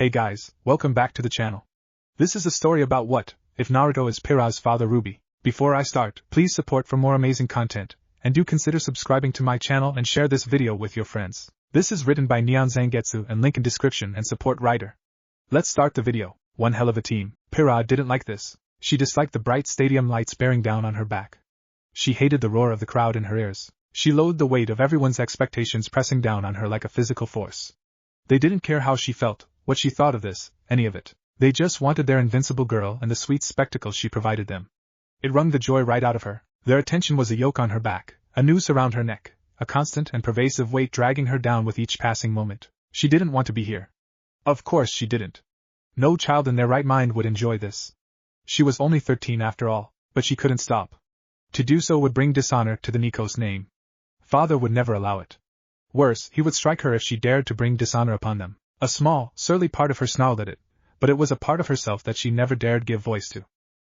Hey guys, welcome back to the channel. This is a story about what if Naruto is Pyrrha's father Ruby. Before I start, please support for more amazing content, and do consider subscribing to my channel and share this video with your friends. This is written by NeonZangetsu and link in description and support writer. Let's start the video. One hell of a team. Pyrrha didn't like this. She disliked the bright stadium lights bearing down on her back. She hated the roar of the crowd in her ears. She loathed the weight of everyone's expectations pressing down on her like a physical force. They didn't care how she felt, what she thought of this, any of it. They just wanted their invincible girl and the sweet spectacle she provided them. It wrung the joy right out of her. Their attention was a yoke on her back, a noose around her neck, a constant and pervasive weight dragging her down with each passing moment. She didn't want to be here. Of course she didn't. No child in their right mind would enjoy this. She was only 13 after all, but she couldn't stop. To do so would bring dishonor to the Nico's name. Father would never allow it. Worse, he would strike her if she dared to bring dishonor upon them. A small, surly part of her snarled at it, but it was a part of herself that she never dared give voice to.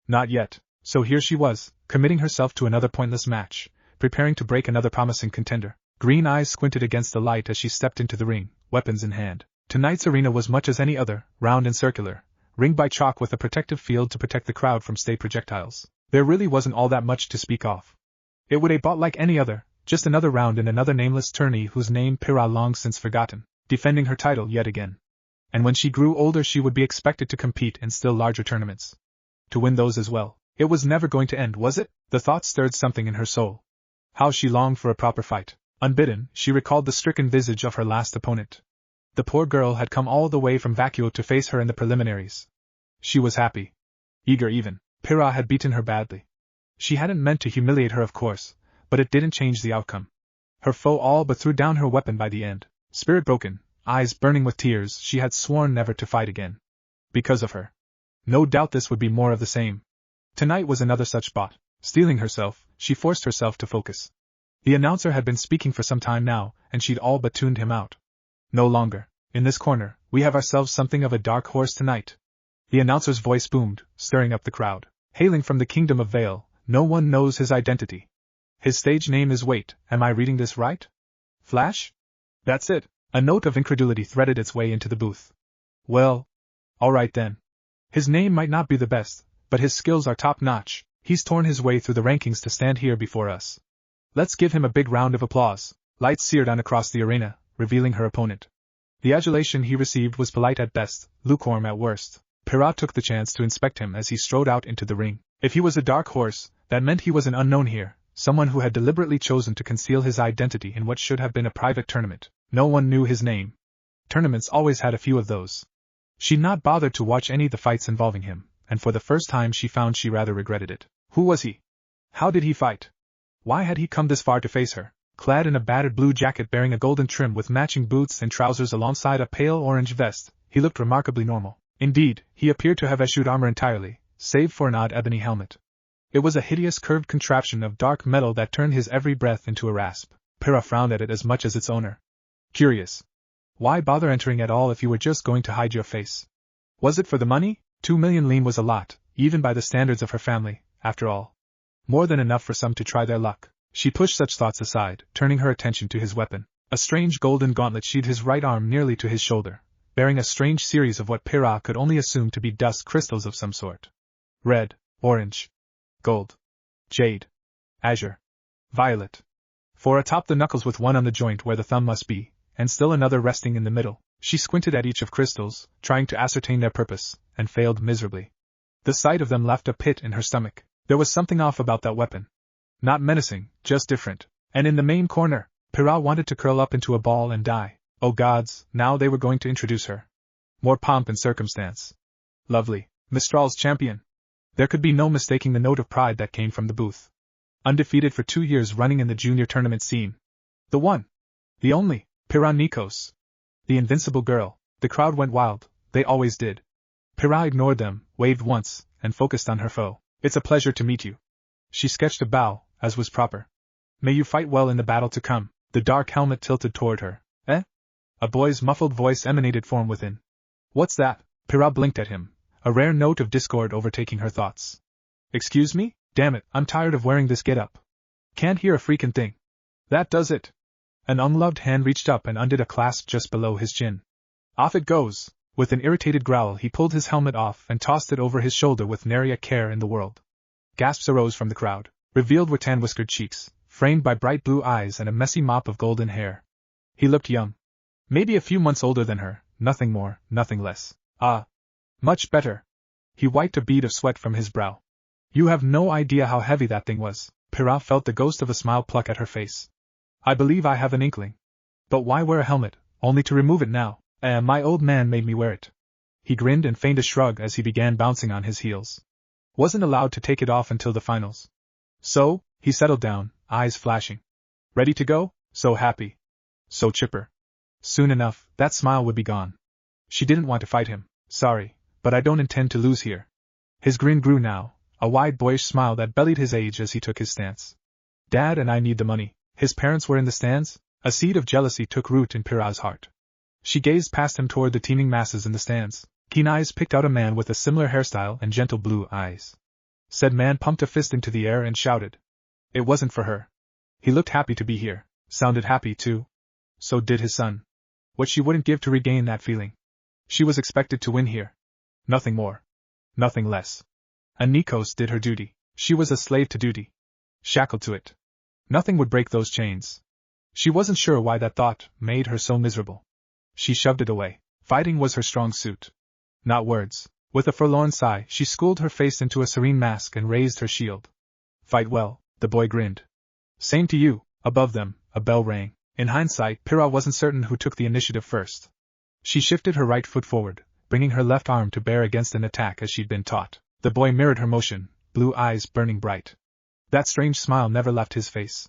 Not yet, so here she was, committing herself to another pointless match, preparing to break another promising contender. Green eyes squinted against the light as she stepped into the ring, weapons in hand. Tonight's arena was much as any other, round and circular, ringed by chalk with a protective field to protect the crowd from stray projectiles. There really wasn't all that much to speak of. It would be bought like any other, just another round in another nameless tourney whose name Pyrrha long since forgotten, defending her title yet again. And when she grew older she would be expected to compete in still larger tournaments. To win those as well. It was never going to end, was it? The thought stirred something in her soul. How she longed for a proper fight. Unbidden, she recalled the stricken visage of her last opponent. The poor girl had come all the way from Vacuo to face her in the preliminaries. She was happy. Eager even. Pyrrha had beaten her badly. She hadn't meant to humiliate her, of course, but it didn't change the outcome. Her foe all but threw down her weapon by the end. Spirit broken, eyes burning with tears, she had sworn never to fight again. Because of her. No doubt this would be more of the same. Tonight was another such bout. Steeling herself, she forced herself to focus. The announcer had been speaking for some time now, and she'd all but tuned him out. No longer. In this corner, we have ourselves something of a dark horse tonight. The announcer's voice boomed, stirring up the crowd. Hailing from the kingdom of Vale, no one knows his identity. His stage name is Wait, am I reading this right? Flash? That's it. A note of incredulity threaded its way into the booth. Well, alright then. His name might not be the best, but his skills are top-notch. He's torn his way through the rankings to stand here before us. Let's give him a big round of applause. Lights seared on across the arena, revealing her opponent. The adulation he received was polite at best, lukewarm at worst. Pyrrha took the chance to inspect him as he strode out into the ring. If he was a dark horse, that meant he was an unknown here, someone who had deliberately chosen to conceal his identity in what should have been a private tournament. No one knew his name. Tournaments always had a few of those. She'd not bothered to watch any of the fights involving him, and for the first time she found she rather regretted it. Who was he? How did he fight? Why had he come this far to face her? Clad in a battered blue jacket bearing a golden trim with matching boots and trousers alongside a pale orange vest, he looked remarkably normal. Indeed, he appeared to have eschewed armor entirely, save for an odd ebony helmet. It was a hideous curved contraption of dark metal that turned his every breath into a rasp. Pyrrha frowned at it as much as its owner. Curious. Why bother entering at all if you were just going to hide your face? Was it for the money? 2 million lin was a lot, even by the standards of her family, after all. More than enough for some to try their luck. She pushed such thoughts aside, turning her attention to his weapon. A strange golden gauntlet sheathed his right arm nearly to his shoulder, bearing a strange series of what Pyrrha could only assume to be dust crystals of some sort. Red, orange, gold, jade, azure, violet. 4 atop the knuckles with one on the joint where the thumb must be, and still another resting in the middle. She squinted at each of crystals, trying to ascertain their purpose, and failed miserably. The sight of them left a pit in her stomach. There was something off about that weapon. Not menacing, just different. And in the main corner, Pyrrha wanted to curl up into a ball and die. Oh gods, now they were going to introduce her. More pomp and circumstance. Lovely. Mistral's champion. There could be no mistaking the note of pride that came from the booth. Undefeated for 2 years running in the junior tournament scene. The one. The only. Pyrrha Nikos. The invincible girl. The crowd went wild, they always did. Pyrrha ignored them, waved once, and focused on her foe. It's a pleasure to meet you. She sketched a bow, as was proper. May you fight well in the battle to come. The dark helmet tilted toward her. Eh? A boy's muffled voice emanated from within. What's that? Pyrrha blinked at him, a rare note of discord overtaking her thoughts. Excuse me? Damn it, I'm tired of wearing this get-up. Can't hear a freaking thing. That does it. An ungloved hand reached up and undid a clasp just below his chin. Off it goes, With an irritated growl, he pulled his helmet off and tossed it over his shoulder with nary a care in the world. Gasps arose from the crowd, revealed were tan-whiskered cheeks, framed by bright blue eyes and a messy mop of golden hair. He looked young. Maybe a few months older than her, nothing more, nothing less. Ah. Much better. He wiped a bead of sweat from his brow. You have no idea how heavy that thing was. Pyrrha felt the ghost of a smile pluck at her face. I believe I have an inkling. But why wear a helmet, only to remove it now? My old man made me wear it. He grinned and feigned a shrug as he began bouncing on his heels. Wasn't allowed to take it off until the finals. So, he settled down, eyes flashing. Ready to go? So happy. So chipper. Soon enough, that smile would be gone. She didn't want to fight him. Sorry, but I don't intend to lose here. His grin grew now, a wide boyish smile that bellied his age as he took his stance. Dad and I need the money. His parents were in the stands? A seed of jealousy took root in Pyrrha's heart. She gazed past him toward the teeming masses in the stands. Keen eyes picked out a man with a similar hairstyle and gentle blue eyes. Said man pumped a fist into the air and shouted. It wasn't for her. He looked happy to be here, sounded happy too. So did his son. What she wouldn't give to regain that feeling. She was expected to win here. Nothing more. Nothing less. A Nikos did her duty. She was a slave to duty. Shackled to it. Nothing would break those chains. She wasn't sure why that thought made her so miserable. She shoved it away. Fighting was her strong suit. Not words. With a forlorn sigh, she schooled her face into a serene mask and raised her shield. Fight well, the boy grinned. Same to you. Above them, a bell rang. In hindsight, Pyrrha wasn't certain who took the initiative first. She shifted her right foot forward, bringing her left arm to bear against an attack as she'd been taught. The boy mirrored her motion, blue eyes burning bright. That strange smile never left his face.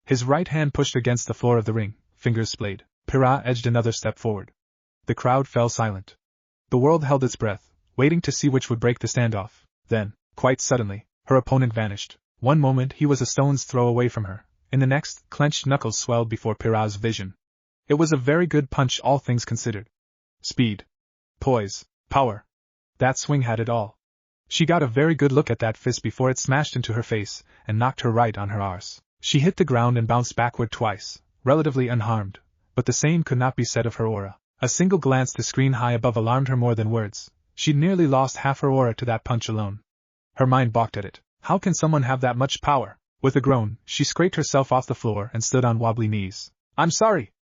His right hand pushed against the floor of the ring, fingers splayed. Pyrrha edged another step forward. The crowd fell silent. The world held its breath, waiting to see which would break the standoff. Then, quite suddenly, her opponent vanished. One moment he was a stone's throw away from her. In the next, clenched knuckles swelled before Pyrrha's vision. It was a very good punch, all things considered. Speed. Poise. Power. That swing had it all. She got a very good look at that fist before it smashed into her face and knocked her right on her arse. She hit the ground and bounced backward twice, relatively unharmed, but the same could not be said of her aura. A single glance to screen high above alarmed her more than words. She'd nearly lost half her aura to that punch alone. Her mind balked at it. How can someone have that much power? With a groan, she scraped herself off the floor and stood on wobbly knees. I'm sorry.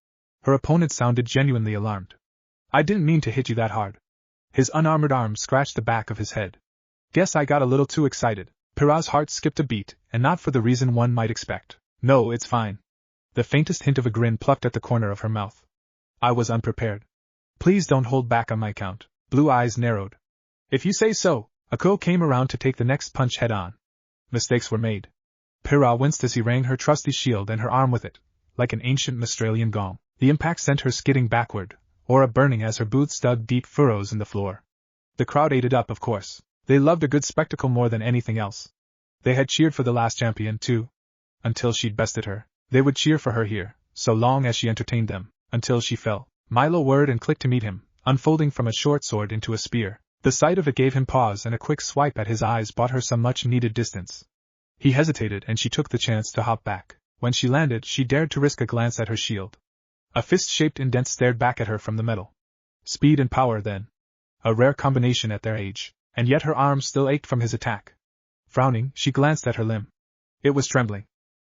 Her opponent sounded genuinely alarmed. I didn't mean to hit you that hard. His unarmored arm scratched the back of his head. Guess I got a little too excited. Pyrrha's heart skipped a beat, and not for the reason one might expect. No, it's fine. The faintest hint of a grin plucked at the corner of her mouth. I was unprepared. Please don't hold back on my count. Blue eyes narrowed. If you say so. Aiko came around to take the next punch head on. Mistakes were made. Pyrrha winced as he rang her trusty shield and her arm with it, like an ancient Australian gong. The impact sent her skidding backward, aura burning as her boots dug deep furrows in the floor. The crowd ate it up, of course. They loved a good spectacle more than anything else. They had cheered for the last champion, too. Until she'd bested her. They would cheer for her here, so long as she entertained them, until she fell. Milo whirred and clicked to meet him, unfolding from a short sword into a spear. The sight of it gave him pause, and a quick swipe at his eyes bought her some much-needed distance. He hesitated, and she took the chance to hop back. When she landed, she dared to risk a glance at her shield. A fist-shaped indent stared back at her from the metal. Speed and power, then. A rare combination at their age, and yet her arm still ached from his attack. Frowning, she glanced at her limb. It was trembling.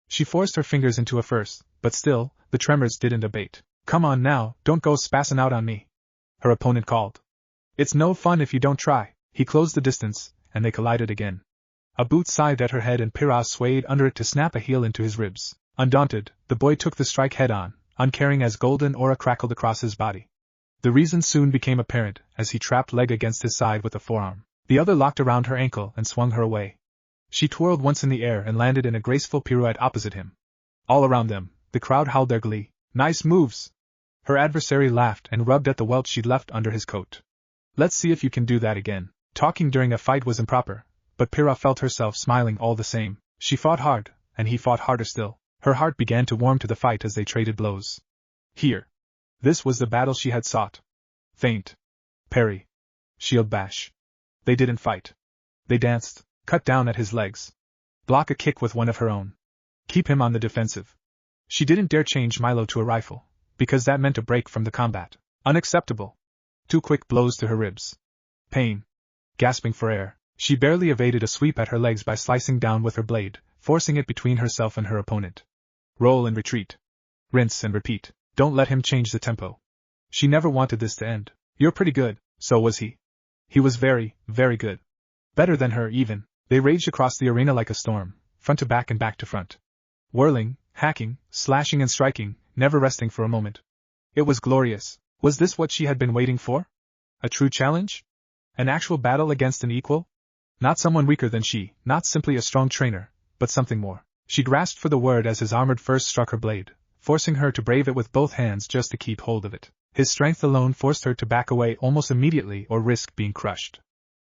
She forced her fingers into a first, but still, the tremors didn't abate. Come on now, don't go spazzing out on me. Her opponent called. It's no fun if you don't try. He closed the distance, and they collided again. A boot scythed at her head and Pyrrha swayed under it to snap a heel into his ribs. Undaunted, the boy took the strike head on, uncaring as golden aura crackled across his body. The reason soon became apparent as he trapped leg against his side with a forearm. The other locked around her ankle and swung her away. She twirled once in the air and landed in a graceful pirouette opposite him. All around them, the crowd howled their glee. Nice moves! Her adversary laughed and rubbed at the welt she'd left under his coat. Let's see if you can do that again. Talking during a fight was improper, but Pyrrha felt herself smiling all the same. She fought hard, and he fought harder still. Her heart began to warm to the fight as they traded blows. Here. This was the battle she had sought. Feint. Parry. Shield bash. They didn't fight. They danced, cut down at his legs. Block a kick with one of her own. Keep him on the defensive. She didn't dare change Milo to a rifle, because that meant a break from the combat. Unacceptable. 2 quick blows to her ribs. Pain. Gasping for air, she barely evaded a sweep at her legs by slicing down with her blade, forcing it between herself and her opponent. Roll and retreat. Rinse and repeat. Don't let him change the tempo. She never wanted this to end. You're pretty good, so was he. He was very, very good. Better than her, even. They raged across the arena like a storm, front to back and back to front. Whirling, hacking, slashing and striking, never resting for a moment. It was glorious. Was this what she had been waiting for? A true challenge? An actual battle against an equal? Not someone weaker than she, not simply a strong trainer, but something more. She grasped for the word as his armored fist struck her blade, forcing her to brave it with both hands just to keep hold of it. His strength alone forced her to back away almost immediately or risk being crushed.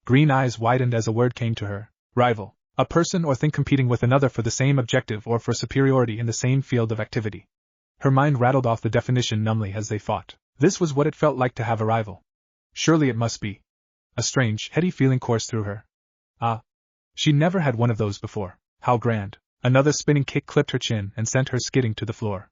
Green eyes widened as a word came to her. Rival. A person or thing competing with another for the same objective or for superiority in the same field of activity. Her mind rattled off the definition numbly as they fought. This was what it felt like to have a rival. Surely it must be. A strange, heady feeling coursed through her. Ah. She never had one of those before. How grand. Another spinning kick clipped her chin and sent her skidding to the floor.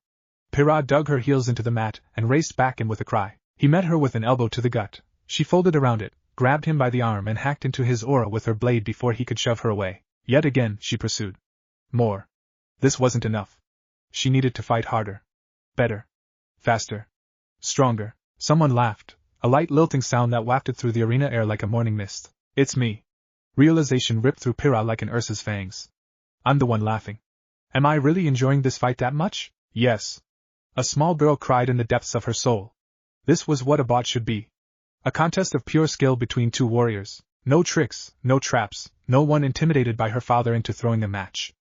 Pyrrha dug her heels into the mat and raced back in with a cry. He met her with an elbow to the gut. She folded around it, grabbed him by the arm and hacked into his aura with her blade before he could shove her away. Yet again, she pursued. More. This wasn't enough. She needed to fight harder. Better. Faster. Stronger. Someone laughed, a light lilting sound that wafted through the arena air like a morning mist. It's me. Realization ripped through Pyrrha like an Ursa's fangs. I'm the one laughing. Am I really enjoying this fight that much? Yes. A small girl cried in the depths of her soul. This was what a bot should be. A contest of pure skill between two warriors. No tricks, no traps, no one intimidated by her father into throwing a match.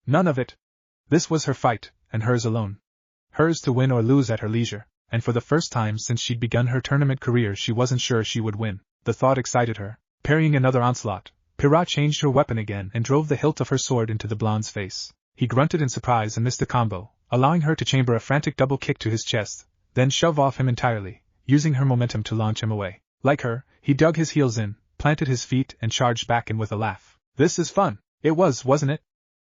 None of it. This was her fight, and hers alone. Hers to win or lose at her leisure, and for the first time since she'd begun her tournament career she wasn't sure she would win. The thought excited her. Parrying another onslaught, Pyrrha changed her weapon again and drove the hilt of her sword into the blonde's face. He grunted in surprise and missed the combo, allowing her to chamber a frantic double kick to his chest, then shove off him entirely, using her momentum to launch him away. Like her, he dug his heels in, planted his feet and charged back in with a laugh. This is fun. It was, wasn't it?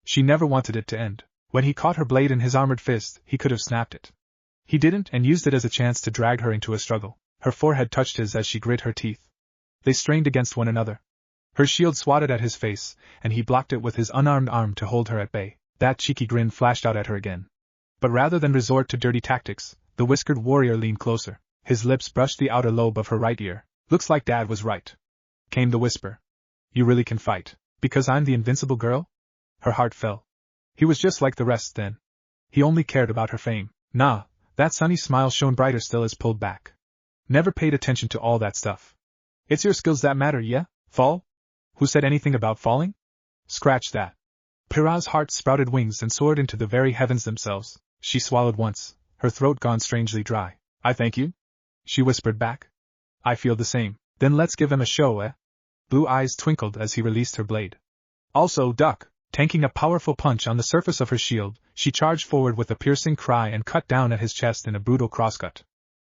She never wanted it to end. When he caught her blade in his armored fist, he could have snapped it. He didn't and used it as a chance to drag her into a struggle. Her forehead touched his as she grit her teeth. They strained against one another. Her shield swatted at his face, and he blocked it with his unarmed arm to hold her at bay. That cheeky grin flashed out at her again. But rather than resort to dirty tactics, the whiskered warrior leaned closer. His lips brushed the outer lobe of her right ear. Looks like Dad was right. Came the whisper. You really can fight. Because I'm the invincible girl? Her heart fell. He was just like the rest then. He only cared about her fame. Nah, that sunny smile shone brighter still as pulled back. Never paid attention to all that stuff. It's your skills that matter, yeah? Fall? Who said anything about falling? Scratch that. Pyrrha's heart sprouted wings and soared into the very heavens themselves. She swallowed once, her throat gone strangely dry. I thank you? She whispered back. I feel the same. Then let's give him a show, eh? Blue eyes twinkled as he released her blade. Also, duck. Tanking a powerful punch on the surface of her shield, she charged forward with a piercing cry and cut down at his chest in a brutal crosscut.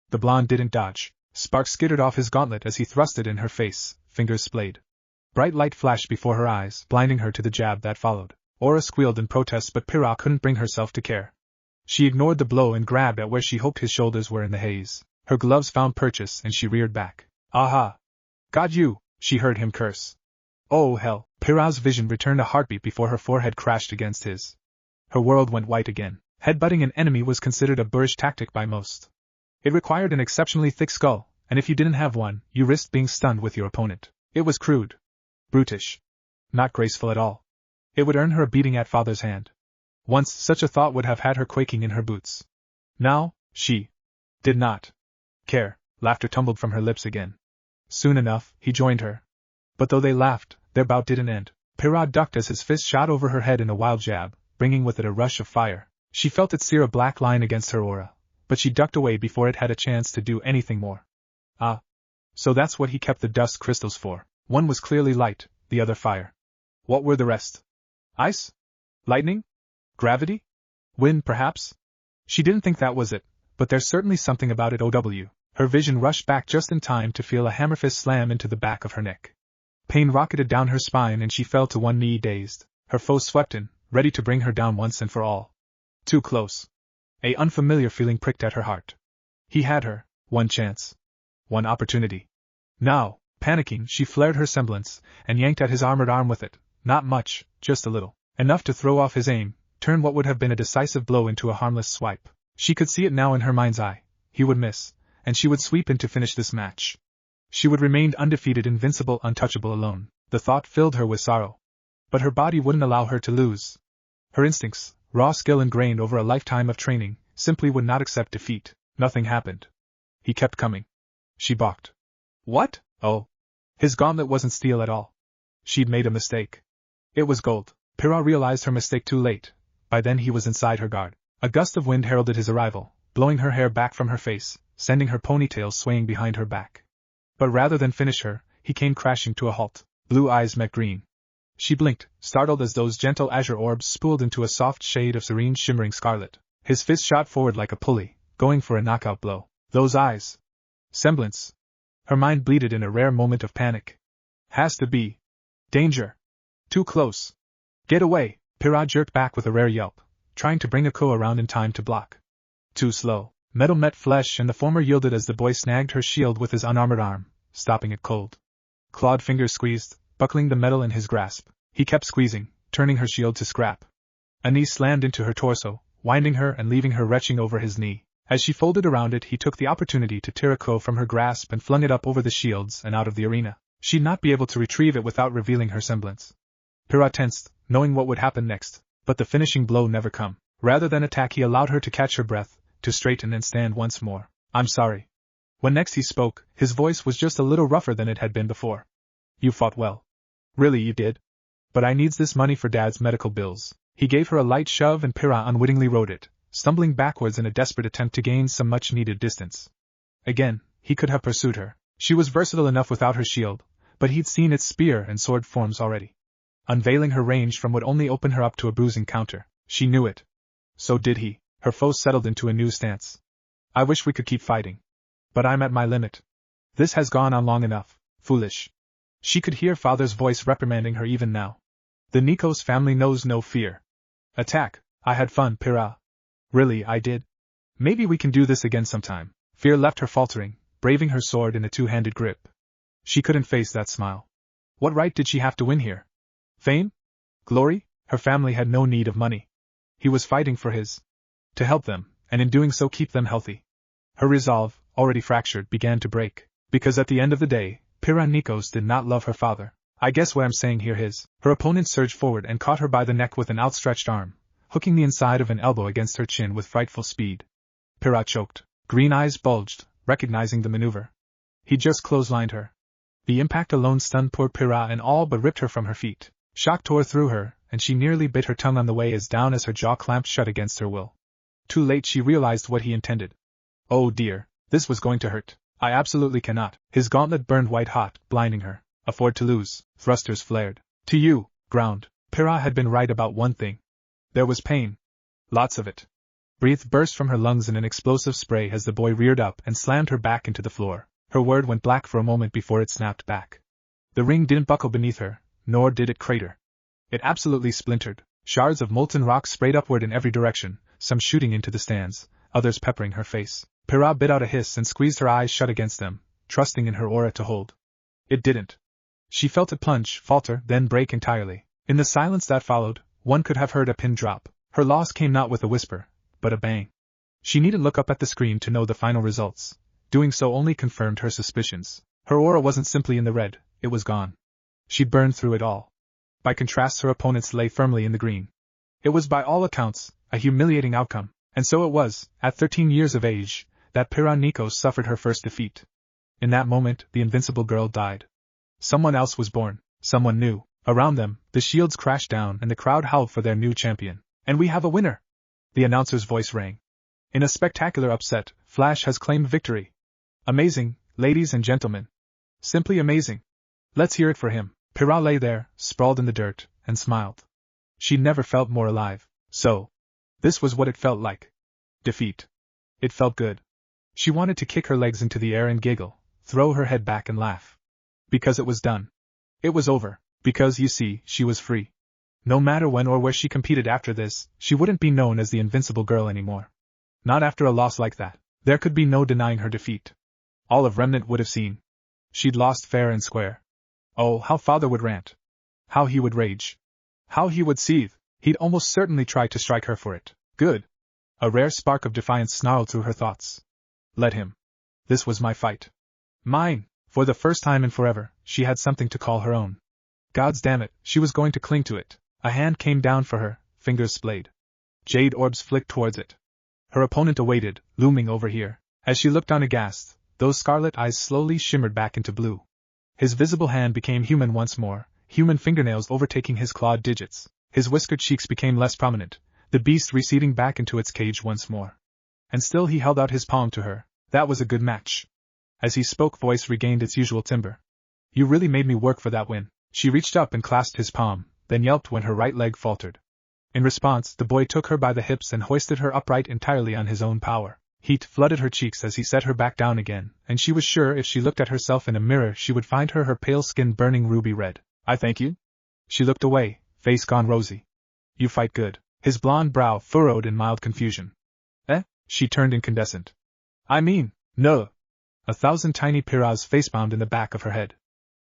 The blonde didn't dodge. Sparks skittered off his gauntlet as he thrust it in her face, fingers splayed. Bright light flashed before her eyes, blinding her to the jab that followed. Aura squealed in protest, but Pyrrha couldn't bring herself to care. She ignored the blow and grabbed at where she hoped his shoulders were in the haze. Her gloves found purchase and she reared back. Aha! Got you, she heard him curse. Oh hell! Pyrrha's vision returned a heartbeat before her forehead crashed against his. Her world went white again. Headbutting an enemy was considered a boorish tactic by most. It required an exceptionally thick skull, and if you didn't have one, you risked being stunned with your opponent. It was crude. Brutish. Not graceful at all. It would earn her a beating at father's hand. Once such a thought would have had her quaking in her boots. Now, she did not care. Laughter tumbled from her lips again. Soon enough, he joined her. But though they laughed, their bout didn't end. Pyrrha ducked as his fist shot over her head in a wild jab, bringing with it a rush of fire. She felt it sear a black line against her aura, but she ducked away before it had a chance to do anything more. Ah. So that's what he kept the dust crystals for. One was clearly light, the other fire. What were the rest? Ice? Lightning? Gravity? Wind, perhaps? She didn't think that was it, but there's certainly something about it. OW. Her vision rushed back just in time to feel a hammer fist slam into the back of her neck. Pain rocketed down her spine and she fell to one knee dazed. Her foe swept in, ready to bring her down once and for all. Too close. A unfamiliar feeling pricked at her heart. He had her. One chance. One opportunity. Now, panicking, she flared her semblance, and yanked at his armored arm with it. Not much, just a little. Enough to throw off his aim, turn what would have been a decisive blow into a harmless swipe. She could see it now in her mind's eye. He would miss, and she would sweep in to finish this match. She would remain undefeated, invincible, untouchable, alone. The thought filled her with sorrow. But her body wouldn't allow her to lose. Her instincts, raw skill ingrained over a lifetime of training, simply would not accept defeat. Nothing happened. He kept coming. She balked. What? Oh. His gauntlet wasn't steel at all. She'd made a mistake. It was gold. Pyrrha realized her mistake too late. By then he was inside her guard. A gust of wind heralded his arrival, blowing her hair back from her face, sending her ponytail swaying behind her back. But rather than finish her, he came crashing to a halt. Blue eyes met green. She blinked, startled as those gentle azure orbs spooled into a soft shade of serene shimmering scarlet. His fist shot forward like a pulley, going for a knockout blow. Those eyes. Semblance. Her mind bleated in a rare moment of panic. Has to be. Danger. Too close. Get away. Pyrrha jerked back with a rare yelp, trying to bring Aiko around in time to block. Too slow. Metal met flesh and the former yielded as the boy snagged her shield with his unarmored arm, stopping it cold. Clawed fingers squeezed, buckling the metal in his grasp. He kept squeezing, turning her shield to scrap. A knee slammed into her torso, winding her and leaving her retching over his knee. As she folded around it, he took the opportunity to tear Aiko from her grasp and flung it up over the shields and out of the arena. She'd not be able to retrieve it without revealing her semblance. Pyrrha tensed, knowing what would happen next, but the finishing blow never come. Rather than attack, he allowed her to catch her breath, to straighten and stand once more. I'm sorry. When next he spoke, his voice was just a little rougher than it had been before. You fought well. Really, you did? But I needs this money for Dad's medical bills. He gave her a light shove and Pyrrha unwittingly rode it, stumbling backwards in a desperate attempt to gain some much-needed distance. Again, he could have pursued her. She was versatile enough without her shield, but he'd seen its spear and sword forms already. Unveiling her range from would only open her up to a bruising counter. She knew it. So did he. Her foe settled into a new stance. I wish we could keep fighting. But I'm at my limit. This has gone on long enough. Foolish. She could hear father's voice reprimanding her even now. The Nikos family knows no fear. Attack. I had fun, Pyrrha. Really, I did. Maybe we can do this again sometime. Fear left her faltering, braving her sword in a two-handed grip. She couldn't face that smile. What right did she have to win here? Fame? Glory? Her family had no need of money. He was fighting for his. To help them, and in doing so keep them healthy. Her resolve, already fractured, began to break. Because at the end of the day, Pyrrha Nikos did not love her father. I guess what I'm saying here is. Her opponent surged forward and caught her by the neck with an outstretched arm, hooking the inside of an elbow against her chin with frightful speed. Pyrrha choked. Green eyes bulged, recognizing the maneuver. He just clotheslined her. The impact alone stunned poor Pyrrha and all but ripped her from her feet. Shock tore through her, and she nearly bit her tongue on the way as down as her jaw clamped shut against her will. Too late she realized what he intended. Oh dear, this was going to hurt. I absolutely cannot. His gauntlet burned white hot, blinding her. Afford to lose. Thrusters flared. To you, ground. Pyrrha had been right about one thing. There was pain. Lots of it. Breath burst from her lungs in an explosive spray as the boy reared up and slammed her back into the floor. Her word went black for a moment before it snapped back. The ring didn't buckle beneath her, nor did it crater. It absolutely splintered. Shards of molten rock sprayed upward in every direction, some shooting into the stands, others peppering her face. Pyrrha bit out a hiss and squeezed her eyes shut against them, trusting in her aura to hold. It didn't. She felt it plunge, falter, then break entirely. In the silence that followed, one could have heard a pin drop. Her loss came not with a whisper, but a bang. She needn't look up at the screen to know the final results. Doing so only confirmed her suspicions. Her aura wasn't simply in the red, it was gone. She'd burned through it all. By contrast, her opponents lay firmly in the green. It was by all accounts a humiliating outcome, and so it was, at 13 years of age, that Pyrrha Nikos suffered her first defeat. In that moment, the invincible girl died. Someone else was born, someone new. Around them, the shields crashed down and the crowd howled for their new champion. And we have a winner! The announcer's voice rang. In a spectacular upset, Flash has claimed victory. Amazing, ladies and gentlemen. Simply amazing. Let's hear it for him. Pyrrha lay there, sprawled in the dirt, and smiled. She never felt more alive. So, this was what it felt like. Defeat. It felt good. She wanted to kick her legs into the air and giggle, throw her head back and laugh. Because it was done. It was over. Because, you see, she was free. No matter when or where she competed after this, she wouldn't be known as the invincible girl anymore. Not after a loss like that. There could be no denying her defeat. All of Remnant would have seen. She'd lost fair and square. Oh, how father would rant. How he would rage. How he would seethe. He'd almost certainly try to strike her for it. Good. A rare spark of defiance snarled through her thoughts. Let him. This was my fight. Mine. For the first time in forever, she had something to call her own. Gods damn it, she was going to cling to it. A hand came down for her, fingers splayed. Jade orbs flicked towards it. Her opponent awaited, looming over here. As she looked on aghast, those scarlet eyes slowly shimmered back into blue. His visible hand became human once more, human fingernails overtaking his clawed digits. His whiskered cheeks became less prominent, the beast receding back into its cage once more. And still he held out his palm to her. That was a good match. As he spoke, voice regained its usual timbre. You really made me work for that win. She reached up and clasped his palm, then yelped when her right leg faltered. In response, the boy took her by the hips and hoisted her upright entirely on his own power. Heat flooded her cheeks as he set her back down again, and she was sure if she looked at herself in a mirror she would find her pale skin burning ruby red. I thank you? She looked away, face gone rosy. You fight good. His blonde brow furrowed in mild confusion. Eh? She turned incandescent. I mean, no. 1,000 tiny Pyrrhas facebound in the back of her head.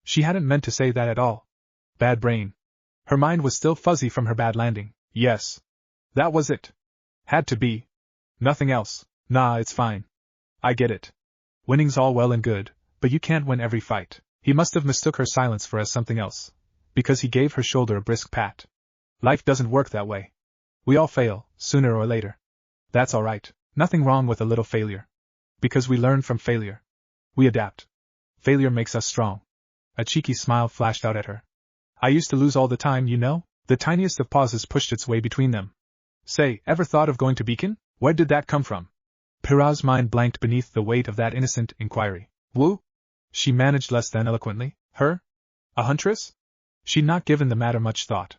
She hadn't meant to say that at all. Bad brain. Her mind was still fuzzy from her bad landing. Yes. That was it. Had to be. Nothing else. Nah, it's fine. I get it. Winning's all well and good, but you can't win every fight. He must have mistook her silence for as something else, because he gave her shoulder a brisk pat. Life doesn't work that way. We all fail, sooner or later. That's all right. Nothing wrong with a little failure. Because we learn from failure. We adapt. Failure makes us strong. A cheeky smile flashed out at her. I used to lose all the time, you know? The tiniest of pauses pushed its way between them. Say, ever thought of going to Beacon? Where did that come from? Pyrrha's mind blanked beneath the weight of that innocent inquiry. Woo? She managed less than eloquently. Her? A huntress? She'd not given the matter much thought.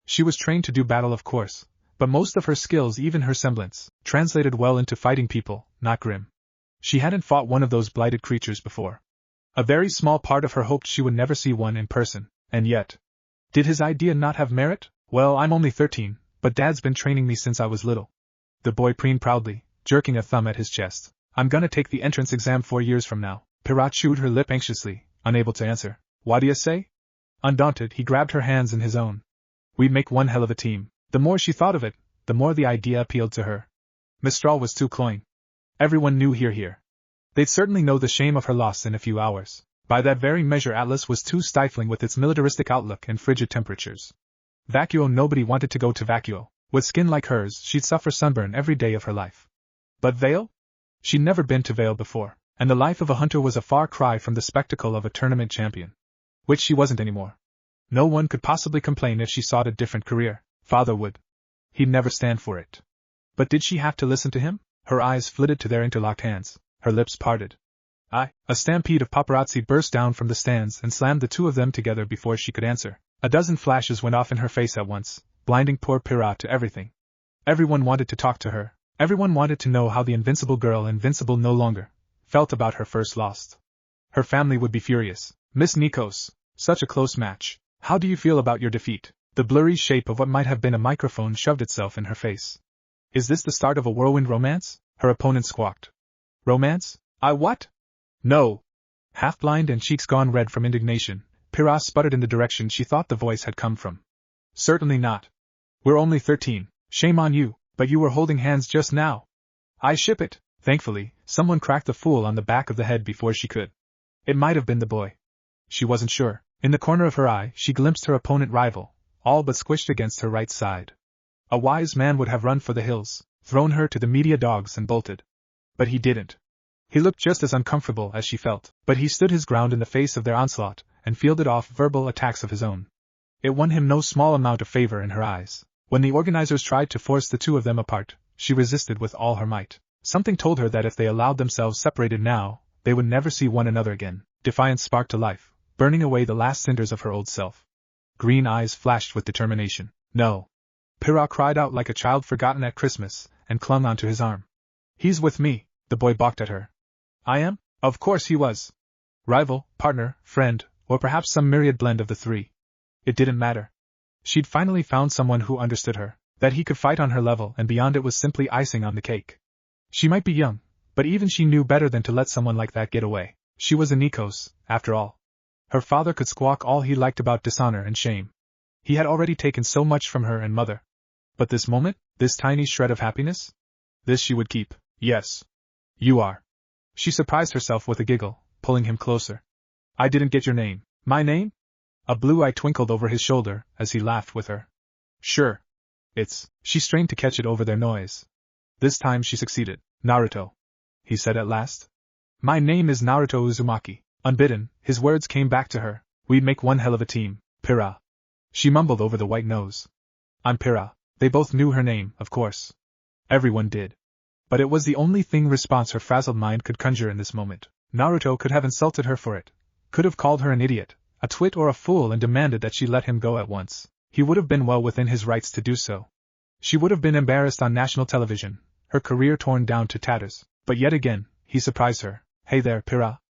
She was trained to do battle, of course, but most of her skills, even her semblance, translated well into fighting people, not Grim. She hadn't fought one of those blighted creatures before. A very small part of her hoped she would never see one in person, and yet. Did his idea not have merit? Well, I'm only 13, but Dad's been training me since I was little. The boy preened proudly, jerking a thumb at his chest. I'm gonna take the entrance exam 4 years from now. Pyrrha chewed her lip anxiously, unable to answer. What do you say? Undaunted, he grabbed her hands in his own. We'd make one hell of a team. The more she thought of it, the more the idea appealed to her. Mistral was too cloying. Everyone knew here. They'd certainly know the shame of her loss in a few hours. By that very measure, Atlas was too stifling with its militaristic outlook and frigid temperatures. Vacuo, nobody wanted to go to Vacuo. With skin like hers, she'd suffer sunburn every day of her life. But Vale? She'd never been to Vale before, and the life of a hunter was a far cry from the spectacle of a tournament champion. Which she wasn't anymore. No one could possibly complain if she sought a different career. Father would. He'd never stand for it. But did she have to listen to him? Her eyes flitted to their interlocked hands, her lips parted. A stampede of paparazzi burst down from the stands and slammed the two of them together before she could answer. A dozen flashes went off in her face at once, blinding poor Pyrrha to everything. Everyone wanted to talk to her. Everyone wanted to know how the invincible girl, invincible no longer, felt about her first loss. Her family would be furious. Miss Nikos, such a close match. How do you feel about your defeat? The blurry shape of what might have been a microphone shoved itself in her face. Is this the start of a whirlwind romance? Her opponent squawked. Romance? What? No. Half blind and cheeks gone red from indignation, Pyrrha sputtered in the direction she thought the voice had come from. Certainly not. We're only 13. Shame on you, but you were holding hands just now. I ship it. Thankfully, someone cracked the fool on the back of the head before she could. It might have been the boy. She wasn't sure. In the corner of her eye, she glimpsed her opponent rival, all but squished against her right side. A wise man would have run for the hills, thrown her to the media dogs and bolted. But he didn't. He looked just as uncomfortable as she felt, but he stood his ground in the face of their onslaught, and fielded off verbal attacks of his own. It won him no small amount of favor in her eyes. When the organizers tried to force the two of them apart, she resisted with all her might. Something told her that if they allowed themselves separated now, they would never see one another again. Defiance sparked to life, burning away the last cinders of her old self. Green eyes flashed with determination. No. Pyrrha cried out like a child forgotten at Christmas, and clung onto his arm. He's with me, the boy balked at her. I am? Of course he was. Rival, partner, friend, or perhaps some myriad blend of the three. It didn't matter. She'd finally found someone who understood her, that he could fight on her level, and beyond it was simply icing on the cake. She might be young, But even she knew better than to let someone like that get away. She was a Nikos, after all. Her father could squawk all he liked about dishonor and shame. He had already taken so much from her and mother. But this moment, this tiny shred of happiness? This she would keep. Yes. You are. She surprised herself with a giggle, pulling him closer. I didn't get your name. My name? A blue eye twinkled over his shoulder as he laughed with her. Sure. She strained to catch it over their noise. This time she succeeded. Naruto. He said at last. My name is Naruto Uzumaki. Unbidden, his words came back to her. We'd make one hell of a team, Pyrrha. She mumbled over the white nose. I'm Pyrrha. They both knew her name, of course. Everyone did. But it was the only response her frazzled mind could conjure in this moment. Naruto could have insulted her for it. Could have called her an idiot, a twit or a fool and demanded that she let him go at once. He would have been well within his rights to do so. She would have been embarrassed on national television, her career torn down to tatters. But yet again, he surprised her. Hey there, Pyrrha.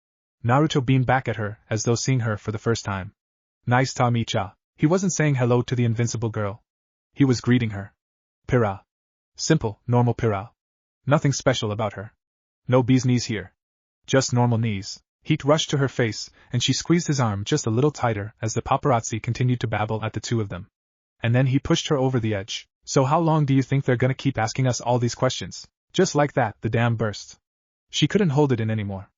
Naruto beamed back at her, as though seeing her for the first time. Nice to meet ya. He wasn't saying hello to the invincible girl. He was greeting her. Pyrrha. Simple, normal Pyrrha. Nothing special about her. No bee's knees here. Just normal knees. Heat rushed to her face, and she squeezed his arm just a little tighter as the paparazzi continued to babble at the two of them. And then he pushed her over the edge. So how long do you think they're gonna keep asking us all these questions? Just like that, the dam burst. She couldn't hold it in anymore.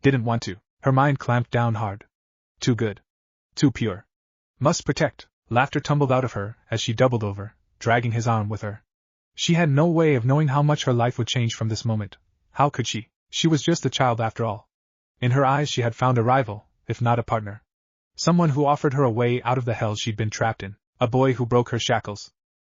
Didn't want to. Her mind clamped down hard. Too good. Too pure. Must protect. Laughter tumbled out of her as she doubled over, dragging his arm with her. She had no way of knowing how much her life would change from this moment. How could she? She was just a child after all. In her eyes she had found a rival, if not a partner. Someone who offered her a way out of the hell she'd been trapped in. A boy who broke her shackles.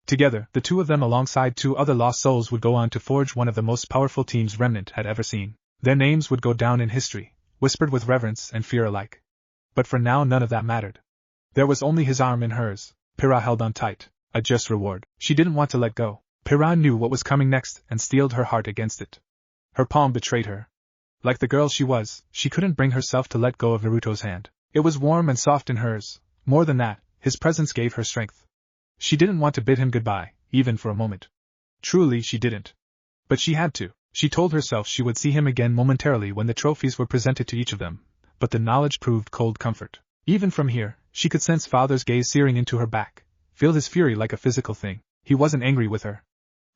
Together, the two of them alongside two other lost souls would go on to forge one of the most powerful teams Remnant had ever seen. Their names would go down in history, whispered with reverence and fear alike. But for now none of that mattered. There was only his arm in hers. Pyrrha held on tight, a just reward. She didn't want to let go. Pyrrha knew what was coming next and steeled her heart against it. Her palm betrayed her. Like the girl she was, she couldn't bring herself to let go of Naruto's hand. It was warm and soft in hers. More than that, his presence gave her strength. She didn't want to bid him goodbye, even for a moment. Truly she didn't. But she had to. She told herself she would see him again momentarily when the trophies were presented to each of them, but the knowledge proved cold comfort. Even from here, she could sense Father's gaze searing into her back, feel his fury like a physical thing. He wasn't angry with her.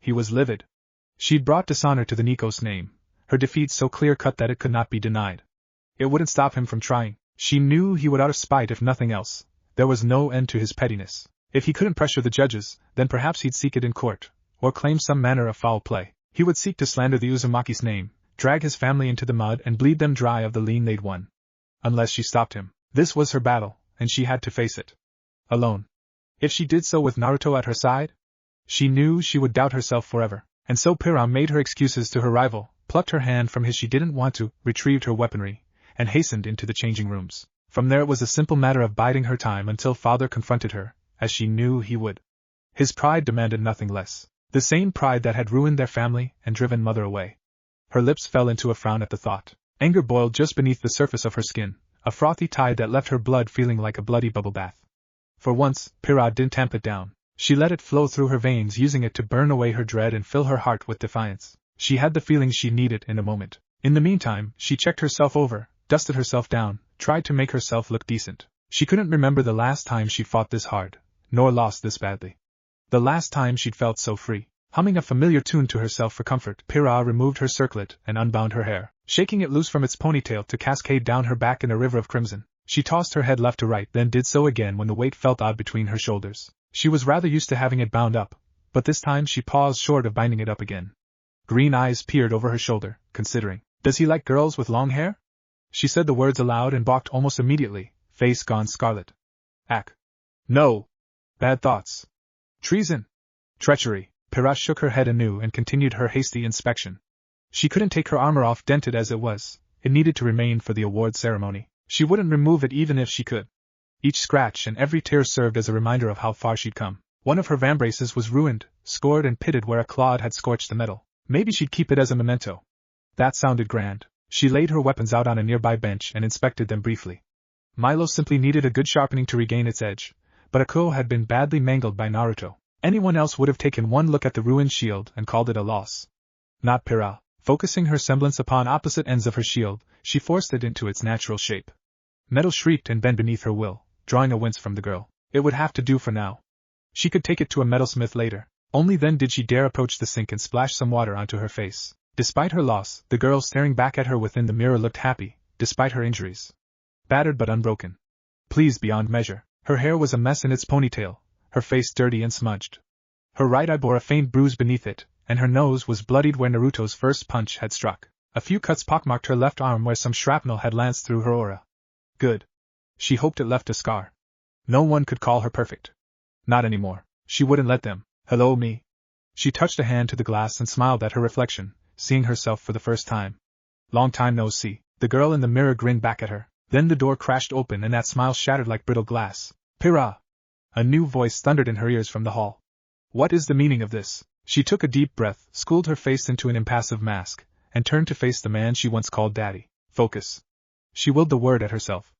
He was livid. She'd brought dishonor to the Nikos name, her defeat so clear-cut that it could not be denied. It wouldn't stop him from trying. She knew he would out of spite if nothing else. There was no end to his pettiness. If he couldn't pressure the judges, then perhaps he'd seek it in court, or claim some manner of foul play. He would seek to slander the Uzumaki's name, drag his family into the mud and bleed them dry of the lien they'd won. Unless she stopped him. This was her battle, and she had to face it. Alone. If she did so with Naruto at her side, she knew she would doubt herself forever. And so Pyrrha made her excuses to her rival, plucked her hand from his she didn't want to, retrieved her weaponry, and hastened into the changing rooms. From there it was a simple matter of biding her time until Father confronted her, as she knew he would. His pride demanded nothing less. The same pride that had ruined their family and driven Mother away. Her lips fell into a frown at the thought. Anger boiled just beneath the surface of her skin, a frothy tide that left her blood feeling like a bloody bubble bath. For once, Pyrrha didn't tamp it down. She let it flow through her veins, using it to burn away her dread and fill her heart with defiance. She had the feeling she needed in a moment. In the meantime, she checked herself over, dusted herself down, tried to make herself look decent. She couldn't remember the last time she'd fought this hard, nor lost this badly. The last time she'd felt so free. Humming a familiar tune to herself for comfort, Pyrrha removed her circlet and unbound her hair, shaking it loose from its ponytail to cascade down her back in a river of crimson. She tossed her head left to right, then did so again when the weight felt odd between her shoulders. She was rather used to having it bound up, but this time she paused short of binding it up again. Green eyes peered over her shoulder, considering. Does he like girls with long hair? She said the words aloud and balked almost immediately, face gone scarlet. Ack. No. Bad thoughts. Treason. Treachery. Pyrrha shook her head anew and continued her hasty inspection. She couldn't take her armor off, dented as it was. It needed to remain for the award ceremony. She wouldn't remove it even if she could. Each scratch and every tear served as a reminder of how far she'd come. One of her vambraces was ruined, scored and pitted where a clod had scorched the metal. Maybe she'd keep it as a memento. That sounded grand. She laid her weapons out on a nearby bench and inspected them briefly. Milo simply needed a good sharpening to regain its edge, but Aiko had been badly mangled by Naruto. Anyone else would have taken one look at the ruined shield and called it a loss. Not Pyrrha. Focusing her semblance upon opposite ends of her shield, she forced it into its natural shape. Metal shrieked and bent beneath her will, drawing a wince from the girl. It would have to do for now. She could take it to a metalsmith later. Only then did she dare approach the sink and splash some water onto her face. Despite her loss, the girl staring back at her within the mirror looked happy, despite her injuries. Battered but unbroken. Pleased beyond measure. Her hair was a mess in its ponytail, her face dirty and smudged. Her right eye bore a faint bruise beneath it, and her nose was bloodied where Naruto's first punch had struck. A few cuts pockmarked her left arm where some shrapnel had lanced through her aura. Good. She hoped it left a scar. No one could call her perfect. Not anymore. She wouldn't let them. Hello, me. She touched a hand to the glass and smiled at her reflection, seeing herself for the first time. Long time no see. The girl in the mirror grinned back at her. Then the door crashed open and that smile shattered like brittle glass. Pyrrha! A new voice thundered in her ears from the hall. What is the meaning of this? She took a deep breath, schooled her face into an impassive mask, and turned to face the man she once called Daddy. Focus. She willed the word at herself.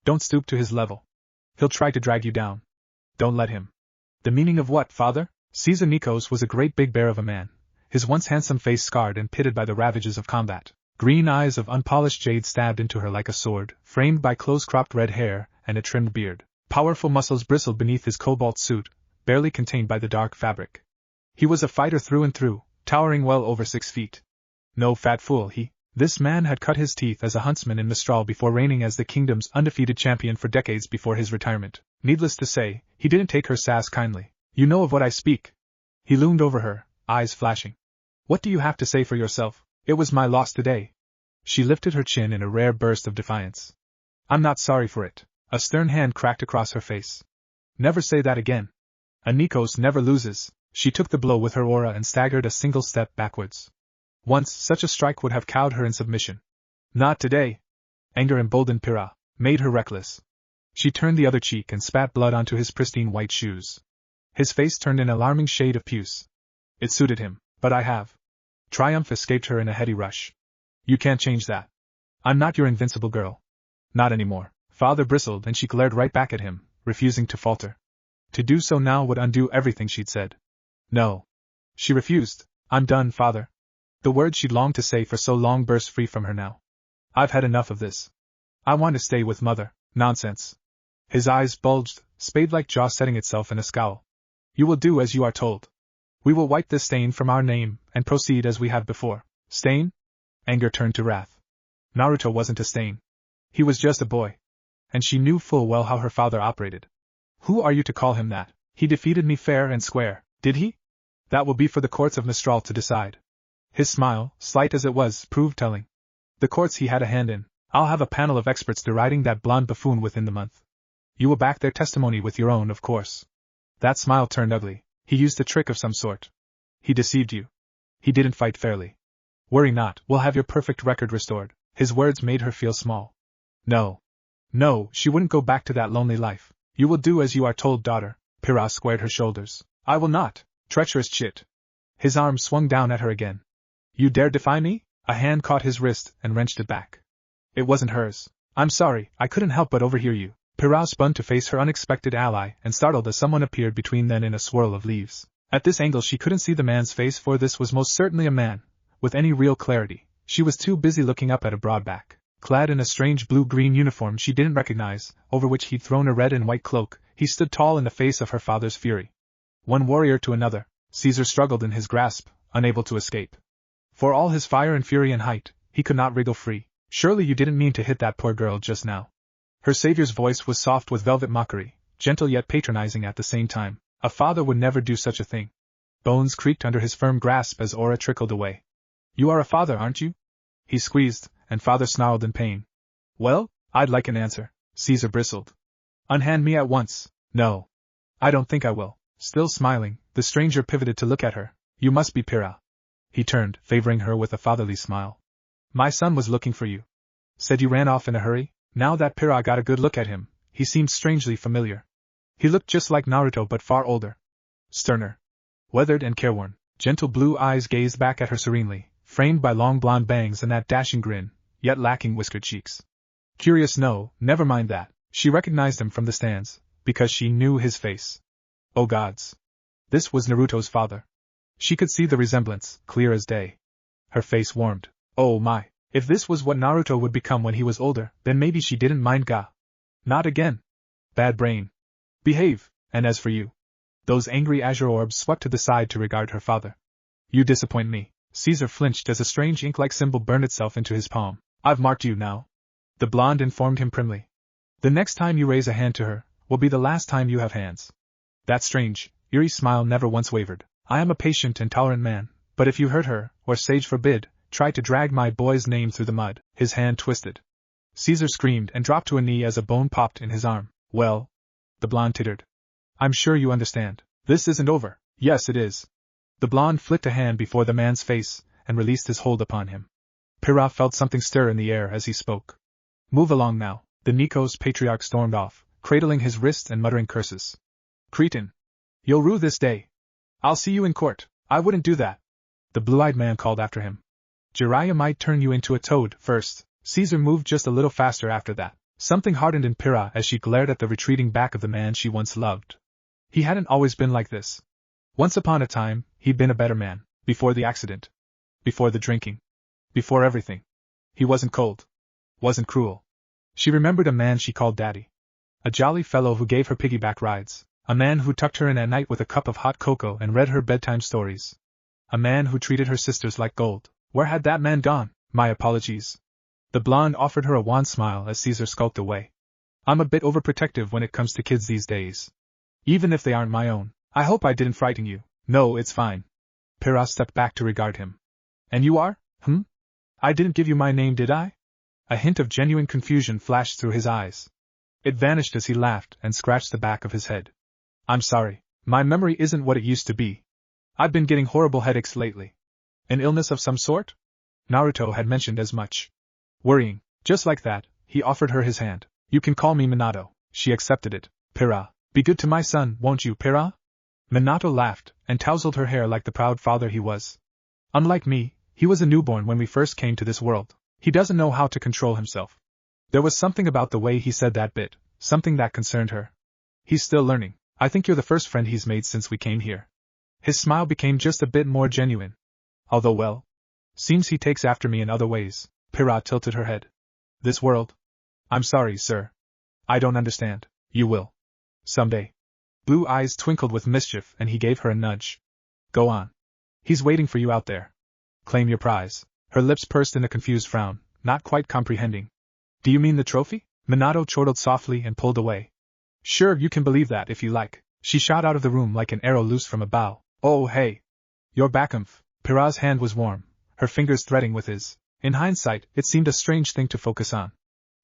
Don't stoop to his level. He'll try to drag you down. Don't let him. The meaning of what, father? Caesar Nikos was a great big bear of a man, his once handsome face scarred and pitted by the ravages of combat. Green eyes of unpolished jade stabbed into her like a sword, framed by close-cropped red hair and a trimmed beard. Powerful muscles bristled beneath his cobalt suit, barely contained by the dark fabric. He was a fighter through and through, towering well over 6 feet. No fat fool, he. This man had cut his teeth as a huntsman in Mistral before reigning as the kingdom's undefeated champion for decades before his retirement. Needless to say, he didn't take her sass kindly. You know of what I speak. He loomed over her, eyes flashing. What do you have to say for yourself? It was my loss today. She lifted her chin in a rare burst of defiance. I'm not sorry for it. A stern hand cracked across her face. Never say that again. A Nikos never loses. She took the blow with her aura and staggered a single step backwards. Once, such a strike would have cowed her in submission. Not today. Anger emboldened Pyrrha, made her reckless. She turned the other cheek and spat blood onto his pristine white shoes. His face turned an alarming shade of puce. It suited him, but I have. Triumph escaped her in a heady rush. You can't change that. I'm not your invincible girl. Not anymore. Father bristled and she glared right back at him, refusing to falter. To do so now would undo everything she'd said. No. She refused. I'm done, father. The words she'd longed to say for so long burst free from her now. I've had enough of this. I want to stay with mother. Nonsense. His eyes bulged, spade-like jaw setting itself in a scowl. You will do as you are told. We will wipe this stain from our name, and proceed as we have before. Stain? Anger turned to wrath. Naruto wasn't a stain. He was just a boy. And she knew full well how her father operated. Who are you to call him that? He defeated me fair and square, did he? That will be for the courts of Mistral to decide. His smile, slight as it was, proved telling. The courts he had a hand in. I'll have a panel of experts deriding that blonde buffoon within the month. You will back their testimony with your own, of course. That smile turned ugly. He used a trick of some sort. He deceived you. He didn't fight fairly. Worry not, we'll have your perfect record restored. His words made her feel small. No. No, she wouldn't go back to that lonely life. You will do as you are told, daughter. Pyrrha squared her shoulders. I will not. Treacherous chit. His arm swung down at her again. You dare defy me? A hand caught his wrist and wrenched it back. It wasn't hers. I'm sorry, I couldn't help but overhear you. Pyrrha spun to face her unexpected ally and startled as someone appeared between them in a swirl of leaves. At this angle she couldn't see the man's face, for this was most certainly a man, with any real clarity. She was too busy looking up at a broad back, clad in a strange blue-green uniform she didn't recognize, over which he'd thrown a red and white cloak. He stood tall in the face of her father's fury. One warrior to another, Caesar struggled in his grasp, unable to escape. For all his fire and fury and height, he could not wriggle free. Surely you didn't mean to hit that poor girl just now. Her savior's voice was soft with velvet mockery, gentle yet patronizing at the same time. A father would never do such a thing. Bones creaked under his firm grasp as aura trickled away. You are a father, aren't you? He squeezed, and father snarled in pain. Well, I'd like an answer. Caesar bristled. Unhand me at once. No. I don't think I will. Still smiling, the stranger pivoted to look at her. You must be Pyrrha. He turned, favoring her with a fatherly smile. My son was looking for you. Said you ran off in a hurry? Now that Pyrrha got a good look at him, he seemed strangely familiar. He looked just like Naruto but far older. Sterner. Weathered and careworn. Gentle blue eyes gazed back at her serenely, framed by long blonde bangs and that dashing grin, yet lacking whiskered cheeks. Curious, no, never mind that. She recognized him from the stands, because she knew his face. Oh gods. This was Naruto's father. She could see the resemblance, clear as day. Her face warmed. Oh my. If this was what Naruto would become when he was older, then maybe she didn't mind ga. Not again. Bad brain. Behave, and as for you. Those angry azure orbs swept to the side to regard her father. You disappoint me. Caesar flinched as a strange ink-like symbol burned itself into his palm. I've marked you now. The blonde informed him primly. The next time you raise a hand to her, will be the last time you have hands. That strange, eerie smile never once wavered. I am a patient and tolerant man, but if you hurt her, or sage forbid, try to drag my boy's name through the mud. His hand twisted. Caesar screamed and dropped to a knee as a bone popped in his arm. Well? The blonde tittered. I'm sure you understand. This isn't over. Yes, it is. The blonde flicked a hand before the man's face and released his hold upon him. Pyrrha felt something stir in the air as he spoke. Move along now. The Nico's patriarch stormed off, cradling his wrist and muttering curses. Cretin. You'll rue this day. I'll see you in court. I wouldn't do that. The blue-eyed man called after him. Jiraiya might turn you into a toad first. Caesar moved just a little faster after that. Something hardened in Pyrrha as she glared at the retreating back of the man she once loved. He hadn't always been like this. Once upon a time, he'd been a better man. Before the accident. Before the drinking. Before everything. He wasn't cold. Wasn't cruel. She remembered a man she called Daddy. A jolly fellow who gave her piggyback rides. A man who tucked her in at night with a cup of hot cocoa and read her bedtime stories. A man who treated her sisters like gold. Where had that man gone? My apologies. The blonde offered her a wan smile as Caesar skulked away. I'm a bit overprotective when it comes to kids these days. Even if they aren't my own. I hope I didn't frighten you. No, it's fine. Pyrrha stepped back to regard him. And you are? I didn't give you my name, did I? A hint of genuine confusion flashed through his eyes. It vanished as he laughed and scratched the back of his head. I'm sorry. My memory isn't what it used to be. I've been getting horrible headaches lately. An illness of some sort? Naruto had mentioned as much. Worrying. Just like that, he offered her his hand. You can call me Minato. She accepted it. Pyrrha. Be good to my son, won't you, Pyrrha? Minato laughed and tousled her hair like the proud father he was. Unlike me, he was a newborn when we first came to this world. He doesn't know how to control himself. There was something about the way he said that bit, something that concerned her. He's still learning. I think you're the first friend he's made since we came here. His smile became just a bit more genuine. Although well, seems he takes after me in other ways. Pyrrha tilted her head. This world? I'm sorry, sir. I don't understand. You will. Someday. Blue eyes twinkled with mischief and he gave her a nudge. Go on. He's waiting for you out there. Claim your prize. Her lips pursed in a confused frown, not quite comprehending. Do you mean the trophy? Minato chortled softly and pulled away. Sure, you can believe that if you like. She shot out of the room like an arrow loose from a bow. Oh, hey. You're back, Pyrrha's hand was warm, her fingers threading with his. In hindsight, it seemed a strange thing to focus on.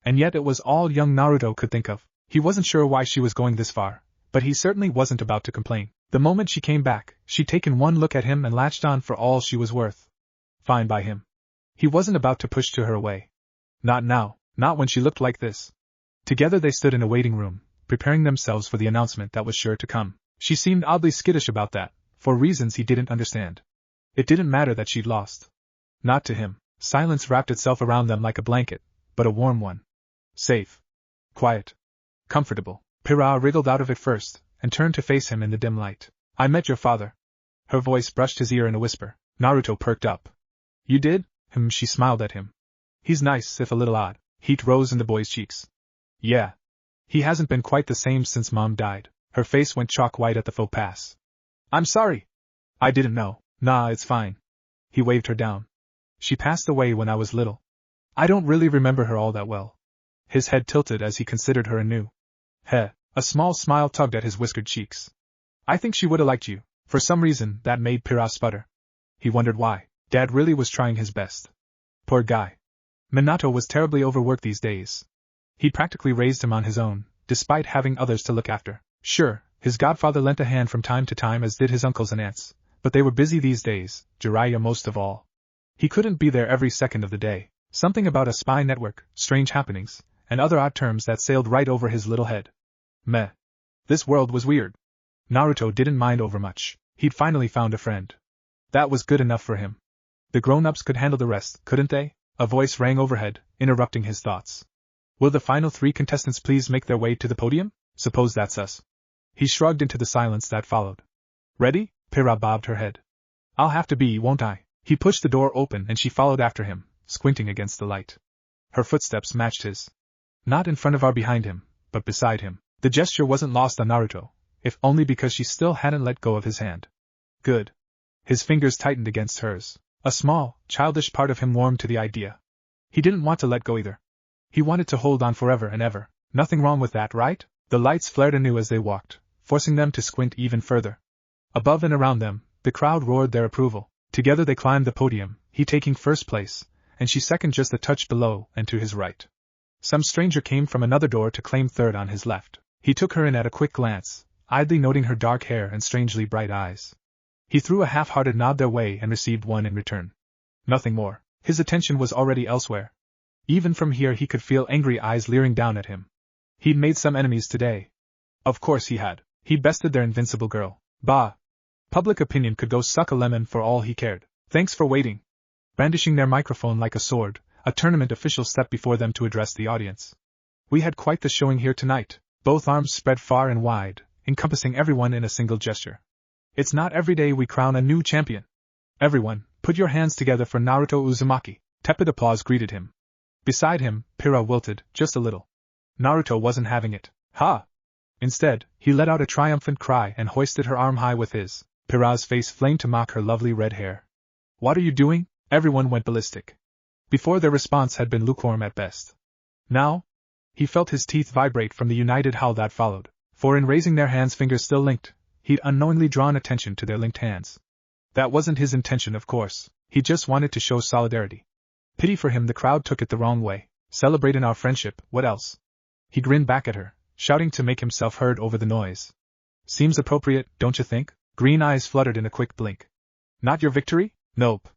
And yet it was all young Naruto could think of. He wasn't sure why she was going this far, but he certainly wasn't about to complain. The moment she came back, she'd taken one look at him and latched on for all she was worth. Fine by him. He wasn't about to push to her away. Not now, not when she looked like this. Together they stood in a waiting room, preparing themselves for the announcement that was sure to come. She seemed oddly skittish about that, for reasons he didn't understand. It didn't matter that she'd lost. Not to him. Silence wrapped itself around them like a blanket, but a warm one. Safe. Quiet. Comfortable. Pyrrha wriggled out of it first, and turned to face him in the dim light. I met your father. Her voice brushed his ear in a whisper. Naruto perked up. You did? She smiled at him. He's nice, if a little odd. Heat rose in the boy's cheeks. Yeah. He hasn't been quite the same since Mom died. Her face went chalk white at the faux pas. I'm sorry. I didn't know. Nah, it's fine. He waved her down. She passed away when I was little. I don't really remember her all that well. His head tilted as he considered her anew. Heh, a small smile tugged at his whiskered cheeks. I think she would have liked you. For some reason, that made Pyrrha sputter. He wondered why. Dad really was trying his best. Poor guy. Minato was terribly overworked these days. He'd practically raised him on his own, despite having others to look after. Sure, his godfather lent a hand from time to time as did his uncles and aunts, but they were busy these days, Jiraiya most of all. He couldn't be there every second of the day. Something about a spy network, strange happenings, and other odd terms that sailed right over his little head. Meh. This world was weird. Naruto didn't mind overmuch. He'd finally found a friend. That was good enough for him. The grown-ups could handle the rest, couldn't they? A voice rang overhead, interrupting his thoughts. Will the final 3 contestants please make their way to the podium? Suppose that's us. He shrugged into the silence that followed. Ready? Pyrrha bobbed her head. I'll have to be, won't I? He pushed the door open and she followed after him, squinting against the light. Her footsteps matched his. Not in front of or behind him, but beside him. The gesture wasn't lost on Naruto, if only because she still hadn't let go of his hand. Good. His fingers tightened against hers. A small, childish part of him warmed to the idea. He didn't want to let go either. He wanted to hold on forever and ever. Nothing wrong with that, right? The lights flared anew as they walked, forcing them to squint even further. Above and around them, the crowd roared their approval. Together they climbed the podium, he taking first place, and she second just a touch below and to his right. Some stranger came from another door to claim third on his left. He took her in at a quick glance, idly noting her dark hair and strangely bright eyes. He threw a half-hearted nod their way and received one in return. Nothing more. His attention was already elsewhere. Even from here he could feel angry eyes leering down at him. He'd made some enemies today. Of course he had. He'd bested their invincible girl. Bah! Public opinion could go suck a lemon for all he cared. Thanks for waiting. Brandishing their microphone like a sword, a tournament official stepped before them to address the audience. We had quite the showing here tonight, both arms spread far and wide, encompassing everyone in a single gesture. It's not every day we crown a new champion. Everyone, put your hands together for Naruto Uzumaki. Tepid applause greeted him. Beside him, Pyrrha wilted, just a little. Naruto wasn't having it. Ha! Instead, he let out a triumphant cry and hoisted her arm high with his. Pyrrha's face flamed to mock her lovely red hair. What are you doing? Everyone went ballistic. Before their response had been lukewarm at best. Now? He felt his teeth vibrate from the united howl that followed, for in raising their hands fingers still linked, he'd unknowingly drawn attention to their linked hands. That wasn't his intention, of course, he just wanted to show solidarity. Pity for him, the crowd took it the wrong way. Celebrating our friendship, what else? He grinned back at her, shouting to make himself heard over the noise. Seems appropriate, don't you think? Green eyes fluttered in a quick blink. Not your victory? Nope.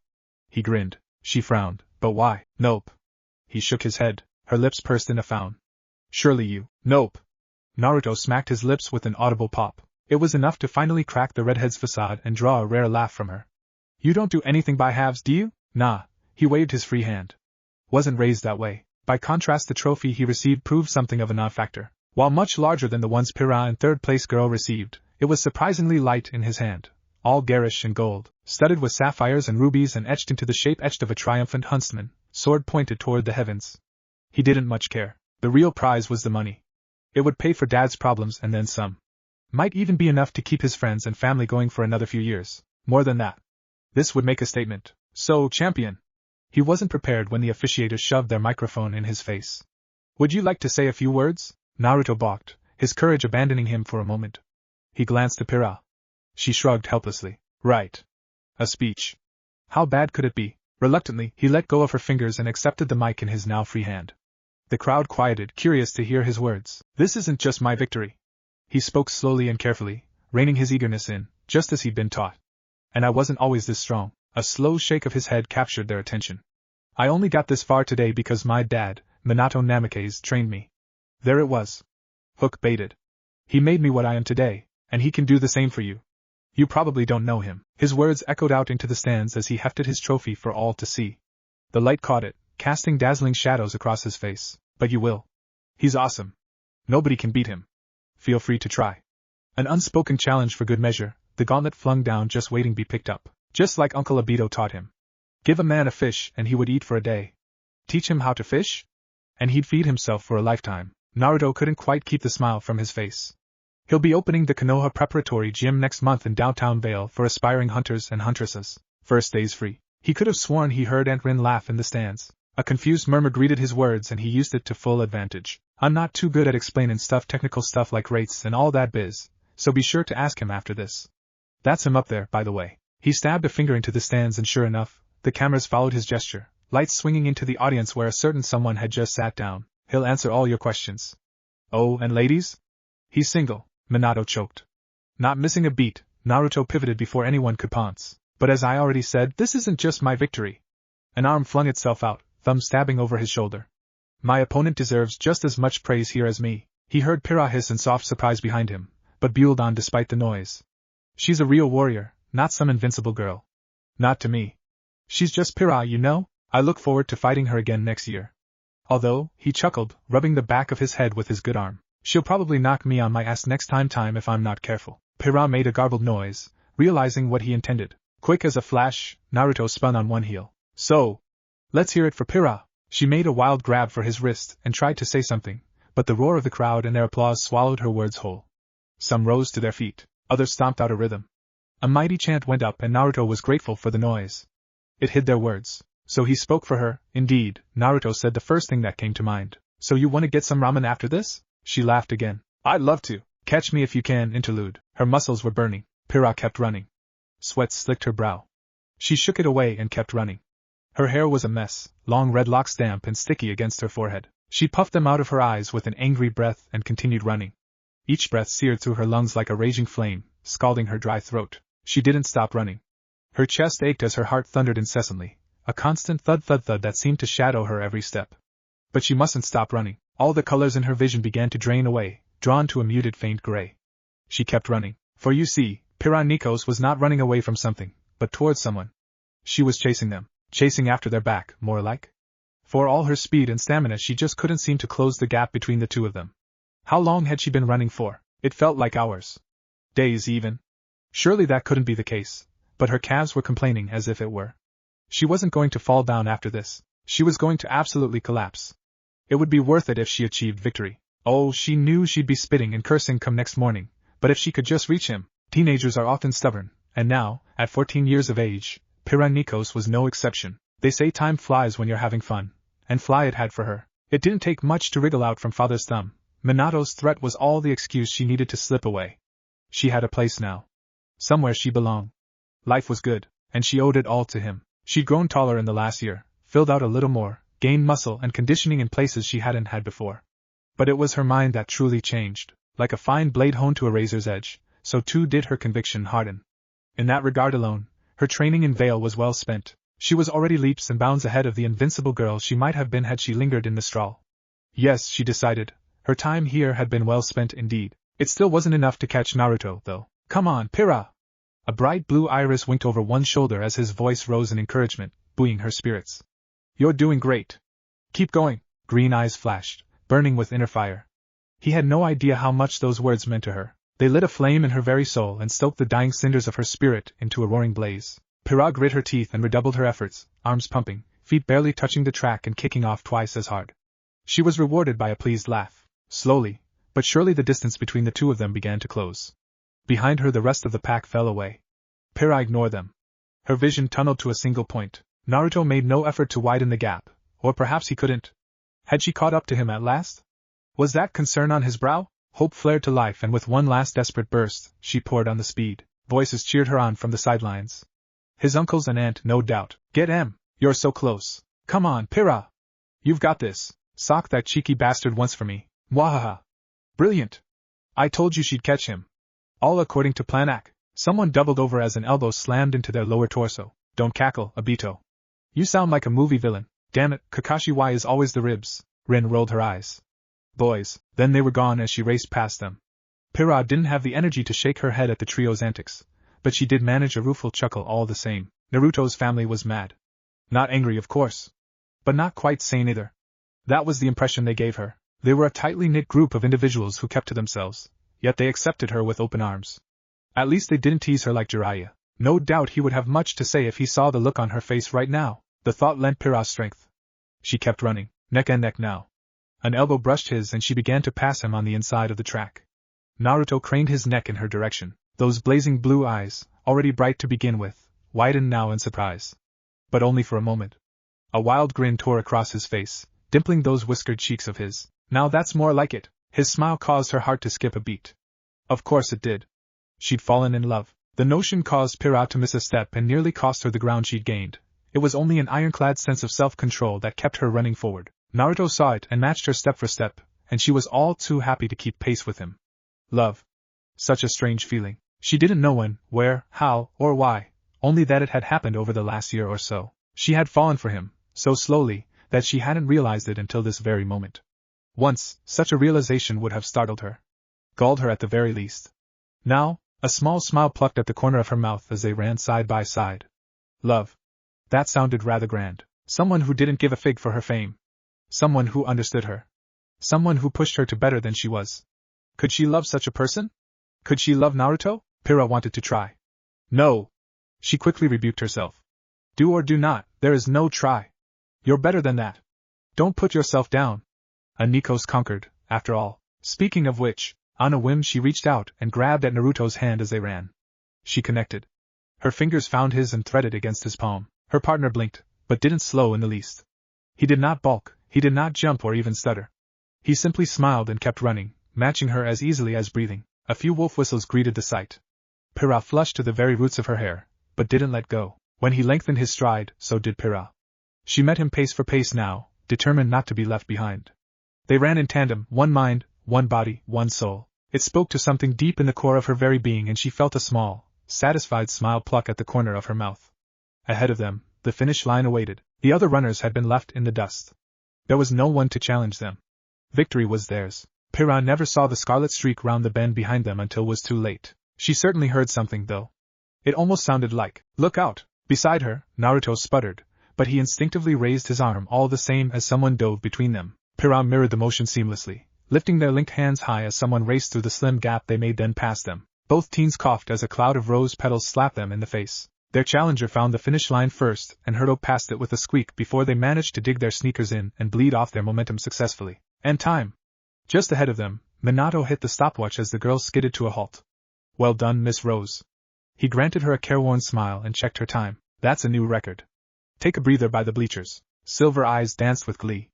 He grinned. She frowned. But why? Nope. He shook his head, her lips pursed in a frown. Surely you. Nope. Naruto smacked his lips with an audible pop. It was enough to finally crack the redhead's facade and draw a rare laugh from her. You don't do anything by halves, do you? Nah. He waved his free hand. Wasn't raised that way. By contrast, the trophy he received proved something of a non-factor. While much larger than the ones Pyrrha and third-place girl received, it was surprisingly light in his hand, all garish and gold, studded with sapphires and rubies and etched into the shape etched of a triumphant huntsman, sword pointed toward the heavens. He didn't much care. The real prize was the money. It would pay for Dad's problems and then some. Might even be enough to keep his friends and family going for another few years. More than that. This would make a statement. So, champion. He wasn't prepared when the officiators shoved their microphone in his face. Would you like to say a few words? Naruto balked, his courage abandoning him for a moment. He glanced at Pyrrha. She shrugged helplessly. Right. A speech. How bad could it be? Reluctantly, he let go of her fingers and accepted the mic in his now free hand. The crowd quieted, curious to hear his words. This isn't just my victory. He spoke slowly and carefully, reining his eagerness in, just as he'd been taught. And I wasn't always this strong. A slow shake of his head captured their attention. I only got this far today because my dad, Minato Namikaze, trained me. There it was. Hook baited. He made me what I am today, and he can do the same for you. You probably don't know him. His words echoed out into the stands as he hefted his trophy for all to see. The light caught it, casting dazzling shadows across his face. But you will. He's awesome. Nobody can beat him. Feel free to try. An unspoken challenge for good measure, the gauntlet flung down just waiting to be picked up. Just like Uncle Obito taught him. Give a man a fish and he would eat for a day. Teach him how to fish? And he'd feed himself for a lifetime. Naruto couldn't quite keep the smile from his face. He'll be opening the Konoha Preparatory Gym next month in downtown Vale for aspiring hunters and huntresses. First days free. He could have sworn he heard Aunt Rin laugh in the stands. A confused murmur greeted his words and he used it to full advantage. I'm not too good at explaining technical stuff like rates and all that biz, so be sure to ask him after this. That's him up there, by the way. He stabbed a finger into the stands and sure enough, the cameras followed his gesture, lights swinging into the audience where a certain someone had just sat down. He'll answer all your questions. Oh, and ladies? He's single, Minato choked. Not missing a beat, Naruto pivoted before anyone could pounce. But as I already said, this isn't just my victory. An arm flung itself out, thumb stabbing over his shoulder. My opponent deserves just as much praise here as me. He heard Pyrrha hiss in soft surprise behind him, but buelled on despite the noise. She's a real warrior, not some invincible girl. Not to me. She's just Pyrrha, you know? I look forward to fighting her again next year. Although, he chuckled, rubbing the back of his head with his good arm. She'll probably knock me on my ass next time if I'm not careful. Pyrrha made a garbled noise, realizing what he intended. Quick as a flash, Naruto spun on one heel. So, let's hear it for Pyrrha. She made a wild grab for his wrist and tried to say something, but the roar of the crowd and their applause swallowed her words whole. Some rose to their feet, others stomped out a rhythm. A mighty chant went up and Naruto was grateful for the noise. It hid their words. So he spoke for her. Indeed, Naruto said the first thing that came to mind. So you want to get some ramen after this? She laughed again. I'd love to. Catch me if you can. Interlude. Her muscles were burning. Pyrrha kept running. Sweat slicked her brow. She shook it away and kept running. Her hair was a mess, long red locks damp and sticky against her forehead. She puffed them out of her eyes with an angry breath and continued running. Each breath seared through her lungs like a raging flame, scalding her dry throat. She didn't stop running. Her chest ached as her heart thundered incessantly, a constant thud-thud-thud that seemed to shadow her every step. But she mustn't stop running. All the colors in her vision began to drain away, drawn to a muted faint gray. She kept running. For you see, Pyrrha Nikos was not running away from something, but towards someone. She was chasing them, chasing after their back, more like. For all her speed and stamina she just couldn't seem to close the gap between the two of them. How long had she been running for? It felt like hours. Days even. Surely that couldn't be the case, but her calves were complaining as if it were. She wasn't going to fall down after this. She was going to absolutely collapse. It would be worth it if she achieved victory. Oh, she knew she'd be spitting and cursing come next morning, but if she could just reach him. Teenagers are often stubborn, and now, at 14 years of age, Pyrrha Nikos was no exception. They say time flies when you're having fun, and fly it had for her. It didn't take much to wriggle out from father's thumb. Minato's threat was all the excuse she needed to slip away. She had a place now. Somewhere she belonged. Life was good, and she owed it all to him. She'd grown taller in the last year, filled out a little more, gained muscle and conditioning in places she hadn't had before. But it was her mind that truly changed. Like a fine blade honed to a razor's edge, so too did her conviction harden. In that regard alone, her training in Vale was well spent. She was already leaps and bounds ahead of the invincible girl she might have been had she lingered in the straw. Yes, she decided, her time here had been well spent indeed. It still wasn't enough to catch Naruto, though. Come on, Pyrrha! A bright blue iris winked over one shoulder as his voice rose in encouragement, buoying her spirits. You're doing great. Keep going. Green eyes flashed, burning with inner fire. He had no idea how much those words meant to her. They lit a flame in her very soul and stoked the dying cinders of her spirit into a roaring blaze. Pyrrha grit her teeth and redoubled her efforts, arms pumping, feet barely touching the track and kicking off twice as hard. She was rewarded by a pleased laugh. Slowly, but surely the distance between the two of them began to close. Behind her the rest of the pack fell away. Pyrrha ignored them. Her vision tunneled to a single point. Naruto made no effort to widen the gap, or perhaps he couldn't. Had she caught up to him at last? Was that concern on his brow? Hope flared to life and with one last desperate burst, she poured on the speed. Voices cheered her on from the sidelines. His uncles and aunt, no doubt. Get him! You're so close. Come on, Pyrrha! You've got this. Sock that cheeky bastard once for me. Wahaha! Brilliant! I told you she'd catch him. All according to plan Ac. Someone doubled over as an elbow slammed into their lower torso. Don't cackle, Obito. You sound like a movie villain. Damn it, Kakashi, why is always the ribs? Rin rolled her eyes. Boys, then they were gone as she raced past them. Pyrrha didn't have the energy to shake her head at the trio's antics, but she did manage a rueful chuckle all the same. Naruto's family was mad. Not angry, of course. But not quite sane either. That was the impression they gave her. They were a tightly knit group of individuals who kept to themselves, yet they accepted her with open arms. At least they didn't tease her like Jiraiya. No doubt he would have much to say if he saw the look on her face right now. The thought lent Pyrrha strength. She kept running, neck and neck now. An elbow brushed his and she began to pass him on the inside of the track. Naruto craned his neck in her direction. Those blazing blue eyes, already bright to begin with, widened now in surprise. But only for a moment. A wild grin tore across his face, dimpling those whiskered cheeks of his. Now that's more like it. His smile caused her heart to skip a beat. Of course it did. She'd fallen in love. The notion caused Pyrrha to miss a step and nearly cost her the ground she'd gained. It was only an ironclad sense of self-control that kept her running forward. Naruto saw it and matched her step for step, and she was all too happy to keep pace with him. Love. Such a strange feeling. She didn't know when, where, how, or why, only that it had happened over the last year or so. She had fallen for him, so slowly, that she hadn't realized it until this very moment. Once, such a realization would have startled her. Galled her at the very least. Now, a small smile plucked at the corner of her mouth as they ran side by side. Love. That sounded rather grand. Someone who didn't give a fig for her fame. Someone who understood her. Someone who pushed her to better than she was. Could she love such a person? Could she love Naruto? Pyrrha wanted to try. No. She quickly rebuked herself. Do or do not, there is no try. You're better than that. Don't put yourself down. A Nikos conquered, after all. Speaking of which, on a whim she reached out and grabbed at Naruto's hand as they ran. She connected. Her fingers found his and threaded against his palm. Her partner blinked, but didn't slow in the least. He did not balk, he did not jump or even stutter. He simply smiled and kept running, matching her as easily as breathing. A few wolf whistles greeted the sight. Pyrrha flushed to the very roots of her hair, but didn't let go. When he lengthened his stride, so did Pyrrha. She met him pace for pace now, determined not to be left behind. They ran in tandem, one mind, one body, one soul. It spoke to something deep in the core of her very being, and she felt a small, satisfied smile pluck at the corner of her mouth. Ahead of them, the finish line awaited. The other runners had been left in the dust. There was no one to challenge them. Victory was theirs. Pyrrha never saw the scarlet streak round the bend behind them until it was too late. She certainly heard something, though. It almost sounded like, "Look out!" Beside her, Naruto sputtered, but he instinctively raised his arm all the same as someone dove between them. Pyrrha mirrored the motion seamlessly, lifting their linked hands high as someone raced through the slim gap they made, then passed them. Both teens coughed as a cloud of rose petals slapped them in the face. Their challenger found the finish line first and hurtled past it with a squeak before they managed to dig their sneakers in and bleed off their momentum successfully. And time. Just ahead of them, Minato hit the stopwatch as the girl skidded to a halt. Well done, Miss Rose. He granted her a careworn smile and checked her time. That's a new record. Take a breather by the bleachers. Silver Eyes danced with glee.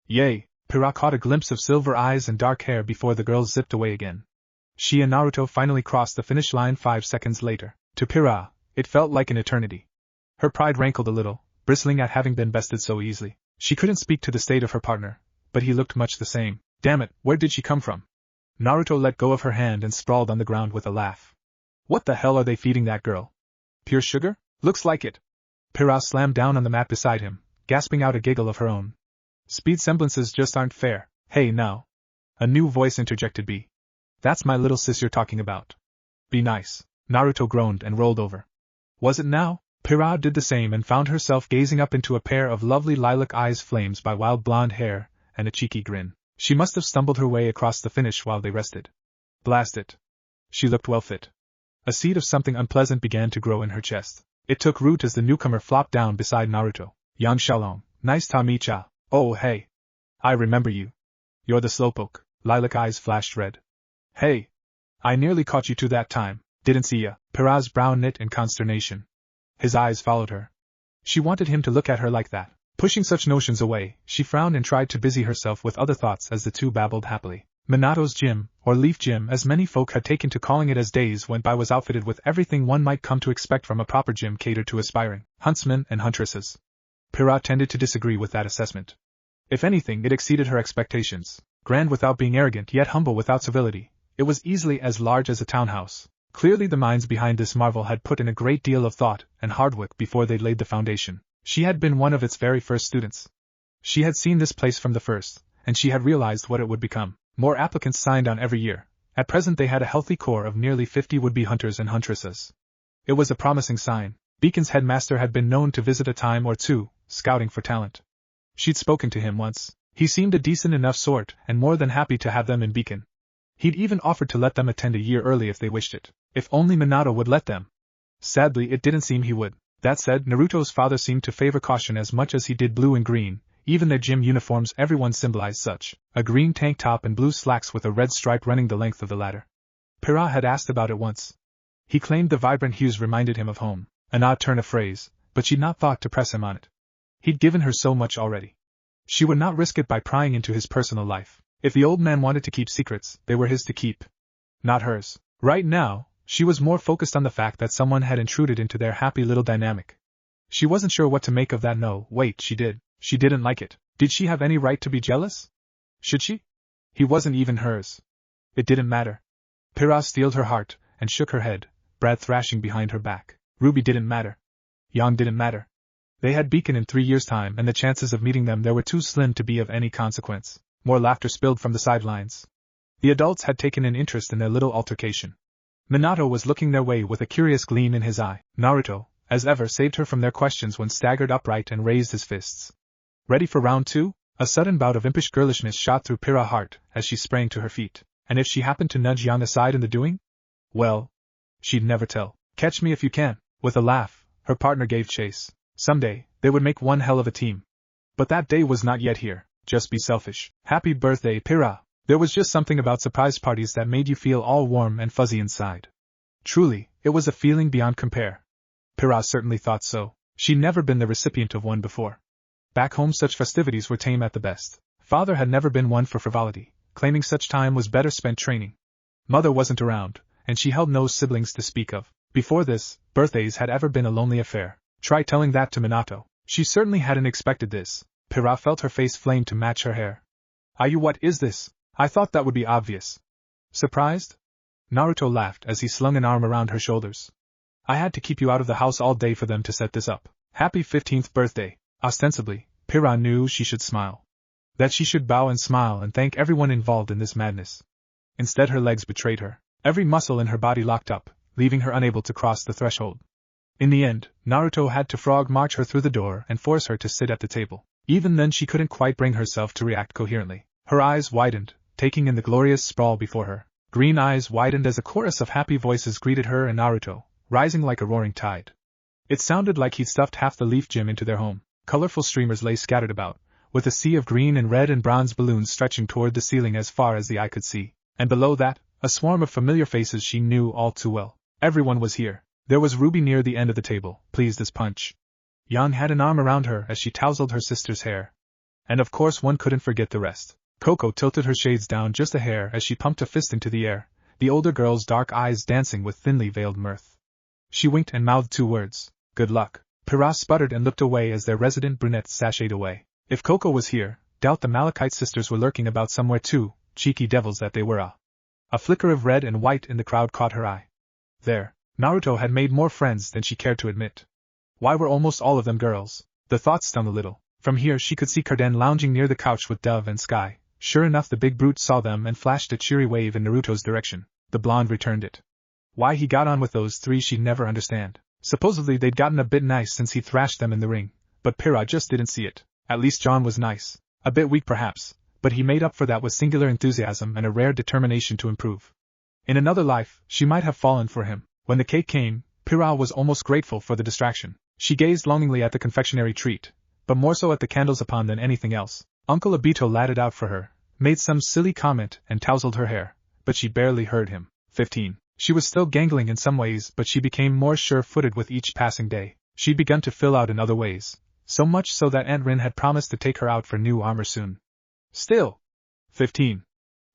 Yay! Pyrrha caught a glimpse of silver eyes and dark hair before the girls zipped away again. She and Naruto finally crossed the finish line 5 seconds later. To Pyrrha, it felt like an eternity. Her pride rankled a little, bristling at having been bested so easily. She couldn't speak to the state of her partner, but he looked much the same. Damn it, where did she come from? Naruto let go of her hand and sprawled on the ground with a laugh. What the hell are they feeding that girl? Pure sugar? Looks like it. Pyrrha slammed down on the mat beside him, gasping out a giggle of her own. Speed semblances just aren't fair. Hey now. A new voice interjected B. That's my little sis you're talking about. Be nice. Naruto groaned and rolled over. Was it now? Pyrrha did the same and found herself gazing up into a pair of lovely lilac eyes flames by wild blonde hair and a cheeky grin. She must have stumbled her way across the finish while they rested. Blast it. She looked well fit. A seed of something unpleasant began to grow in her chest. It took root as the newcomer flopped down beside Naruto. Yang Xiaolong, nice to meet ya. Oh hey. I remember you. You're the slowpoke. Lilac eyes flashed red. Hey. I nearly caught you too that time. Didn't see ya. Pyrrha's brow knit in consternation. His eyes followed her. She wanted him to look at her like that. Pushing such notions away, she frowned and tried to busy herself with other thoughts as the two babbled happily. Minato's gym, or Leaf Gym as many folk had taken to calling it as days went by, was outfitted with everything one might come to expect from a proper gym catered to aspiring huntsmen and huntresses. Pyrrha tended to disagree with that assessment. If anything, it exceeded her expectations. Grand without being arrogant, yet humble without civility, it was easily as large as a townhouse. Clearly the minds behind this marvel had put in a great deal of thought and hard work before they laid the foundation. She had been one of its very first students. She had seen this place from the first, and she had realized what it would become. More applicants signed on every year. At present they had a healthy core of nearly 50 would-be hunters and huntresses. It was a promising sign. Beacon's headmaster had been known to visit a time or two, scouting for talent. She'd spoken to him once. He seemed a decent enough sort, and more than happy to have them in Beacon. He'd even offered to let them attend a year early if they wished it. If only Minato would let them. Sadly, it didn't seem he would. That said, Naruto's father seemed to favor caution as much as he did blue and green. Even their gym uniforms, everyone symbolized such. A green tank top and blue slacks with a red stripe running the length of the latter. Pyrrha had asked about it once. He claimed the vibrant hues reminded him of home. An odd turn of phrase, but she'd not thought to press him on it. He'd given her so much already. She would not risk it by prying into his personal life. If the old man wanted to keep secrets, they were his to keep. Not hers. Right now, she was more focused on the fact that someone had intruded into their happy little dynamic. She wasn't sure what to make of that. No, wait, she did. She didn't like it. Did she have any right to be jealous? Should she? He wasn't even hers. It didn't matter. Pyrrha steeled her heart, and shook her head, Brad thrashing behind her back. Ruby didn't matter. Yang didn't matter. They had Beacon in 3 years' time, and the chances of meeting them there were too slim to be of any consequence. More laughter spilled from the sidelines. The adults had taken an interest in their little altercation. Minato was looking their way with a curious gleam in his eye. Naruto, as ever, saved her from their questions when staggered upright and raised his fists. Ready for round 2? A sudden bout of impish girlishness shot through Pyrrha's heart as she sprang to her feet. And if she happened to nudge Yang aside in the doing? Well, she'd never tell. Catch me if you can. With a laugh, Her partner gave chase. Someday, they would make one hell of a team. But that day was not yet here. Just be selfish. Happy birthday, Pyrrha. There was just something about surprise parties that made you feel all warm and fuzzy inside. Truly, it was a feeling beyond compare. Pyrrha certainly thought so. She'd never been the recipient of one before. Back home such festivities were tame at the best. Father had never been one for frivolity, claiming such time was better spent training. Mother wasn't around, and she held no siblings to speak of. Before this, birthdays had ever been a lonely affair. Try telling that to Minato. She certainly hadn't expected this. Pyrrha felt her face flame to match her hair. Ayu, what is this? I thought that would be obvious. Surprised? Naruto laughed as he slung an arm around her shoulders. I had to keep you out of the house all day for them to set this up. Happy 15th birthday. Ostensibly, Pyrrha knew she should smile. That she should bow and smile and thank everyone involved in this madness. Instead, her legs betrayed her. Every muscle in her body locked up, leaving her unable to cross the threshold. In the end, Naruto had to frog march her through the door and force her to sit at the table. Even then she couldn't quite bring herself to react coherently. Her eyes widened, taking in the glorious sprawl before her. Green eyes widened as a chorus of happy voices greeted her and Naruto, rising like a roaring tide. It sounded like he'd stuffed half the Leaf Gym into their home. Colorful streamers lay scattered about, with a sea of green and red and bronze balloons stretching toward the ceiling as far as the eye could see. And below that, a swarm of familiar faces she knew all too well. Everyone was here. There was Ruby near the end of the table, pleased as punch. Yang had an arm around her as she tousled her sister's hair. And of course one couldn't forget the rest. Coco tilted her shades down just a hair as she pumped a fist into the air, the older girl's dark eyes dancing with thinly veiled mirth. She winked and mouthed two words. Good luck. Pyrrha sputtered and looked away as their resident brunette sashayed away. If Coco was here, doubt the Malachite sisters were lurking about somewhere too, cheeky devils that they were. A flicker of red and white in the crowd caught her eye. There, Naruto had made more friends than she cared to admit. Why were almost all of them girls? The thought stung a little. From here she could see Carden lounging near the couch with Dove and Sky. Sure enough, the big brute saw them and flashed a cheery wave in Naruto's direction. The blonde returned it. Why he got on with those three she'd never understand. Supposedly they'd gotten a bit nice since he thrashed them in the ring, but Pyrrha just didn't see it. At least Jon was nice. A bit weak perhaps, but he made up for that with singular enthusiasm and a rare determination to improve. In another life, she might have fallen for him. When the cake came, Pyrrha was almost grateful for the distraction. She gazed longingly at the confectionery treat, but more so at the candles upon than anything else. Uncle Obito ladded out for her, made some silly comment and tousled her hair, but she barely heard him. 15. She was still gangling in some ways, but she became more sure-footed with each passing day. She'd begun to fill out in other ways, so much so that Aunt Rin had promised to take her out for new armor soon. Still. 15.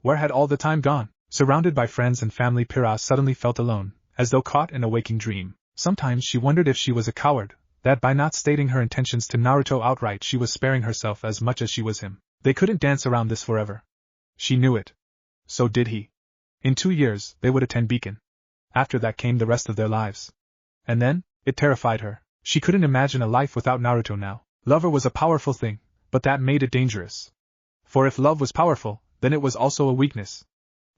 Where had all the time gone? Surrounded by friends and family, Pyrrha suddenly felt alone, as though caught in a waking dream. Sometimes she wondered if she was a coward, that by not stating her intentions to Naruto outright she was sparing herself as much as she was him. They couldn't dance around this forever. She knew it. So did he. In 2 years, they would attend Beacon. After that came the rest of their lives. And then, it terrified her. She couldn't imagine a life without Naruto now. Lover was a powerful thing, but that made it dangerous. For if love was powerful, then it was also a weakness.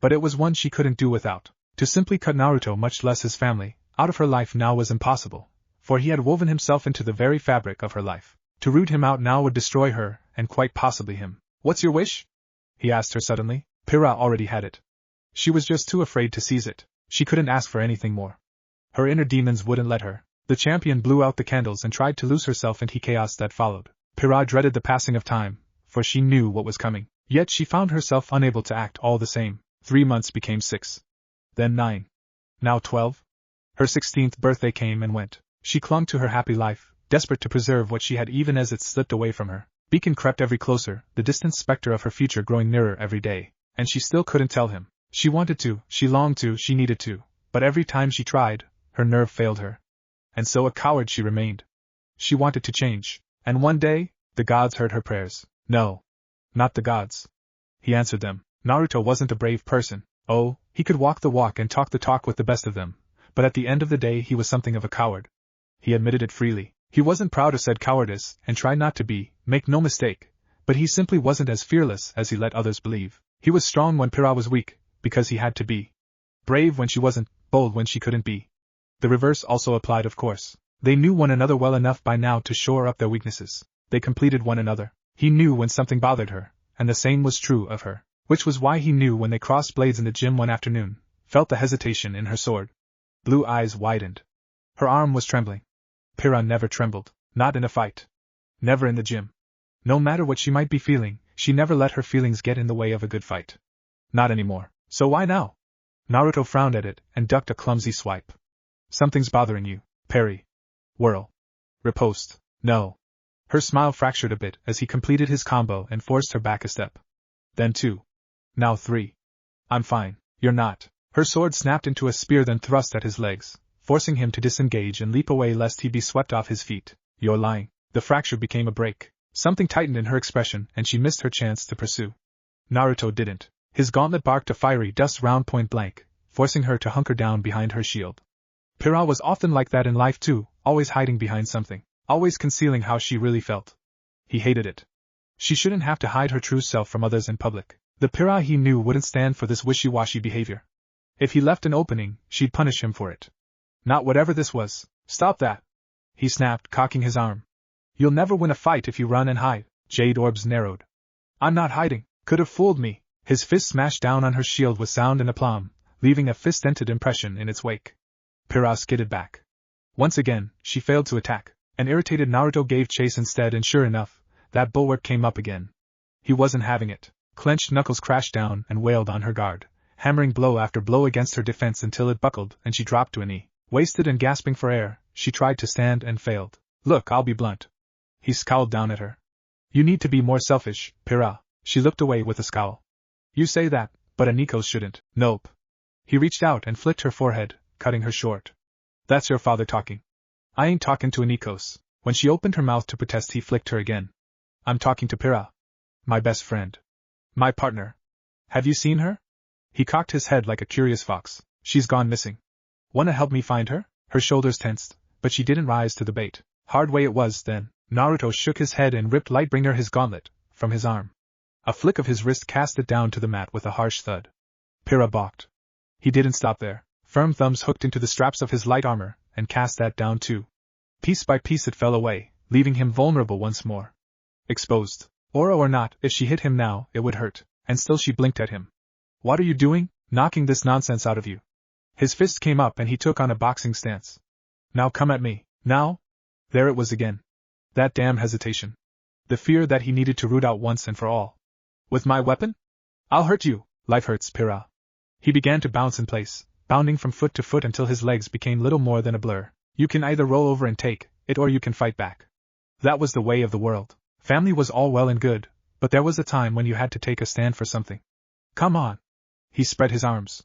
But it was one she couldn't do without. To simply cut Naruto, much less his family, out of her life now was impossible, for he had woven himself into the very fabric of her life. To root him out now would destroy her, and quite possibly him. What's your wish? He asked her suddenly. Pyrrha already had it. She was just too afraid to seize it. She couldn't ask for anything more. Her inner demons wouldn't let her. The champion blew out the candles and tried to lose herself into chaos that followed. Pyrrha dreaded the passing of time, for she knew what was coming. Yet she found herself unable to act all the same. 3 months became 6. Then 9. Now 12. Her 16th birthday came and went. She clung to her happy life, desperate to preserve what she had even as it slipped away from her. Beacon crept ever closer, the distant specter of her future growing nearer every day. And she still couldn't tell him. She wanted to, she longed to, she needed to. But every time she tried, her nerve failed her. And so a coward she remained. She wanted to change. And one day, the gods heard her prayers. No. Not the gods. He answered them. Naruto wasn't a brave person. Oh, he could walk the walk and talk the talk with the best of them. But at the end of the day he was something of a coward. He admitted it freely. He wasn't proud of said cowardice, and tried not to be, make no mistake. But he simply wasn't as fearless as he let others believe. He was strong when Pyrrha was weak, because he had to be. Brave when she wasn't, bold when she couldn't be. The reverse also applied, of course. They knew one another well enough by now to shore up their weaknesses. They completed one another. He knew when something bothered her, and the same was true of her. Which was why he knew when they crossed blades in the gym one afternoon, felt the hesitation in her sword. Blue eyes widened. Her arm was trembling. Pyrrha never trembled, not in a fight. Never in the gym. No matter what she might be feeling, she never let her feelings get in the way of a good fight. Not anymore. So why now? Naruto frowned at it and ducked a clumsy swipe. Something's bothering you, parry. Whirl. Riposte. No. Her smile fractured a bit as he completed his combo and forced her back a step. Then 2. Now 3. I'm fine. You're not. Her sword snapped into a spear then thrust at his legs, forcing him to disengage and leap away lest he be swept off his feet. You're lying. The fracture became a break. Something tightened in her expression and she missed her chance to pursue. Naruto didn't. His gauntlet barked a fiery dust round point blank, forcing her to hunker down behind her shield. Pyrrha was often like that in life too, always hiding behind something, always concealing how she really felt. He hated it. She shouldn't have to hide her true self from others in public. The Pyrrha he knew wouldn't stand for this wishy-washy behavior. If he left an opening, she'd punish him for it. Not whatever this was. Stop that! He snapped, cocking his arm. You'll never win a fight if you run and hide. Jade orbs narrowed. I'm not hiding. Could have fooled me. His fist smashed down on her shield with sound and aplomb, leaving a fist-dented impression in its wake. Pyrrha skidded back. Once again, she failed to attack. An irritated Naruto gave chase instead and sure enough, that bulwark came up again. He wasn't having it. Clenched knuckles crashed down and wailed on her guard, hammering blow after blow against her defense until it buckled and she dropped to a knee. Wasted and gasping for air, she tried to stand and failed. Look, I'll be blunt. He scowled down at her. You need to be more selfish, Pyrrha. She looked away with a scowl. You say that, but a Nikos shouldn't. Nope. He reached out and flicked her forehead, cutting her short. That's your father talking. I ain't talking to a Nikos. When she opened her mouth to protest he flicked her again. I'm talking to Pyrrha. My best friend. My partner. Have you seen her? He cocked his head like a curious fox. She's gone missing. Wanna help me find her? Her shoulders tensed, but she didn't rise to the bait. Hard way it was then. Naruto shook his head and ripped Lightbringer his gauntlet from his arm. A flick of his wrist cast it down to the mat with a harsh thud. Pyrrha balked. He didn't stop there. Firm thumbs hooked into the straps of his light armor and cast that down too. Piece by piece it fell away, leaving him vulnerable once more. Exposed. Aura or not, if she hit him now, it would hurt, and still she blinked at him. What are you doing? Knocking this nonsense out of you. His fist came up and he took on a boxing stance. Now come at me. Now? There it was again. That damn hesitation. The fear that he needed to root out once and for all. With my weapon? I'll hurt you. Life hurts, Pyrrha. He began to bounce in place, bounding from foot to foot until his legs became little more than a blur. You can either roll over and take it or you can fight back. That was the way of the world. Family was all well and good, but there was a time when you had to take a stand for something. Come on. He spread his arms.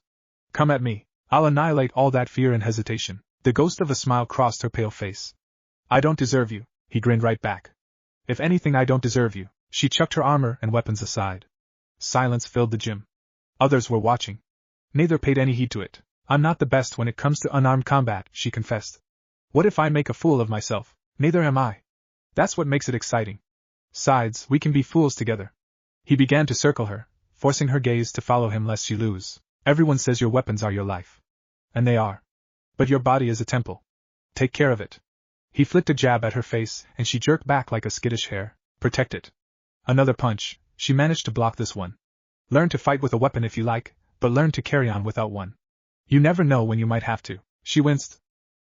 Come at me. I'll annihilate all that fear and hesitation. The ghost of a smile crossed her pale face. I don't deserve you, he grinned right back. If anything, I don't deserve you. She chucked her armor and weapons aside. Silence filled the gym. Others were watching. Neither paid any heed to it. I'm not the best when it comes to unarmed combat, she confessed. What if I make a fool of myself? Neither am I. That's what makes it exciting. Sides, we can be fools together. He began to circle her, forcing her gaze to follow him lest she lose. Everyone says your weapons are your life. And they are. But your body is a temple. Take care of it. He flicked a jab at her face, and she jerked back like a skittish hare. Protect it. Another punch. She managed to block this one. Learn to fight with a weapon if you like, but learn to carry on without one. You never know when you might have to. She winced.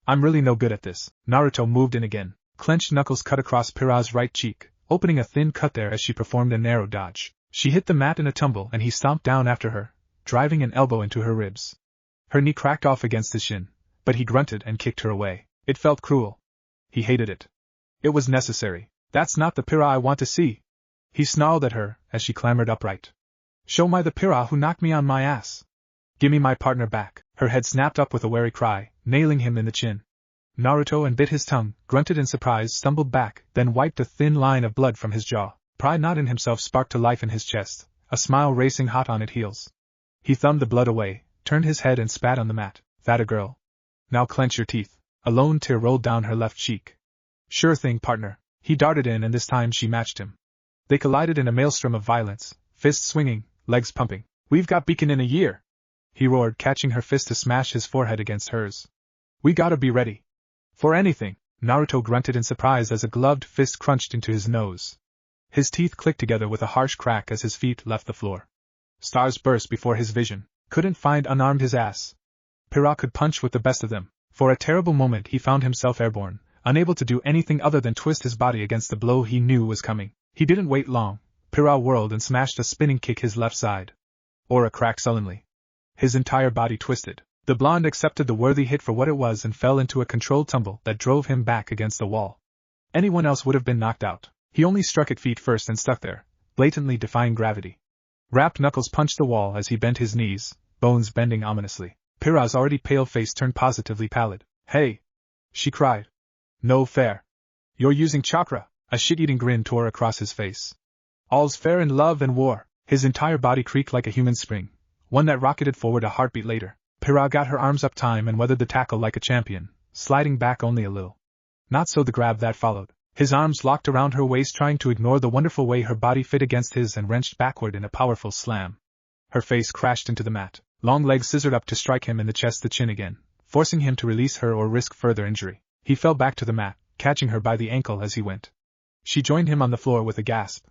I'm really no good at this. Naruto moved in again. Clenched knuckles cut across Pyrrha's right cheek, opening a thin cut there as she performed a narrow dodge. She hit the mat in a tumble and he stomped down after her, driving an elbow into her ribs. Her knee cracked off against his shin, but he grunted and kicked her away. It felt cruel. He hated it. It was necessary. That's not the Pyrrha I want to see. He snarled at her as she clambered upright. Show me the Pyrrha who knocked me on my ass. Gimme my partner back. Her head snapped up with a wary cry, nailing him in the chin. Naruto and bit his tongue, grunted in surprise, stumbled back, then wiped a thin line of blood from his jaw. Pride not in himself sparked to life in his chest, a smile racing hot on its heels. He thumbed the blood away, turned his head and spat on the mat. That a girl? Now clench your teeth. A lone tear rolled down her left cheek. Sure thing, partner. He darted in and this time she matched him. They collided in a maelstrom of violence, fists swinging, legs pumping. We've got beacon in a year, he roared, catching her fist to smash his forehead against hers. We gotta be ready. For anything, Naruto grunted in surprise as a gloved fist crunched into his nose. His teeth clicked together with a harsh crack as his feet left the floor. Stars burst before his vision. Couldn't find unarmed his ass. Pyrrha could punch with the best of them. For a terrible moment he found himself airborne, unable to do anything other than twist his body against the blow he knew was coming. He didn't wait long. Pyrrha whirled and smashed a spinning kick his left side. Aura cracked sullenly. His entire body twisted. The blonde accepted the worthy hit for what it was and fell into a controlled tumble that drove him back against the wall. Anyone else would have been knocked out. He only struck at feet first and stuck there, blatantly defying gravity. Wrapped knuckles punched the wall as he bent his knees, bones bending ominously. Pyrrha's already pale face turned positively pallid. "Hey!" she cried. "No fair. You're using chakra." A shit-eating grin tore across his face. "All's fair in love and war." His entire body creaked like a human spring, one that rocketed forward a heartbeat later. Pyrrha got her arms up time and weathered the tackle like a champion, sliding back only a little. Not so the grab that followed. His arms locked around her waist, trying to ignore the wonderful way her body fit against his, and wrenched backward in a powerful slam. Her face crashed into the mat. Long legs scissored up to strike him in the chest, the chin again, forcing him to release her or risk further injury. He fell back to the mat, catching her by the ankle as he went. She joined him on the floor with a gasp.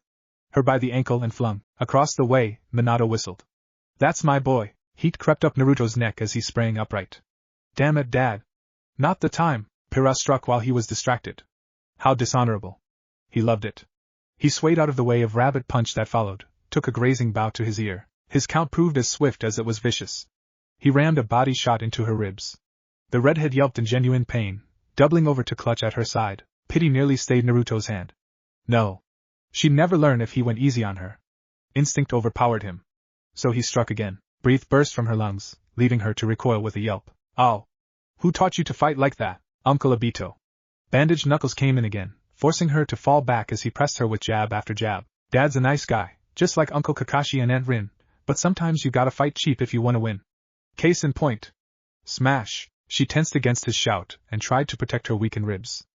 Her by the ankle and flung. Across the way, Minato whistled. "That's my boy." Heat crept up Naruto's neck as he sprang upright. "Damn it, Dad." "Not the time." Pyrrha struck while he was distracted. How dishonorable. He loved it. He swayed out of the way of rabbit punch that followed, took a grazing bout to his ear. His count proved as swift as it was vicious. He rammed a body shot into her ribs. The redhead yelped in genuine pain, doubling over to clutch at her side. Pity nearly stayed Naruto's hand. No. She'd never learn if he went easy on her. Instinct overpowered him. So he struck again. Breath burst from her lungs, leaving her to recoil with a yelp. "Oh! Who taught you to fight like that, Uncle Obito?" Bandaged knuckles came in again, forcing her to fall back as he pressed her with jab after jab. "Dad's a nice guy, just like Uncle Kakashi and Aunt Rin, but sometimes you gotta fight cheap if you wanna win. Case in point." Smash! She tensed against his shout and tried to protect her weakened ribs.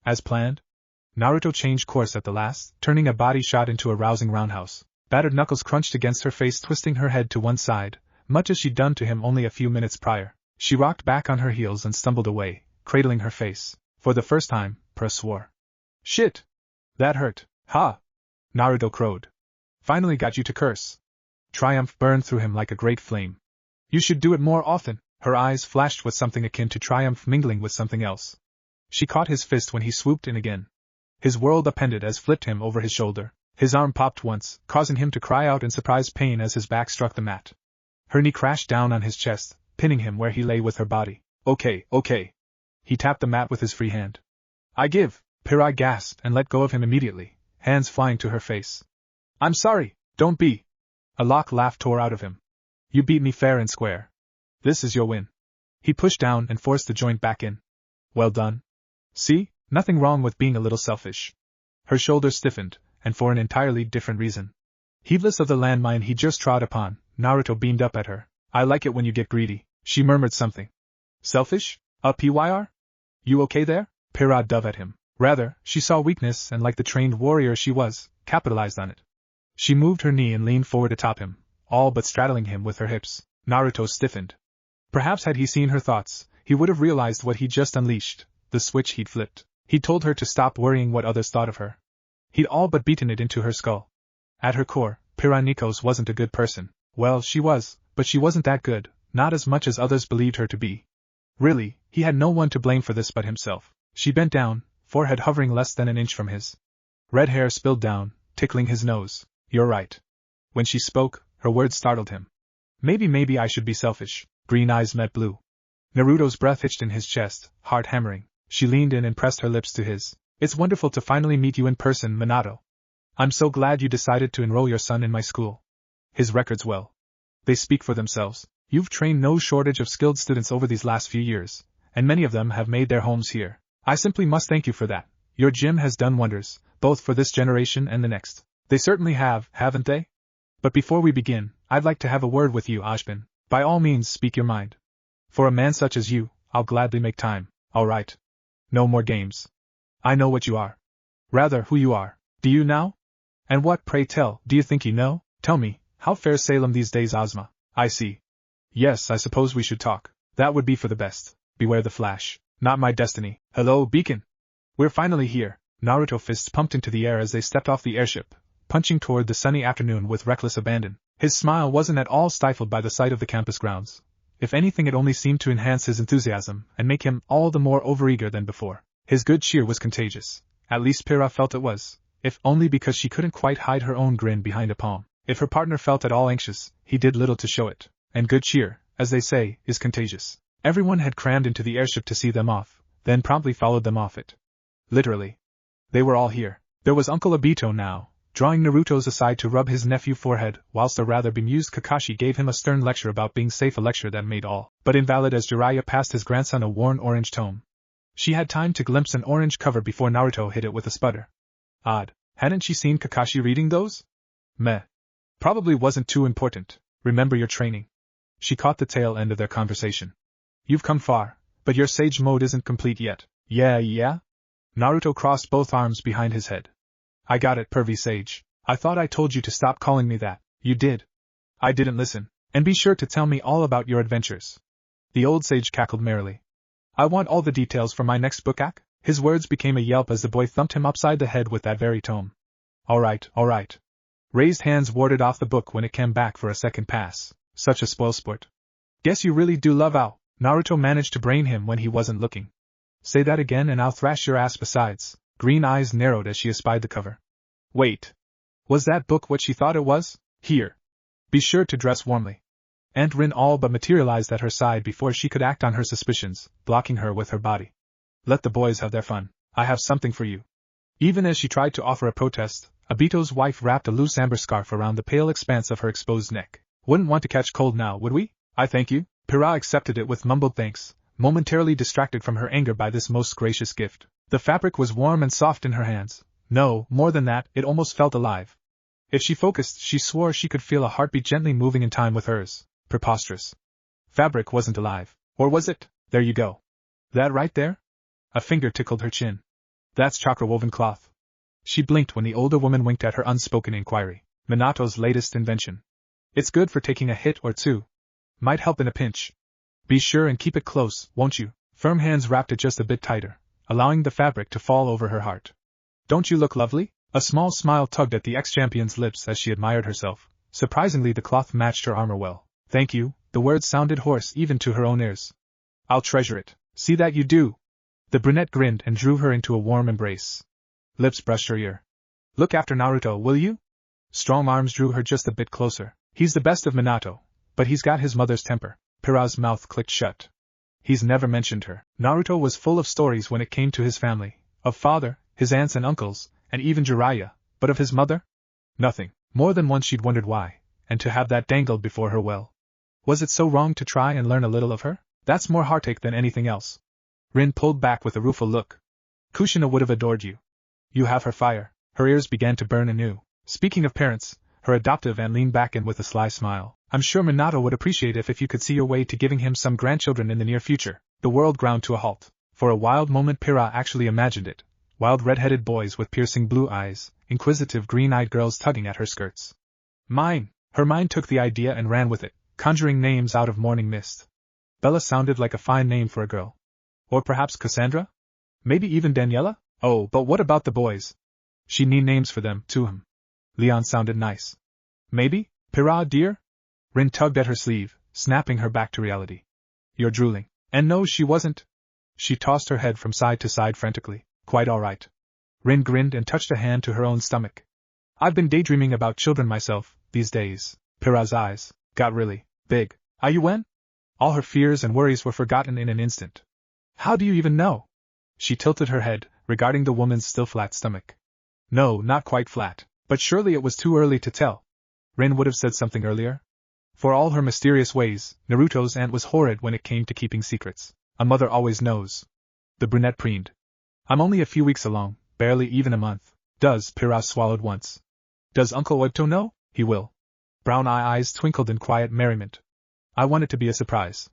As planned, Naruto changed course at the last, turning a body shot into a rousing roundhouse. Battered knuckles crunched against her face, twisting her head to one side, much as she'd done to him only a few minutes prior. She rocked back on her heels and stumbled away, cradling her face. For the first time, Pyrrha swore. "Shit! That hurt." "Ha!" Naruto crowed. "Finally got you to curse." Triumph burned through him like a great flame. "You should do it more often." Her eyes flashed with something akin to triumph mingling with something else. She caught his fist when he swooped in again. His world upended as flipped him over his shoulder. His arm popped once, causing him to cry out in surprised pain as his back struck the mat. Her knee crashed down on his chest, pinning him where he lay with her body. Okay. He tapped the mat with his free hand. "I give." Pyrrha gasped and let go of him immediately, hands flying to her face. "I'm sorry, don't be." A lock laugh tore out of him. "You beat me fair and square. This is your win." He pushed down and forced the joint back in. "Well done. See, nothing wrong with being a little selfish." Her shoulders stiffened, and for an entirely different reason. Heedless of the landmine he just trod upon, Naruto beamed up at her. "I like it when you get greedy." She murmured something. "Selfish? Pyr? You okay there?" Pyrrha dove at him. Rather, she saw weakness and, like the trained warrior she was, capitalized on it. She moved her knee and leaned forward atop him, all but straddling him with her hips. Naruto stiffened. Perhaps had he seen her thoughts, he would have realized what he'd just unleashed, the switch he'd flipped. He'd told her to stop worrying what others thought of her. He'd all but beaten it into her skull. At her core, Pyrrha Nikos wasn't a good person. Well, she was, but she wasn't that good, not as much as others believed her to be. Really, he had no one to blame for this but himself. She bent down, forehead hovering less than an inch from his. Red hair spilled down, tickling his nose. "You're right." When she spoke, her words startled him. Maybe I should be selfish." Green eyes met blue. Naruto's breath hitched in his chest, heart hammering. She leaned in and pressed her lips to his. "It's wonderful to finally meet you in person, Minato. I'm so glad you decided to enroll your son in my school. His records, well, they speak for themselves. You've trained no shortage of skilled students over these last few years, and many of them have made their homes here. I simply must thank you for that. Your gym has done wonders, both for this generation and the next." "They certainly have, haven't they? But before we begin, I'd like to have a word with you, Ozpin. By all means, speak your mind. For a man such as you, I'll gladly make time." "All right. No more games. I know what you are. Rather, who you are. Do you now? And what, pray tell, do you think you know? Tell me, how fares Salem these days, Ozma?" "I see. Yes, I suppose we should talk. That would be for the best. Beware the flash. Not my destiny. Hello, Beacon. We're finally here." Naruto fists pumped into the air as they stepped off the airship, punching toward the sunny afternoon with reckless abandon. His smile wasn't at all stifled by the sight of the campus grounds. If anything, it only seemed to enhance his enthusiasm and make him all the more overeager than before. His good cheer was contagious. At least Pyrrha felt it was, if only because she couldn't quite hide her own grin behind a palm. If her partner felt at all anxious, he did little to show it. And good cheer, as they say, is contagious. Everyone had crammed into the airship to see them off, then promptly followed them off it. Literally. They were all here. There was Uncle Aito now, drawing Naruto's aside to rub his nephew's forehead, whilst a rather bemused Kakashi gave him a stern lecture about being safe, a lecture that made all but invalid as Jiraiya passed his grandson a worn orange tome. She had time to glimpse an orange cover before Naruto hit it with a sputter. Odd. Hadn't she seen Kakashi reading those? Meh. Probably wasn't too important. Remember your training. She caught the tail end of their conversation. You've come far, but your sage mode isn't complete yet. Yeah? Naruto crossed both arms behind his head. I got it, pervy sage. I thought I told you to stop calling me that. You did. I didn't listen. And be sure to tell me all about your adventures. The old sage cackled merrily. I want all the details for my next book, Ak? His words became a yelp as the boy thumped him upside the head with that very tome. All right. Raised hands warded off the book when it came back for a second pass. Such a spoilsport. Guess you really do love Ao. Naruto managed to brain him when he wasn't looking. Say that again and I'll thrash your ass besides. Green eyes narrowed as she espied the cover. Wait. Was that book what she thought it was? Here. Be sure to dress warmly. Aunt Rin all but materialized at her side before she could act on her suspicions, blocking her with her body. Let the boys have their fun. I have something for you. Even as she tried to offer a protest, Obito's wife wrapped a loose amber scarf around the pale expanse of her exposed neck. Wouldn't want to catch cold now, would we? I thank you. Pyrrha accepted it with mumbled thanks, momentarily distracted from her anger by this most gracious gift. The fabric was warm and soft in her hands. No, more than that, it almost felt alive. If she focused, she swore she could feel a heartbeat gently moving in time with hers. Preposterous. Fabric wasn't alive. Or was it? There you go. That right there? A finger tickled her chin. That's chakra-woven cloth. She blinked when the older woman winked at her unspoken inquiry. Minato's latest invention. It's good for taking a hit or two. Might help in a pinch. Be sure and keep it close, won't you? Firm hands wrapped it just a bit tighter, allowing the fabric to fall over her heart. Don't you look lovely? A small smile tugged at the ex-champion's lips as she admired herself. Surprisingly, the cloth matched her armor well. Thank you, the words sounded hoarse even to her own ears. I'll treasure it. See that you do. The brunette grinned and drew her into a warm embrace. Lips brushed her ear. Look after Naruto, will you? Strong arms drew her just a bit closer. He's the best of Minato, but he's got his mother's temper. Pyrrha's mouth clicked shut. He's never mentioned her. Naruto was full of stories when it came to his family, of father, his aunts and uncles, and even Jiraiya, but of his mother? Nothing. More than once she'd wondered why, and to have that dangled before her well. Was it so wrong to try and learn a little of her? That's more heartache than anything else. Rin pulled back with a rueful look. Kushina would have adored you. You have her fire. Her ears began to burn anew. Speaking of parents, her adoptive aunt leaned back in with a sly smile. I'm sure Minato would appreciate if you could see your way to giving him some grandchildren in the near future. The world ground to a halt. For a wild moment Pyrrha actually imagined it. Wild red-headed boys with piercing blue eyes, inquisitive green-eyed girls tugging at her skirts. Mine! Her mind took the idea and ran with it, conjuring names out of morning mist. Bella sounded like a fine name for a girl. Or perhaps Cassandra? Maybe even Daniela? Oh, but what about the boys? She need names for them, too. Leon sounded nice. Maybe? Pyrrha, dear? Rin tugged at her sleeve, snapping her back to reality. You're drooling. And no, she wasn't. She tossed her head from side to side frantically. Quite all right. Rin grinned and touched a hand to her own stomach. I've been daydreaming about children myself, these days. Pyrrha's eyes got really big. Ayuen? All her fears and worries were forgotten in an instant. How do you even know? She tilted her head, regarding the woman's still flat stomach. No, not quite flat, but surely it was too early to tell. Rin would have said something earlier. For all her mysterious ways, Naruto's aunt was horrid when it came to keeping secrets. A mother always knows. The brunette preened. I'm only a few weeks along, barely even a month. Does? Pyrrha swallowed once. Does Uncle Aito know? He will. Brown eyes twinkled in quiet merriment. I want it to be a surprise.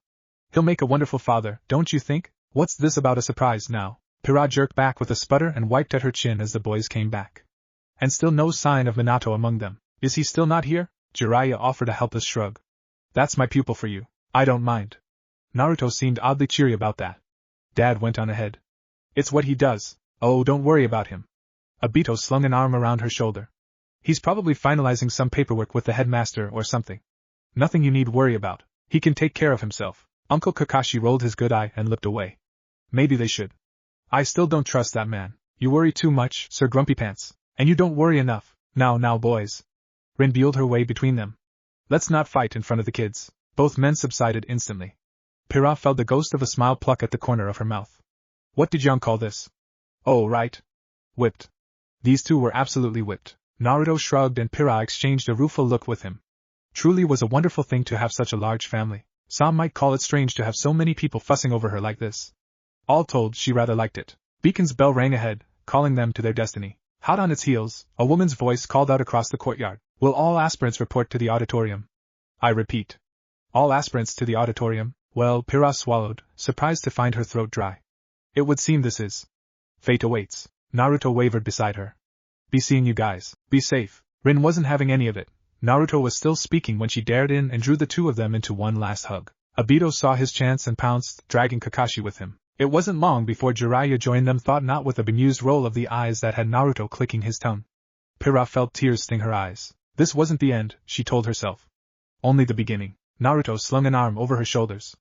He'll make a wonderful father, don't you think? What's this about a surprise now? Pyrrha jerked back with a sputter and wiped at her chin as the boys came back. And still no sign of Minato among them. Is he still not here? Jiraiya offered a helpless shrug. That's my pupil for you. I don't mind. Naruto seemed oddly cheery about that. Dad went on ahead. It's what he does. Oh, don't worry about him. Obito slung an arm around her shoulder. He's probably finalizing some paperwork with the headmaster or something. Nothing you need worry about. He can take care of himself. Uncle Kakashi rolled his good eye and looked away. Maybe they should. I still don't trust that man. You worry too much, Sir Grumpy Pants. And you don't worry enough. Now boys. Rin buelled her way between them. Let's not fight in front of the kids. Both men subsided instantly. Pyrrha felt the ghost of a smile pluck at the corner of her mouth. What did Young call this? Oh, right. Whipped. These two were absolutely whipped. Naruto shrugged and Pyrrha exchanged a rueful look with him. Truly was a wonderful thing to have such a large family. Some might call it strange to have so many people fussing over her like this. All told, she rather liked it. Beacon's bell rang ahead, calling them to their destiny. Hot on its heels, a woman's voice called out across the courtyard. Will all aspirants report to the auditorium? I repeat. All aspirants to the auditorium? Well, Pyrrha swallowed, surprised to find her throat dry. It would seem this is. Fate awaits. Naruto wavered beside her. Be seeing you guys. Be safe. Rin wasn't having any of it. Naruto was still speaking when she dared in and drew the two of them into one last hug. Obito saw his chance and pounced, dragging Kakashi with him. It wasn't long before Jiraiya joined them, thought not with a bemused roll of the eyes that had Naruto clicking his tongue. Pyrrha felt tears sting her eyes. This wasn't the end, she told herself. Only the beginning. Naruto slung an arm over her shoulders.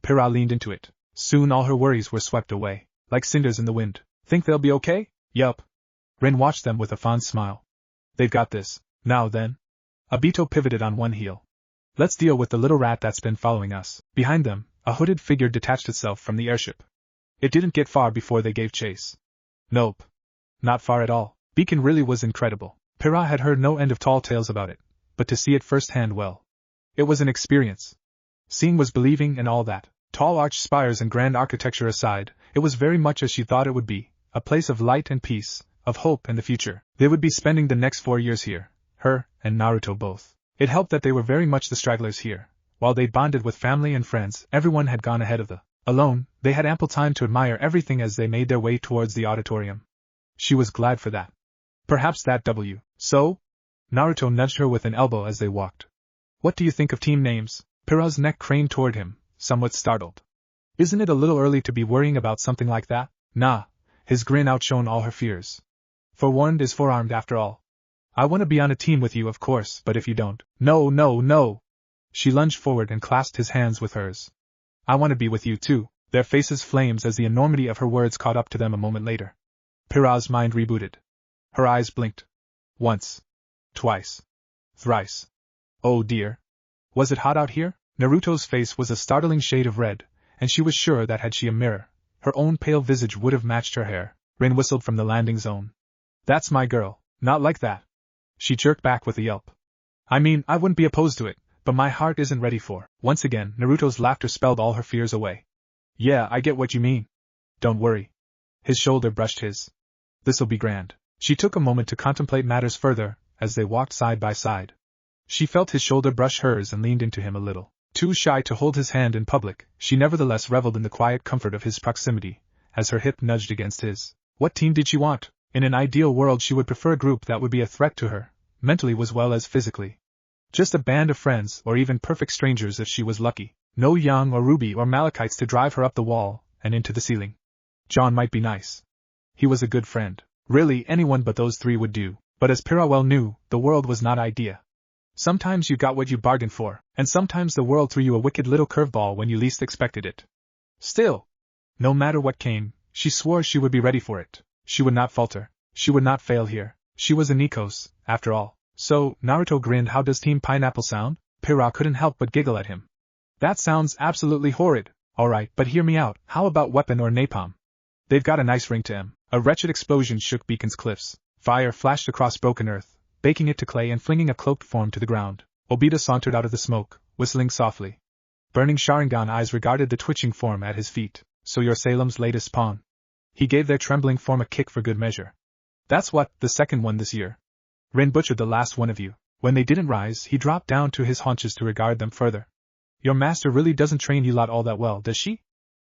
Pyrrha leaned into it. Soon all her worries were swept away, like cinders in the wind. Think they'll be okay? Yup. Rin watched them with a fond smile. They've got this. Now then. Obito pivoted on one heel. Let's deal with the little rat that's been following us. Behind them, a hooded figure detached itself from the airship. It didn't get far before they gave chase. Nope. Not far at all. Beacon really was incredible. Pyrrha had heard no end of tall tales about it, but to see it firsthand, well. It was an experience. Seeing was believing and all that. Tall arched spires and grand architecture aside, it was very much as she thought it would be, a place of light and peace, of hope and the future. They would be spending the next 4 years here, her and Naruto both. It helped that they were very much the stragglers here. While they bonded with family and friends, everyone had gone ahead of the. Alone, they had ample time to admire everything as they made their way towards the auditorium. She was glad for that. Perhaps that W. So? Naruto nudged her with an elbow as they walked. What do you think of team names? Pyrrha's neck craned toward him, somewhat startled. Isn't it a little early to be worrying about something like that? Nah. His grin outshone all her fears. Forewarned is forearmed after all. I want to be on a team with you, of course, but if you don't. No. She lunged forward and clasped his hands with hers. I want to be with you too. Their faces flamed as the enormity of her words caught up to them a moment later. Pyrrha's mind rebooted. Her eyes blinked. Once. Twice. Thrice. Oh dear. Was it hot out here? Naruto's face was a startling shade of red, and she was sure that had she a mirror, her own pale visage would have matched her hair. Rin whistled from the landing zone. That's my girl. Not like that. She jerked back with a yelp. I mean, I wouldn't be opposed to it, but my heart isn't ready for. Once again, Naruto's laughter spelled all her fears away. Yeah, I get what you mean. Don't worry. His shoulder brushed his. This'll be grand. She took a moment to contemplate matters further, as they walked side by side. She felt his shoulder brush hers and leaned into him a little. Too shy to hold his hand in public, she nevertheless reveled in the quiet comfort of his proximity, as her hip nudged against his. What team did she want? In an ideal world she would prefer a group that would be a threat to her, mentally as well as physically. Just a band of friends, or even perfect strangers if she was lucky. No Yang or Ruby or Malachites to drive her up the wall, and into the ceiling. Jon might be nice. He was a good friend. Really, anyone but those three would do. But as Pyrrha well knew, the world was not idea. Sometimes you got what you bargained for, and sometimes the world threw you a wicked little curveball when you least expected it. Still, no matter what came, she swore she would be ready for it. She would not falter. She would not fail here. She was a Nikos, after all. So, Naruto grinned. How does Team Pineapple sound? Pyrrha couldn't help but giggle at him. That sounds absolutely horrid. Alright, but hear me out. How about Weapon or Napalm? They've got a nice ring to 'em. A wretched explosion shook Beacon's cliffs. Fire flashed across broken earth, baking it to clay and flinging a cloaked form to the ground. Obito sauntered out of the smoke, whistling softly. Burning Sharingan eyes regarded the twitching form at his feet. So you're Salem's latest pawn. He gave their trembling form a kick for good measure. That's what, the second one this year. Rin butchered the last one of you. When they didn't rise, he dropped down to his haunches to regard them further. Your master really doesn't train you lot all that well, does she?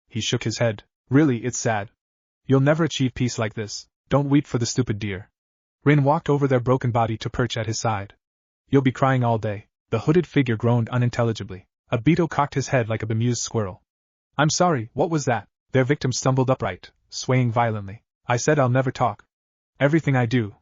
He shook his head. Really, it's sad. You'll never achieve peace like this. Don't weep for the stupid deer. Rin walked over their broken body to perch at his side. You'll be crying all day. The hooded figure groaned unintelligibly. Obito cocked his head like a bemused squirrel. I'm sorry, what was that? Their victim stumbled upright, swaying violently. I said I'll never talk. Everything I do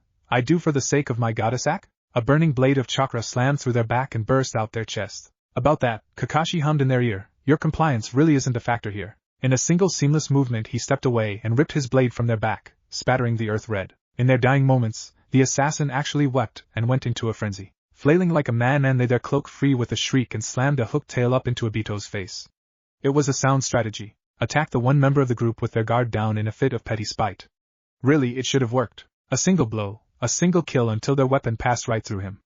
for the sake of my goddess-ack? A burning blade of chakra slammed through their back and burst out their chest. About that, Kakashi hummed in their ear. Your compliance really isn't a factor here. In a single seamless movement he stepped away and ripped his blade from their back, spattering the earth red. In their dying moments, the assassin actually wept and went into a frenzy. Flailing like a madman they their cloak free with a shriek and slammed a hooked tail up into Obito's face. It was a sound strategy. Attack the one member of the group with their guard down in a fit of petty spite. Really, it should have worked. A single blow, a single kill until their weapon passed right through him.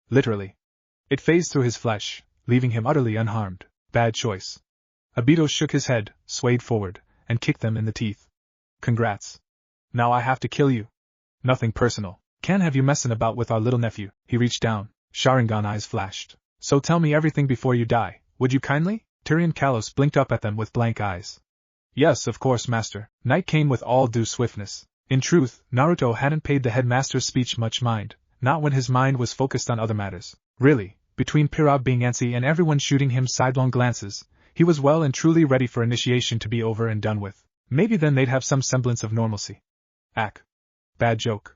Literally. It phased through his flesh, leaving him utterly unharmed. Bad choice. Obito shook his head, swayed forward, and kicked them in the teeth. Congrats. Now I have to kill you. Nothing personal. Can't have you messing about with our little nephew. He reached down. Sharingan eyes flashed. So tell me everything before you die, would you kindly? Tyrion Kalos blinked up at them with blank eyes. Yes, of course, master. Night came with all due swiftness. In truth, Naruto hadn't paid the headmaster's speech much mind, not when his mind was focused on other matters. Really, between Pyrrha being antsy and everyone shooting him sidelong glances, he was well and truly ready for initiation to be over and done with. Maybe then they'd have some semblance of normalcy. Ack. Bad joke.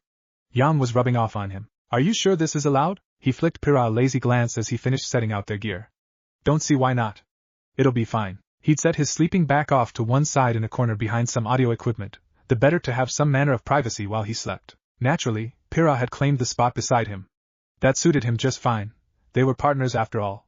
Jan was rubbing off on him. Are you sure this is allowed? He flicked Pyrrha a lazy glance as he finished setting out their gear. Don't see why not. It'll be fine. He'd set his sleeping bag off to one side in a corner behind some audio equipment, the better to have some manner of privacy while he slept. Naturally, Pyrrha had claimed the spot beside him. That suited him just fine. They were partners after all.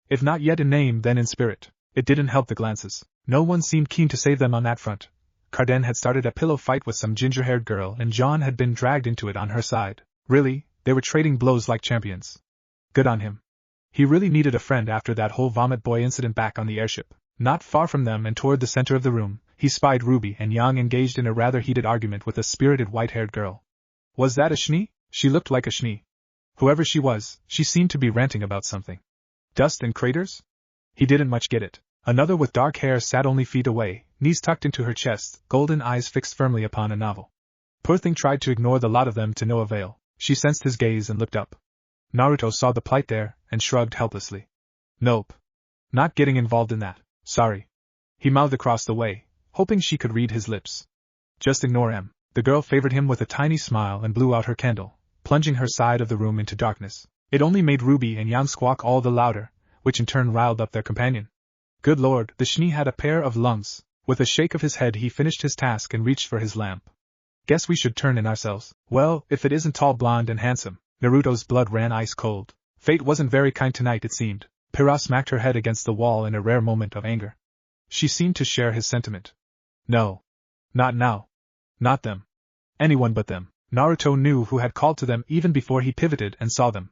If not yet in name, then in spirit. It didn't help the glances. No one seemed keen to save them on that front. Carden had started a pillow fight with some ginger-haired girl and Jon had been dragged into it on her side. Really, they were trading blows like champions. Good on him. He really needed a friend after that whole Vomit Boy incident back on the airship. Not far from them and toward the center of the room, he spied Ruby and Yang engaged in a rather heated argument with a spirited white-haired girl. Was that a Schnee? She looked like a Schnee. Whoever she was, she seemed to be ranting about something. Dust and craters? He didn't much get it. Another with dark hair sat only feet away, knees tucked into her chest, golden eyes fixed firmly upon a novel. Poor thing tried to ignore the lot of them to no avail. She sensed his gaze and looked up. Naruto saw the plight there, and shrugged helplessly. Nope. Not getting involved in that. Sorry. He mouthed across the way, hoping she could read his lips. Just ignore him. The girl favored him with a tiny smile and blew out her candle, plunging her side of the room into darkness. It only made Ruby and Yang squawk all the louder, which in turn riled up their companion. Good lord, the Schnee had a pair of lungs. With a shake of his head he finished his task and reached for his lamp. Guess we should turn in ourselves. Well, if it isn't tall, blonde and handsome. Naruto's blood ran ice cold. Fate wasn't very kind tonight, it seemed. Pyrrha smacked her head against the wall in a rare moment of anger. She seemed to share his sentiment. No. Not now. Not them. Anyone but them. Naruto knew who had called to them even before he pivoted and saw them.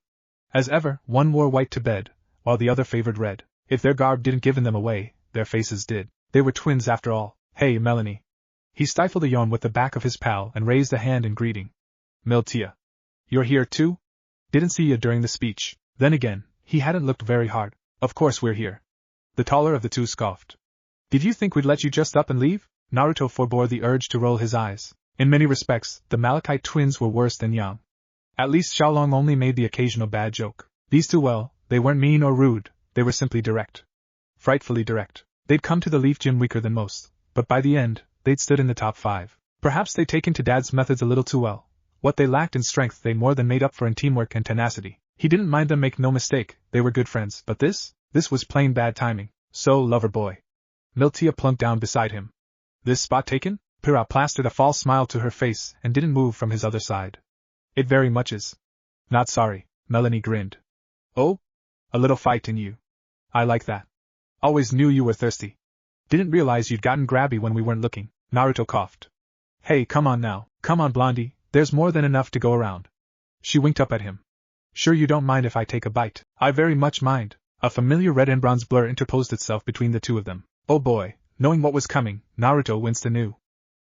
As ever, one wore white to bed, while the other favored red. If their garb didn't give them away, their faces did. They were twins after all. Hey, Melanie. He stifled a yawn with the back of his pal and raised a hand in greeting. Miltia. You're here too? Didn't see you during the speech. Then again, he hadn't looked very hard. Of course we're here. The taller of the two scoffed. Did you think we'd let you just up and leave? Naruto forebore the urge to roll his eyes. In many respects, the Malachite twins were worse than Yang. At least Xiaolong only made the occasional bad joke. These two, well, they weren't mean or rude, they were simply direct. Frightfully direct. They'd come to the Leaf Gym weaker than most, but by the end, they'd stood in the top 5. Perhaps they'd taken to Dad's methods a little too well. What they lacked in strength they more than made up for in teamwork and tenacity. He didn't mind them, make no mistake, they were good friends, but this was plain bad timing. So, lover boy. Miltia plunked down beside him. This spot taken? Pyrrha plastered a false smile to her face and didn't move from his other side. It very much is. Not sorry, Melanie grinned. Oh? A little fight in you. I like that. Always knew you were thirsty. Didn't realize you'd gotten grabby when we weren't looking. Naruto coughed. Hey, come on now, come on Blondie, there's more than enough to go around. She winked up at him. Sure you don't mind if I take a bite? I very much mind. A familiar red and bronze blur interposed itself between the two of them. Oh boy, knowing what was coming, Naruto winced anew.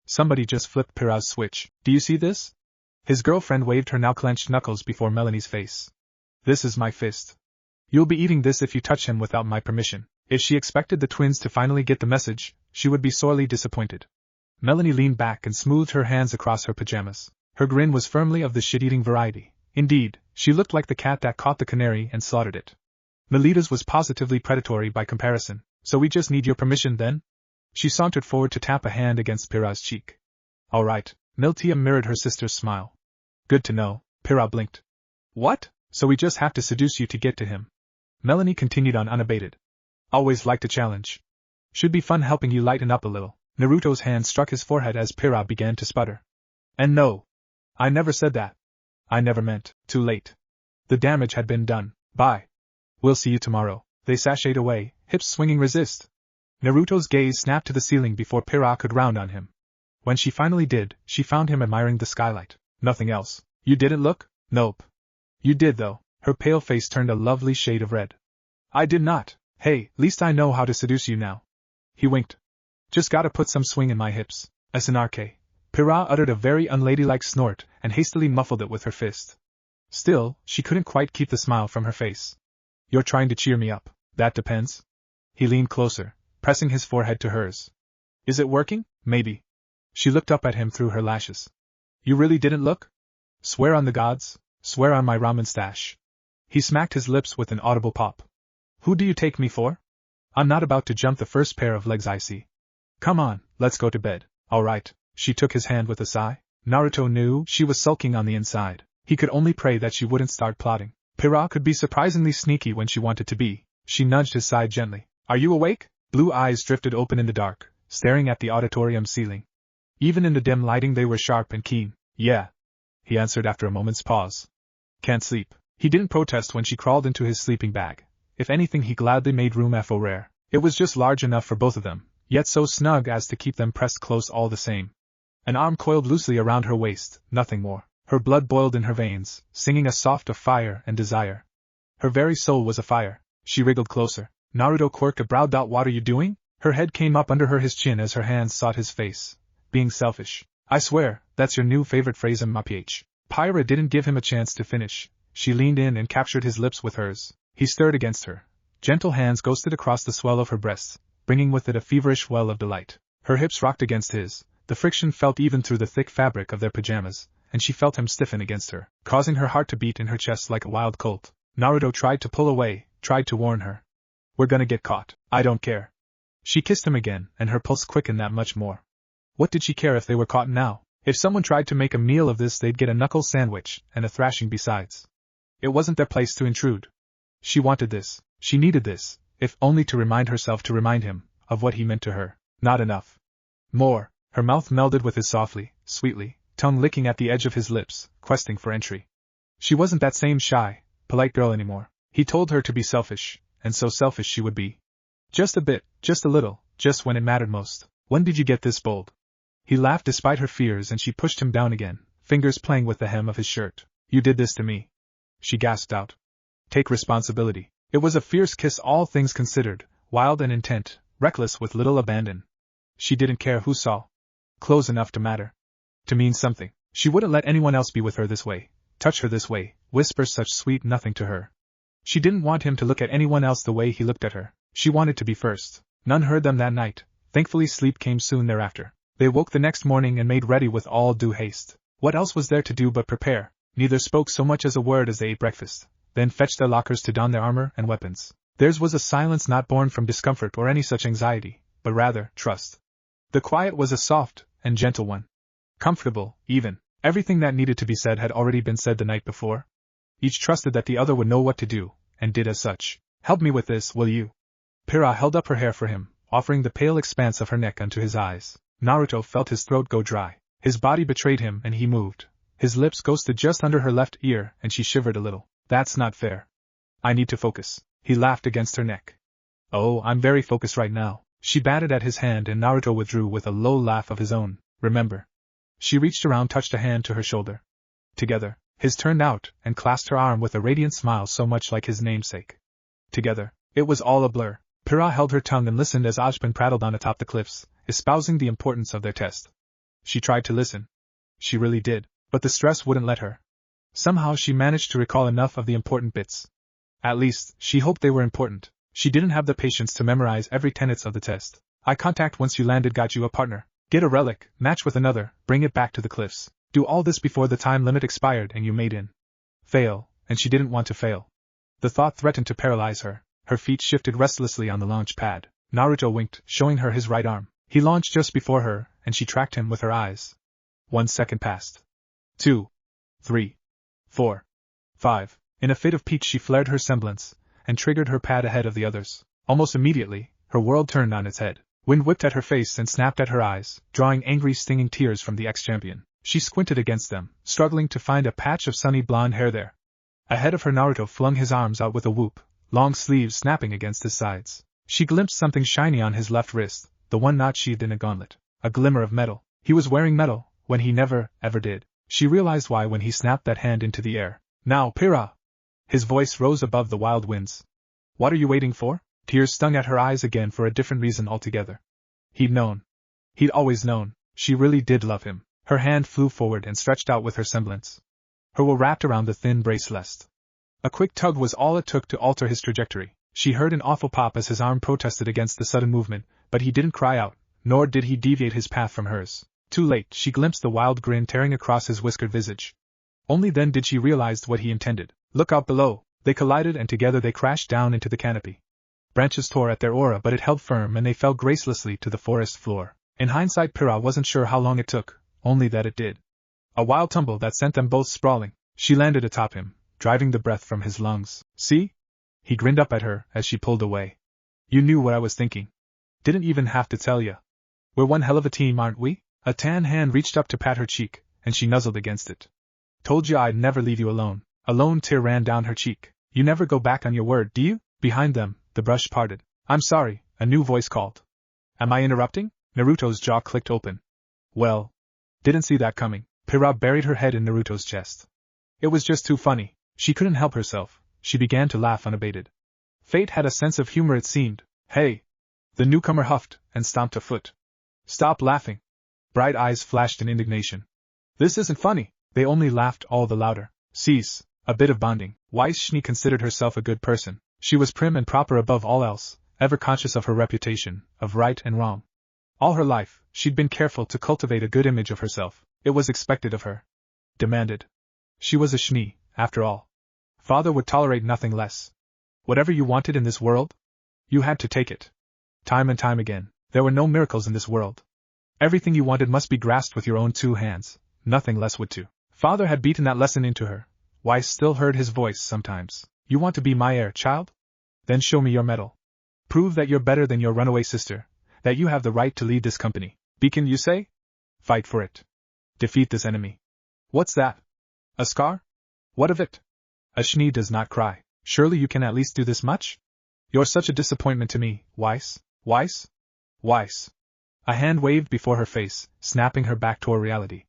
Somebody just flipped Pyrrha's switch. Do you see this? His girlfriend waved her now clenched knuckles before Melanie's face. This is my fist. You'll be eating this if you touch him without my permission. If she expected the twins to finally get the message, she would be sorely disappointed. Melanie leaned back and smoothed her hands across her pajamas. Her grin was firmly of the shit-eating variety. Indeed, she looked like the cat that caught the canary and slaughtered it. Melita's was positively predatory by comparison. So we just need your permission then? She sauntered forward to tap a hand against Pyrrha's cheek. All right. Miltia mirrored her sister's smile. Good to know. Pyrrha blinked. What? So we just have to seduce you to get to him? Melanie continued on unabated. Always liked a challenge. Should be fun helping you lighten up a little. Naruto's hand struck his forehead as Pyrrha began to sputter. And no. I never said that. I never meant. Too late. The damage had been done. Bye. We'll see you tomorrow. They sashayed away, hips swinging resist. Naruto's gaze snapped to the ceiling before Pyrrha could round on him. When she finally did, she found him admiring the skylight. Nothing else. You didn't look? Nope. You did though. Her pale face turned a lovely shade of red. I did not. Hey, least I know how to seduce you now. He winked. Just gotta put some swing in my hips. SNRK. Pyrrha uttered a very unladylike snort and hastily muffled it with her fist. Still, she couldn't quite keep the smile from her face. You're trying to cheer me up. That depends. He leaned closer, pressing his forehead to hers. Is it working? Maybe. She looked up at him through her lashes. You really didn't look? Swear on the gods, swear on my ramen stash. He smacked his lips with an audible pop. Who do you take me for? I'm not about to jump the first pair of legs I see. Come on, let's go to bed. All right. She took his hand with a sigh. Naruto knew she was sulking on the inside. He could only pray that she wouldn't start plotting. Pyrrha could be surprisingly sneaky when she wanted to be. She nudged his side gently. Are you awake? Blue eyes drifted open in the dark, staring at the auditorium ceiling. Even in the dim lighting they were sharp and keen. Yeah. He answered after a moment's pause. Can't sleep. He didn't protest when she crawled into his sleeping bag. If anything, he gladly made room for rare. It was just large enough for both of them, yet so snug as to keep them pressed close all the same. An arm coiled loosely around her waist, nothing more. Her blood boiled in her veins, singing a soft of fire and desire. Her very soul was afire. She wriggled closer. Naruto quirked a brow. What are you doing? Her head came up under his chin as her hands sought his face. Being selfish. I swear, that's your new favorite phrase, MPH. Pyrrha didn't give him a chance to finish. She leaned in and captured his lips with hers. He stirred against her. Gentle hands ghosted across the swell of her breasts, bringing with it a feverish well of delight. Her hips rocked against his. The friction felt even through the thick fabric of their pajamas, and she felt him stiffen against her, causing her heart to beat in her chest like a wild colt. Naruto tried to pull away, tried to warn her. We're gonna get caught. I don't care. She kissed him again, and her pulse quickened that much more. What did she care if they were caught now? If someone tried to make a meal of this, they'd get a knuckle sandwich, and a thrashing besides. It wasn't their place to intrude. She wanted this. She needed this, if only to remind herself, to remind him of what he meant to her. Not enough. More. Her mouth melded with his softly, sweetly, tongue licking at the edge of his lips, questing for entry. She wasn't that same shy, polite girl anymore. He told her to be selfish, and so selfish she would be. Just a bit, just a little, just when it mattered most. When did you get this bold? He laughed despite her fears, and she pushed him down again, fingers playing with the hem of his shirt. You did this to me. She gasped out. Take responsibility. It was a fierce kiss, all things considered, wild and intent, reckless with little abandon. She didn't care who saw. Close enough to matter. To mean something. She wouldn't let anyone else be with her this way, touch her this way, whisper such sweet nothing to her. She didn't want him to look at anyone else the way he looked at her. She wanted to be first. None heard them that night. Thankfully sleep came soon thereafter. They woke the next morning and made ready with all due haste. What else was there to do but prepare? Neither spoke so much as a word as they ate breakfast, then fetched their lockers to don their armor and weapons. Theirs was a silence not born from discomfort or any such anxiety, but rather trust. The quiet was a soft and gentle one. Comfortable, even. Everything that needed to be said had already been said the night before. Each trusted that the other would know what to do, and did as such. Help me with this, will you? Pyrrha held up her hair for him, offering the pale expanse of her neck unto his eyes. Naruto felt his throat go dry. His body betrayed him and he moved. His lips ghosted just under her left ear and she shivered a little. That's not fair. I need to focus. He laughed against her neck. Oh, I'm very focused right now. She batted at his hand and Naruto withdrew with a low laugh of his own. Remember. She reached around, touched a hand to her shoulder. Together. His turned out and clasped her arm with a radiant smile so much like his namesake. Together. It was all a blur. Pyrrha held her tongue and listened as Ozpin prattled on atop the cliffs, espousing the importance of their test. She tried to listen. She really did, but the stress wouldn't let her. Somehow she managed to recall enough of the important bits. At least, she hoped they were important. She didn't have the patience to memorize every tenet of the test. Eye contact once you landed got you a partner. Get a relic, match with another, bring it back to the cliffs. Do all this before the time limit expired and you made in. Fail, and she didn't want to fail. The thought threatened to paralyze her. Her feet shifted restlessly on the launch pad. Naruto winked, showing her his right arm. He launched just before her, and she tracked him with her eyes. 1 second passed. 2, 3, 4, 5. In a fit of pique she flared her semblance, and triggered her pad ahead of the others. Almost immediately, Her world turned on its head. Wind whipped at her face and snapped at her eyes, drawing angry stinging tears from the ex-champion. She squinted against them, struggling to find a patch of sunny blonde hair there. Ahead of her, Naruto flung his arms out with a whoop, long sleeves snapping against his sides. She glimpsed something shiny on his left wrist, the one not sheathed in a gauntlet. A glimmer of metal. He was wearing metal, when he never, ever did. She realized why when he snapped that hand into the air. Now, Pyrrha! His voice rose above the wild winds. What are you waiting for? Tears stung at her eyes again for a different reason altogether. He'd known. He'd always known. She really did love him. Her hand flew forward and stretched out with her semblance. Her will wrapped around the thin bracelet. A quick tug was all it took to alter his trajectory. She heard an awful pop as his arm protested against the sudden movement, but he didn't cry out, nor did he deviate his path from hers. Too late, she glimpsed the wild grin tearing across his whiskered visage. Only then did she realize what he intended. Look out below. They collided and together they crashed down into the canopy. Branches tore at their aura, but it held firm and they fell gracelessly to the forest floor. In hindsight, Pyrrha wasn't sure how long it took, only that it did. A wild tumble that sent them both sprawling. She landed atop him, driving the breath from his lungs. See? He grinned up at her as she pulled away. You knew what I was thinking. Didn't even have to tell ya. We're one hell of a team, aren't we? A tan hand reached up to pat her cheek, and she nuzzled against it. Told you I'd never leave you alone. A lone tear ran down her cheek. You never go back on your word, do you? Behind them, the brush parted. I'm sorry, a new voice called. Am I interrupting? Naruto's jaw clicked open. Well, didn't see that coming. Pyrrha buried her head in Naruto's chest. It was just too funny. She couldn't help herself. She began to laugh unabated. Fate had a sense of humor, it seemed. Hey! The newcomer huffed and stomped a foot. Stop laughing. Bright eyes flashed in indignation. This isn't funny. They only laughed all the louder. Cease. A bit of bonding. Weiss considered herself a good person. She was prim and proper above all else, ever conscious of her reputation, of right and wrong. All her life, she'd been careful to cultivate a good image of herself. It was expected of her. Demanded. She was a Shni, after all. Father would tolerate nothing less. Whatever you wanted in this world, you had to take it. Time and time again, there were no miracles in this world. Everything you wanted must be grasped with your own two hands, nothing less would too. Father had beaten that lesson into her. Weiss still heard his voice sometimes. You want to be my heir, child? Then show me your mettle. Prove that you're better than your runaway sister, that you have the right to lead this company. Beacon, you say? Fight for it. Defeat this enemy. What's that? A scar? What of it? A Shni does not cry. Surely you can at least do this much? You're such a disappointment to me, Weiss. Weiss? Weiss. A hand waved before her face, snapping her back toward reality.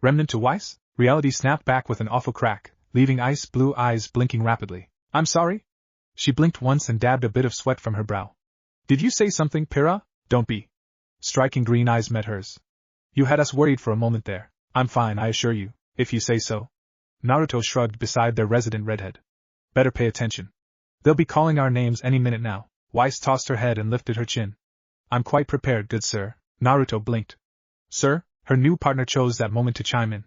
Remnant to Weiss? Reality snapped back with an awful crack, leaving ice blue eyes blinking rapidly. I'm sorry? She blinked once and dabbed a bit of sweat from her brow. Did you say something, Pyrrha? Don't be. Striking green eyes met hers. You had us worried for a moment there. I'm fine, I assure you, if you say so. Naruto shrugged beside their resident redhead. Better pay attention. They'll be calling our names any minute now. Weiss tossed her head and lifted her chin. I'm quite prepared, good sir. Naruto blinked. Sir? Her new partner chose that moment to chime in.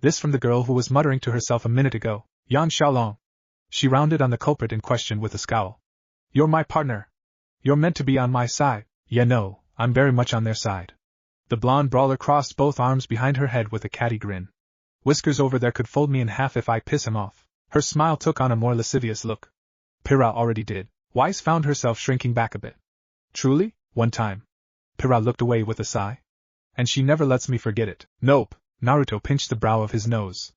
This from the girl who was muttering to herself a minute ago. Yan Xiaolong. She rounded on the culprit in question with a scowl. You're my partner. You're meant to be on my side. Yeah, no, I'm very much on their side. The blonde brawler crossed both arms behind her head with a catty grin. Whiskers over there could fold me in half if I piss him off. Her smile took on a more lascivious look. Pyrrha already did. Weiss found herself shrinking back a bit. Truly? One time. Pyrrha looked away with a sigh. And she never lets me forget it. Nope. Naruto pinched the brow of his nose.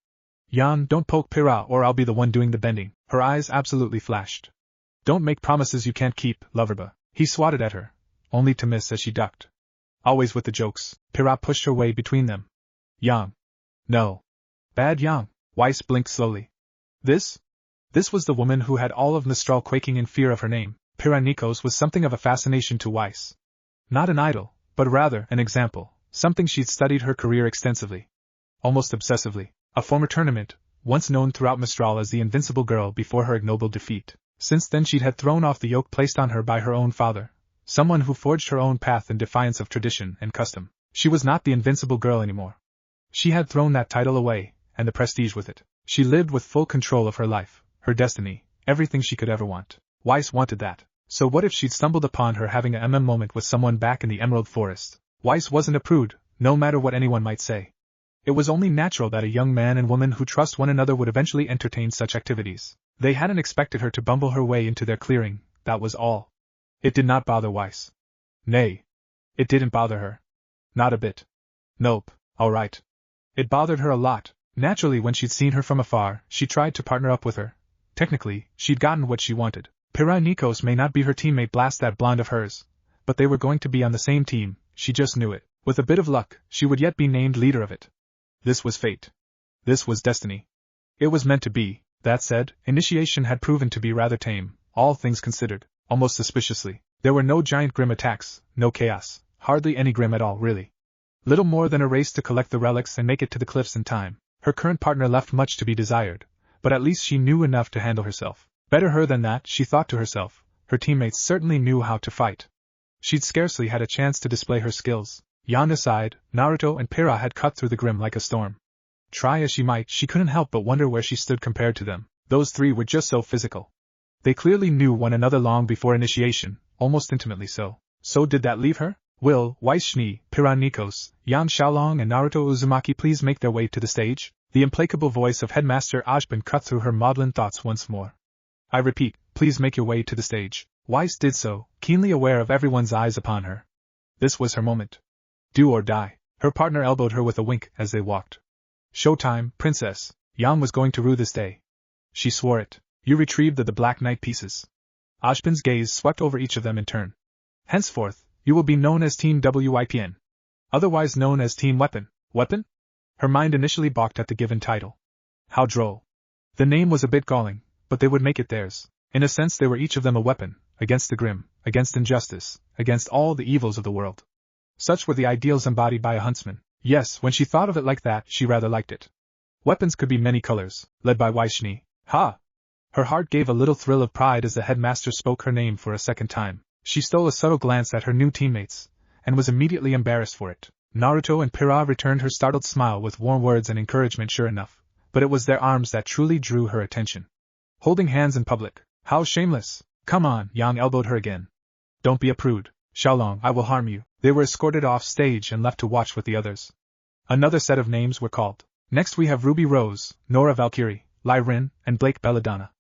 Yan, don't poke Pyrrha or I'll be the one doing the bending. Her eyes absolutely flashed. Don't make promises you can't keep, loverba. He swatted at her, only to miss as she ducked. Always with the jokes. Pyrrha pushed her way between them. Yang. No. Bad Yang. Weiss blinked slowly. This was the woman who had all of Mistral quaking in fear of her name. Pyrrha Nikos was something of a fascination to Weiss. Not an idol, but rather an example, something she'd studied her career extensively. Almost obsessively. A former tournament, once known throughout Mistral as the Invincible Girl before her ignoble defeat. Since then she'd had thrown off the yoke placed on her by her own father, someone who forged her own path in defiance of tradition and custom. She was not the Invincible Girl anymore. She had thrown that title away, and the prestige with it. She lived with full control of her life, her destiny, everything she could ever want. Weiss wanted that. So what if she'd stumbled upon her having a moment with someone back in the Emerald Forest? Weiss wasn't a prude, no matter what anyone might say. It was only natural that a young man and woman who trust one another would eventually entertain such activities. They hadn't expected her to bumble her way into their clearing, that was all. It did not bother Weiss. Nay. It didn't bother her. Not a bit. Nope, alright. It bothered her a lot. Naturally, when she'd seen her from afar, she tried to partner up with her. Technically, she'd gotten what she wanted. Pyrrha Nikos may not be her teammate, blast that blonde of hers, but they were going to be on the same team, she just knew it. With a bit of luck, she would yet be named leader of it. This was fate. This was destiny. It was meant to be. That said, initiation had proven to be rather tame, all things considered, almost suspiciously. There were no giant grim attacks, no chaos, hardly any grim at all, really. Little more than a race to collect the relics and make it to the cliffs in time. Her current partner left much to be desired, but at least she knew enough to handle herself. Better her than that, she thought to herself. Her teammates certainly knew how to fight. She'd scarcely had a chance to display her skills. Jan aside, Naruto and Pyrrha had cut through the grim like a storm. Try as she might, she couldn't help but wonder where she stood compared to them. Those three were just so physical. They clearly knew one another long before initiation, almost intimately so. So did that leave her? Will, Weiss Schnee, Pyrrha Nikos, Yan Xiaolong and Naruto Uzumaki please make their way to the stage? The implacable voice of Headmaster Ozpin cut through her maudlin thoughts once more. I repeat, please make your way to the stage. Weiss did so, keenly aware of everyone's eyes upon her. This was her moment. Do or die. Her partner elbowed her with a wink as they walked. Showtime, princess. Yang was going to rue this day. She swore it. You retrieved the Black Knight pieces. Ozpin's gaze swept over each of them in turn. Henceforth, you will be known as Team WIPN. Otherwise known as Team Weapon. Weapon? Her mind initially balked at the given title. How droll. The name was a bit galling, but they would make it theirs. In a sense they were each of them a weapon, against the grim, against injustice, against all the evils of the world. Such were the ideals embodied by a huntsman. Yes, when she thought of it like that, she rather liked it. Weapons could be many colors, led by Weiss Schnee. Ha! Her heart gave a little thrill of pride as the headmaster spoke her name for a second time. She stole a subtle glance at her new teammates, and was immediately embarrassed for it. Naruto and Pyrrha returned her startled smile with warm words and encouragement sure enough, but it was their arms that truly drew her attention. Holding hands in public. How shameless! Come on, Yang elbowed her again. Don't be a prude. Xiaolong, I will harm you. They were escorted off stage and left to watch with the others. Another set of names were called. Next we have Ruby Rose, Nora Valkyrie, Lai Rin, and Blake Belladonna.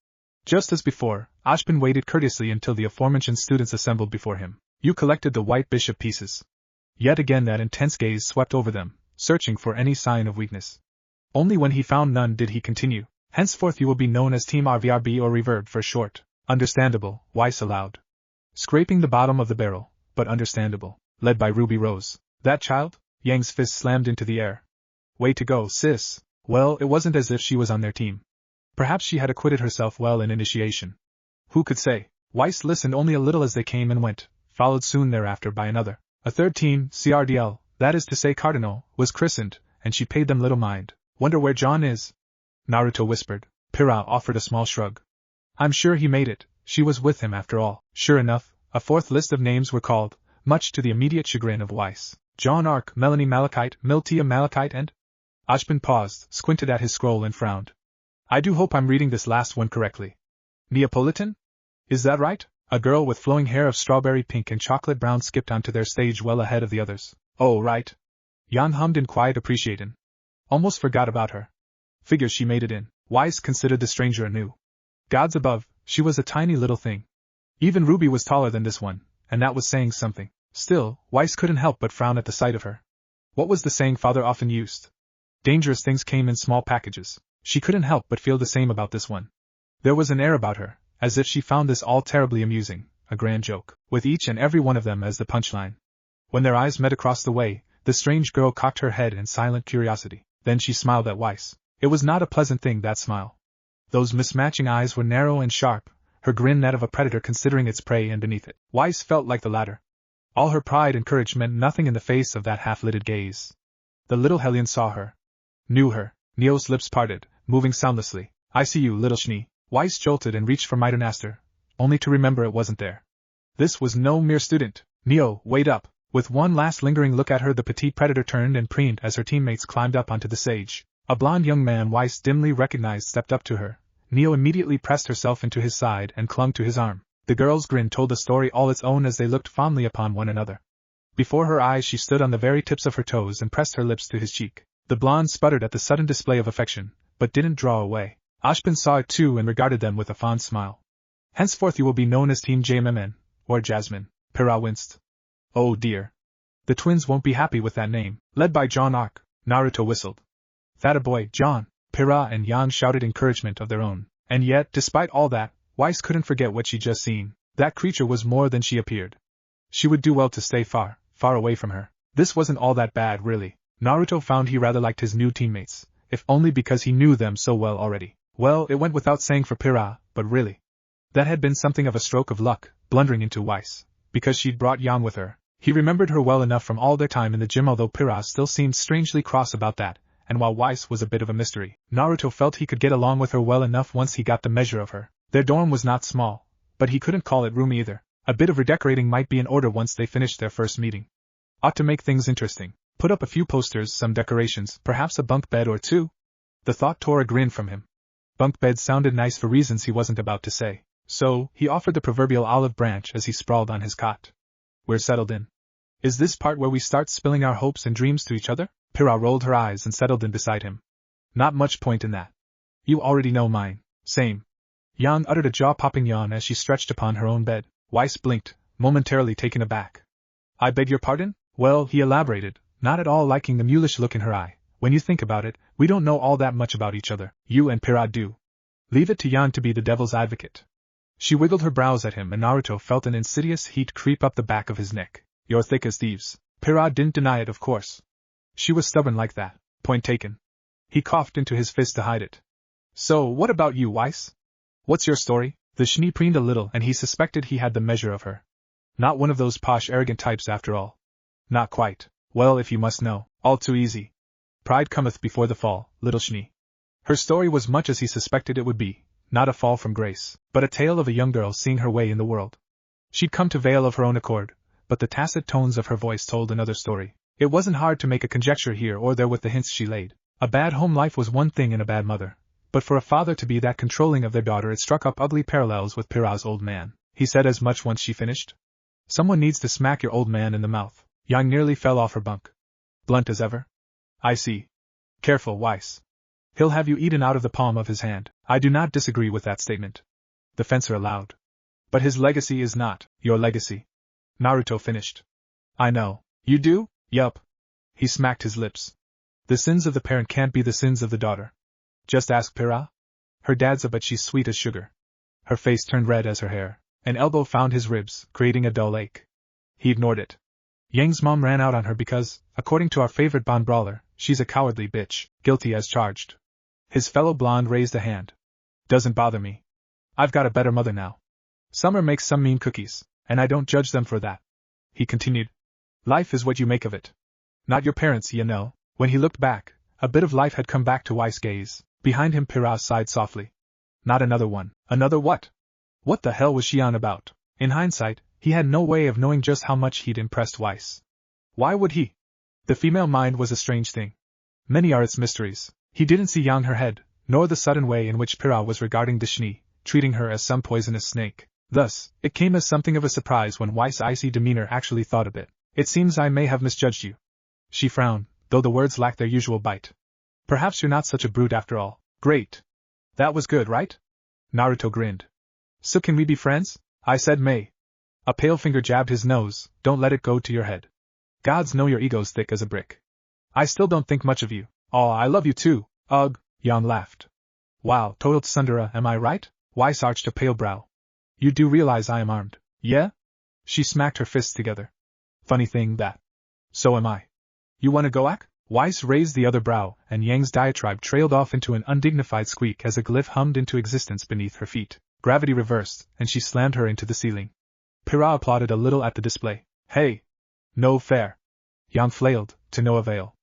Just as before, Ozpin waited courteously until the aforementioned students assembled before him. You collected the white bishop pieces. Yet again that intense gaze swept over them, searching for any sign of weakness. Only when he found none did he continue. Henceforth you will be known as Team rwby or Reverb for short. Understandable, Weiss allowed. Scraping the bottom of the barrel, but understandable. Led by Ruby Rose. That child? Yang's fist slammed into the air. Way to go, sis. Well, it wasn't as if she was on their team. Perhaps she had acquitted herself well in initiation. Who could say? Weiss listened only a little as they came and went, followed soon thereafter by another. A third team, CRDL, that is to say Cardinal, was christened, and she paid them little mind. Wonder where Jon is? Naruto whispered. Pyrrha offered a small shrug. I'm sure he made it, she was with him after all. Sure enough, a fourth list of names were called, much to the immediate chagrin of Weiss. John Ark, Melanie Malachite, Miltia Malachite and... Ozpin paused, squinted at his scroll and frowned. I do hope I'm reading this last one correctly. Neapolitan? Is that right? A girl with flowing hair of strawberry pink and chocolate brown skipped onto their stage well ahead of the others. Oh, right. Jan hummed in quiet appreciation. Almost forgot about her. Figures she made it in. Weiss considered the stranger anew. Gods above, she was a tiny little thing. Even Ruby was taller than this one, and that was saying something. Still, Weiss couldn't help but frown at the sight of her. What was the saying father often used? Dangerous things came in small packages. She couldn't help but feel the same about this one. There was an air about her, as if she found this all terribly amusing, a grand joke, with each and every one of them as the punchline. When their eyes met across the way, the strange girl cocked her head in silent curiosity. Then she smiled at Weiss. It was not a pleasant thing, that smile. Those mismatching eyes were narrow and sharp, her grin that of a predator considering its prey and beneath it. Weiss felt like the latter. All her pride and courage meant nothing in the face of that half-lidded gaze. The little hellion saw her. Knew her. Neo's lips parted, moving soundlessly. I see you, little Schnee. Weiss jolted and reached for Mighternaster, only to remember it wasn't there. This was no mere student. Neo, wait up. With one last lingering look at her, the petite predator turned and preened as her teammates climbed up onto the stage. A blond young man Weiss dimly recognized stepped up to her. Neo immediately pressed herself into his side and clung to his arm. The girl's grin told a story all its own as they looked fondly upon one another. Before her eyes she stood on the very tips of her toes and pressed her lips to his cheek. The blonde sputtered at the sudden display of affection, but didn't draw away. Ozpin saw it too and regarded them with a fond smile. Henceforth you will be known as Team JMMN, or Jasmine. Pyrrha winced. Oh dear. The twins won't be happy with that name. Led by Jon Arc, Naruto whistled. That boy, Jon. Pyrrha and Yang shouted encouragement of their own. And yet, despite all that, Weiss couldn't forget what she'd just seen. That creature was more than she appeared. She would do well to stay far, far away from her. This wasn't all that bad, really. Naruto found he rather liked his new teammates, if only because he knew them so well already. Well, it went without saying for Pyrrha, but really. That had been something of a stroke of luck, blundering into Weiss, because she'd brought Yang with her. He remembered her well enough from all their time in the gym, although Pyrrha still seemed strangely cross about that, and while Weiss was a bit of a mystery, Naruto felt he could get along with her well enough once he got the measure of her. Their dorm was not small, but he couldn't call it room either. A bit of redecorating might be in order once they finished their first meeting. Ought to make things interesting. Put up a few posters, some decorations, perhaps a bunk bed or two. The thought tore a grin from him. Bunk beds sounded nice for reasons he wasn't about to say, so he offered the proverbial olive branch as he sprawled on his cot. We're settled in. Is this part where we start spilling our hopes and dreams to each other? Pyrrha rolled her eyes and settled in beside him. Not much point in that. You already know mine. Same. Yang uttered a jaw-popping yawn as she stretched upon her own bed. Weiss blinked, momentarily taken aback. I beg your pardon? Well, he elaborated, not at all liking the mulish look in her eye. When you think about it, we don't know all that much about each other. You and Pyrrha do. Leave it to Yang to be the devil's advocate. She wiggled her brows at him and Naruto felt an insidious heat creep up the back of his neck. You're thick as thieves. Pyrrha didn't deny it, of course. She was stubborn like that. Point taken. He coughed into his fist to hide it. So, what about you, Weiss? What's your story? The Schnee preened a little and he suspected he had the measure of her. Not one of those posh arrogant types after all. Not quite. Well, if you must know, all too easy. Pride cometh before the fall, little Schnee. Her story was much as he suspected it would be, not a fall from grace, but a tale of a young girl seeing her way in the world. She'd come to Vale of her own accord, but the tacit tones of her voice told another story. It wasn't hard to make a conjecture here or there with the hints she laid. A bad home life was one thing in a bad mother, but for a father to be that controlling of their daughter, it struck up ugly parallels with Pyrrha's old man. He said as much once she finished. Someone needs to smack your old man in the mouth. Yang nearly fell off her bunk. Blunt as ever? I see. Careful, Weiss. He'll have you eaten out of the palm of his hand. I do not disagree with that statement. The fencer allowed. But his legacy is not your legacy. Naruto finished. I know. You do? Yup. He smacked his lips. The sins of the parent can't be the sins of the daughter. Just ask Pyrrha. Her dad's but she's sweet as sugar. Her face turned red as her hair. An elbow found his ribs, creating a dull ache. He ignored it. Yang's mom ran out on her because, according to our favorite Bond brawler, she's a cowardly bitch, guilty as charged. His fellow blonde raised a hand. Doesn't bother me. I've got a better mother now. Summer makes some mean cookies, and I don't judge them for that. He continued. Life is what you make of it. Not your parents, you know. When he looked back, a bit of life had come back to Weiss' gaze. Behind him Pyrrha sighed softly. Not another one. Another what? What the hell was she on about? In hindsight, he had no way of knowing just how much he'd impressed Weiss. Why would he? The female mind was a strange thing. Many are its mysteries. He didn't see Yang her head, nor the sudden way in which Pyrrha was regarding the Schnee, treating her as some poisonous snake. Thus, it came as something of a surprise when Weiss' icy demeanor actually thawed a bit. It seems I may have misjudged you. She frowned, though the words lacked their usual bite. Perhaps you're not such a brute after all. Great. That was good, right? Naruto grinned. So can we be friends? I said may. A pale finger jabbed his nose. Don't let it go to your head. Gods know your ego's thick as a brick. I still don't think much of you. Aw, I love you too. Ugh, Yang laughed. Wow, total tsundere, am I right? Weiss arched a pale brow. You do realize I am armed, yeah? She smacked her fists together. Funny thing that. So am I. You wanna go ack? Weiss raised the other brow, and Yang's diatribe trailed off into an undignified squeak as a glyph hummed into existence beneath her feet. Gravity reversed, and she slammed her into the ceiling. Pyrrha applauded a little at the display. Hey! No fair. Yang flailed, to no avail.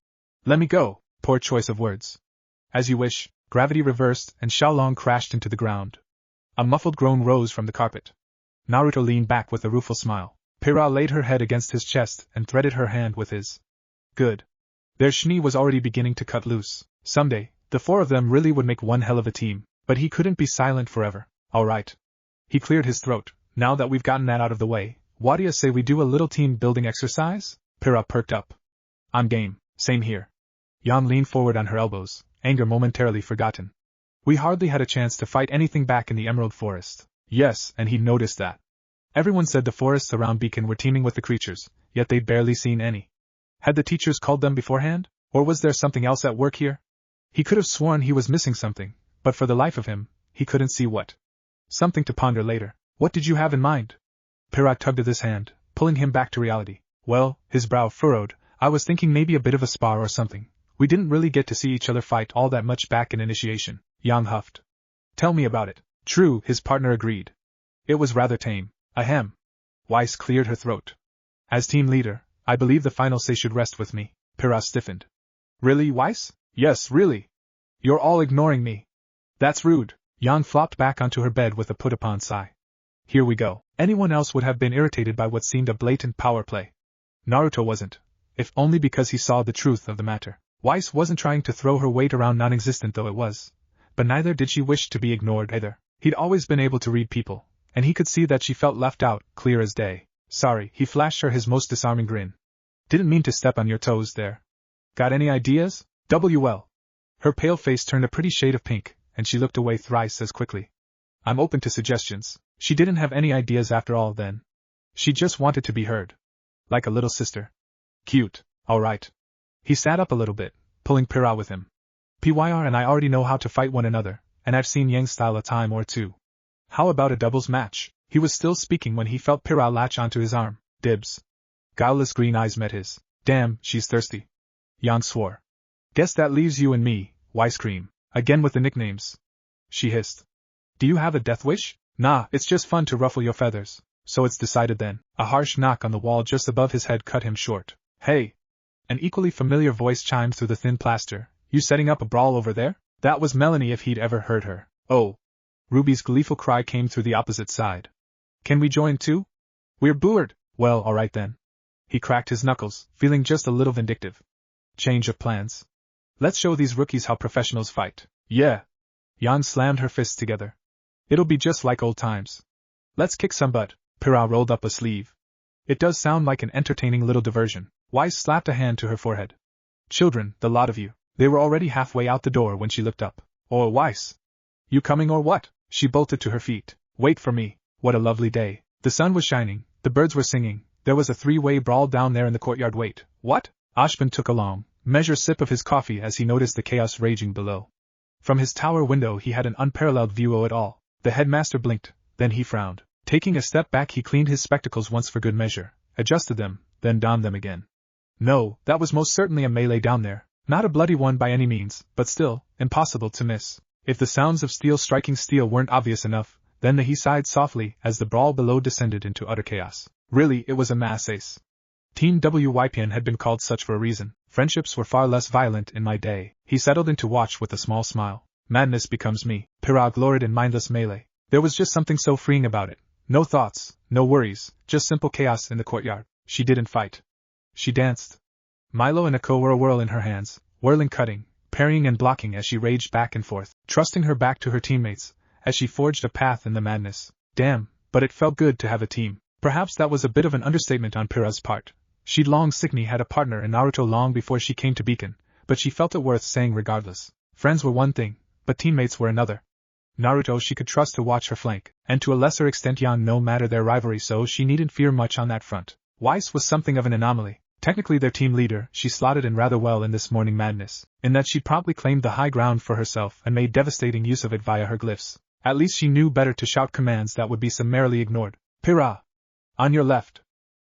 Let me go. Poor choice of words. As you wish. Gravity reversed, and Xiaolong crashed into the ground. A muffled groan rose from the carpet. Naruto leaned back with a rueful smile. Pyrrha laid her head against his chest and threaded her hand with his. Good. Their Schnee was already beginning to cut loose. Someday, the four of them really would make one hell of a team, but he couldn't be silent forever. All right. He cleared his throat. Now that we've gotten that out of the way, what do you say we do a little team-building exercise? Pyrrha perked up. I'm game. Same here. Yang leaned forward on her elbows, anger momentarily forgotten. We hardly had a chance to fight anything back in the Emerald Forest. Yes, and he noticed that. Everyone said the forests around Beacon were teeming with the creatures, yet they'd barely seen any. Had the teachers called them beforehand? Or was there something else at work here? He could have sworn he was missing something, but for the life of him, he couldn't see what. Something to ponder later. What did you have in mind? Pyrrha tugged at his hand, pulling him back to reality. Well, his brow furrowed, I was thinking maybe a bit of a spar or something. We didn't really get to see each other fight all that much back in initiation, Yang huffed. Tell me about it. True, his partner agreed. It was rather tame. Ahem. Weiss cleared her throat. As team leader, I believe the final say should rest with me. Pyrrha stiffened. Really, Weiss? Yes, really. You're all ignoring me. That's rude. Yang flopped back onto her bed with a put-upon sigh. Here we go. Anyone else would have been irritated by what seemed a blatant power play. Naruto wasn't, if only because he saw the truth of the matter. Weiss wasn't trying to throw her weight around non-existent though it was, but neither did she wish to be ignored either. He'd always been able to read people, and he could see that she felt left out, clear as day. Sorry, he flashed her his most disarming grin. Didn't mean to step on your toes there. Got any ideas? WL. Her pale face turned a pretty shade of pink, and she looked away thrice as quickly. I'm open to suggestions. She didn't have any ideas after all then. She just wanted to be heard. Like a little sister. Cute, alright. He sat up a little bit, pulling Pyrrha with him. Pyr and I already know how to fight one another, and I've seen Yang's style a time or two. How about a doubles match? He was still speaking when he felt Pyrrha latch onto his arm. Dibs. Guileless green eyes met his. Damn, she's thirsty. Yang swore. Guess that leaves you and me, Weiss cream. Again with the nicknames. She hissed. Do you have a death wish? Nah, it's just fun to ruffle your feathers. So it's decided then. A harsh knock on the wall just above his head cut him short. Hey! An equally familiar voice chimed through the thin plaster. You setting up a brawl over there? That was Melanie if he'd ever heard her. Oh! Ruby's gleeful cry came through the opposite side. Can we join too? We're bored. Well, alright then. He cracked his knuckles, feeling just a little vindictive. Change of plans. Let's show these rookies how professionals fight. Yeah. Yan slammed her fists together. It'll be just like old times. Let's kick some butt. Pyrrha rolled up a sleeve. It does sound like an entertaining little diversion. Weiss slapped a hand to her forehead. Children, the lot of you. They were already halfway out the door when she looked up. Oh, Weiss. You coming or what? She bolted to her feet. Wait for me. What a lovely day. The sun was shining, the birds were singing, there was a three-way brawl down there in the courtyard. Wait, what? Ozpin took a long, measured sip of his coffee as he noticed the chaos raging below. From his tower window he had an unparalleled view of it all. The headmaster blinked, then he frowned. Taking a step back he cleaned his spectacles once for good measure, adjusted them, then donned them again. No, that was most certainly a melee down there. Not a bloody one by any means, but still, impossible to miss. If the sounds of steel striking steel weren't obvious enough, then he sighed softly as the brawl below descended into utter chaos. Really, it was a mass ace. Team WYPN had been called such for a reason. Friendships were far less violent in my day. He settled into watch with a small smile. Madness becomes me. Pyrrha gloried in mindless melee. There was just something so freeing about it. No thoughts, no worries, just simple chaos in the courtyard. She didn't fight. She danced. Milo and Ako were a whirl in her hands, whirling, cutting, parrying and blocking as she raged back and forth, trusting her back to her teammates, as she forged a path in the madness. Damn, but it felt good to have a team. Perhaps that was a bit of an understatement on Pyrrha's part. She'd long had a partner in Naruto long before she came to Beacon, but she felt it worth saying regardless. Friends were one thing, but teammates were another. Naruto she could trust to watch her flank, and to a lesser extent Jan no matter their rivalry, so she needn't fear much on that front. Weiss was something of an anomaly. Technically their team leader, she slotted in rather well in this morning madness, in that she promptly claimed the high ground for herself and made devastating use of it via her glyphs. At least she knew better to shout commands that would be summarily ignored. Pyrrha! On your left!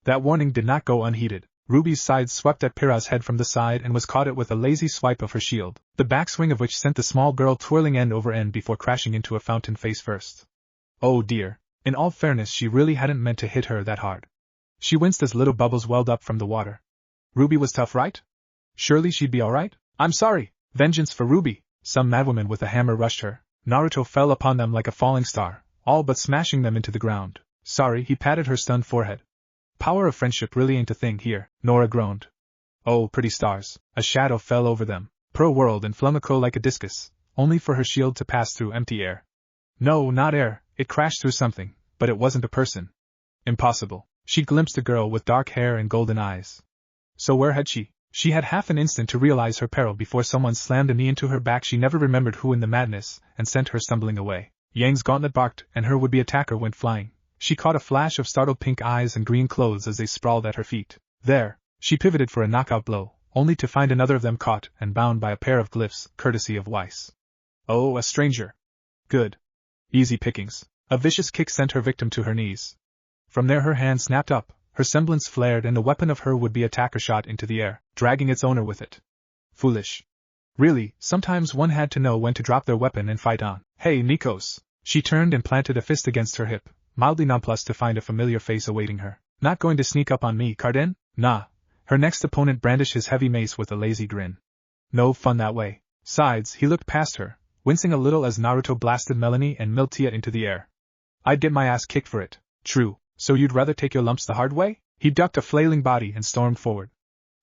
That warning did not go unheeded. Ruby's side swept at Pyrrha's head from the side and was caught it with a lazy swipe of her shield, the backswing of which sent the small girl twirling end over end before crashing into a fountain face first. Oh dear. In all fairness she really hadn't meant to hit her that hard. She winced as little bubbles welled up from the water. Ruby was tough, right? Surely she'd be alright? I'm sorry! Vengeance for Ruby! Some madwoman with a hammer rushed her. Naruto fell upon them like a falling star, all but smashing them into the ground. Sorry, he patted her stunned forehead. Power of friendship really ain't a thing here, Nora groaned. Oh, pretty stars. A shadow fell over them. Pearl whirled and flung Ako like a discus, only for her shield to pass through empty air. No, not air, it crashed through something, but it wasn't a person. Impossible. She glimpsed a girl with dark hair and golden eyes. So where had she? She had half an instant to realize her peril before someone slammed a knee into her back. She never remembered who in the madness, and sent her stumbling away. Yang's gauntlet barked, and her would-be attacker went flying. She caught a flash of startled pink eyes and green clothes as they sprawled at her feet. There, she pivoted for a knockout blow, only to find another of them caught and bound by a pair of glyphs, courtesy of Weiss. Oh, a stranger. Good. Easy pickings. A vicious kick sent her victim to her knees. From there her hand snapped up, her semblance flared and the weapon of her would-be attacker shot into the air, dragging its owner with it. Foolish. Really, sometimes one had to know when to drop their weapon and fight on. Hey, Nikos! She turned and planted a fist against her hip, mildly nonplussed to find a familiar face awaiting her. Not going to sneak up on me, Carden? Nah. Her next opponent brandished his heavy mace with a lazy grin. No fun that way. Sides, he looked past her, wincing a little as Naruto blasted Melanie and Miltia into the air. I'd get my ass kicked for it. True. So you'd rather take your lumps the hard way? He ducked a flailing body and stormed forward.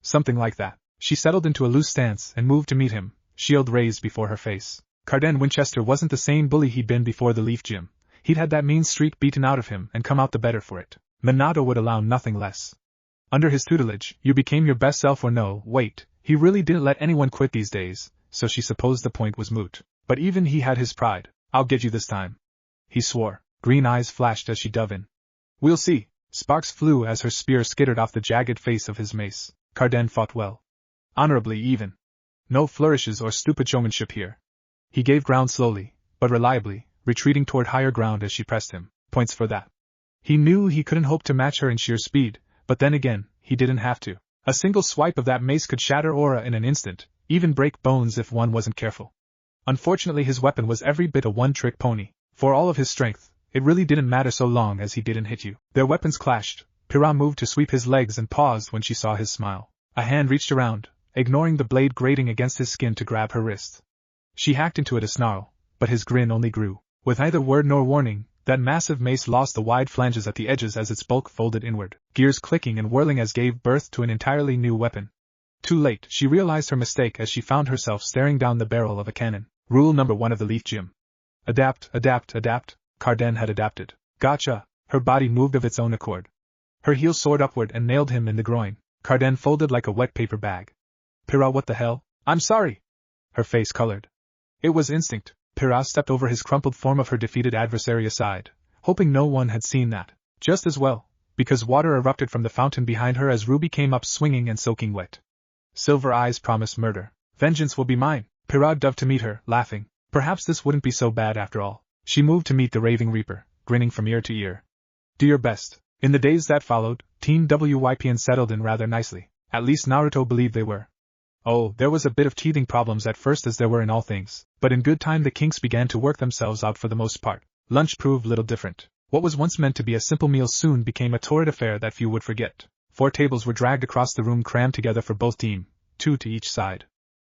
Something like that. She settled into a loose stance and moved to meet him, shield raised before her face. Carden Winchester wasn't the same bully he'd been before the Leaf Gym. He'd had that mean streak beaten out of him and come out the better for it. Minato would allow nothing less. Under his tutelage, you became your best self or no, wait, he really didn't let anyone quit these days, so she supposed the point was moot. But even he had his pride. I'll get you this time. He swore. Green eyes flashed as she dove in. We'll see. Sparks flew as her spear skittered off the jagged face of his mace. Carden fought well. Honorably even. No flourishes or stupid showmanship here. He gave ground slowly, but reliably, retreating toward higher ground as she pressed him. Points for that. He knew he couldn't hope to match her in sheer speed, but then again, he didn't have to. A single swipe of that mace could shatter aura in an instant, even break bones if one wasn't careful. Unfortunately his weapon was every bit a one-trick pony. For all of his strength, it really didn't matter so long as he didn't hit you. Their weapons clashed. Pyrrha moved to sweep his legs and paused when she saw his smile. A hand reached around, ignoring the blade grating against his skin to grab her wrist. She hacked into it a snarl, but his grin only grew. With neither word nor warning, that massive mace lost the wide flanges at the edges as its bulk folded inward, gears clicking and whirling as gave birth to an entirely new weapon. Too late, she realized her mistake as she found herself staring down the barrel of a cannon. Rule number 1 of the Leaf Gym. Adapt, adapt, adapt. Carden had adapted. Gotcha. Her body moved of its own accord. Her heel soared upward and nailed him in the groin. Carden folded like a wet paper bag. Pyrrha, what the hell? I'm sorry. Her face colored. It was instinct. Pyrrha stepped over his crumpled form of her defeated adversary aside, hoping no one had seen that. Just as well, because water erupted from the fountain behind her as Ruby came up swinging and soaking wet. Silver eyes promised murder. Vengeance will be mine. Pyrrha dove to meet her, laughing. Perhaps this wouldn't be so bad after all. She moved to meet the raving Reaper, grinning from ear to ear. Do your best. In the days that followed, Team WYPN settled in rather nicely. At least Naruto believed they were. Oh, there was a bit of teething problems at first as there were in all things, but in good time the kinks began to work themselves out for the most part. Lunch proved little different. What was once meant to be a simple meal soon became a torrid affair that few would forget. 4 tables were dragged across the room crammed together for both team, 2 to each side.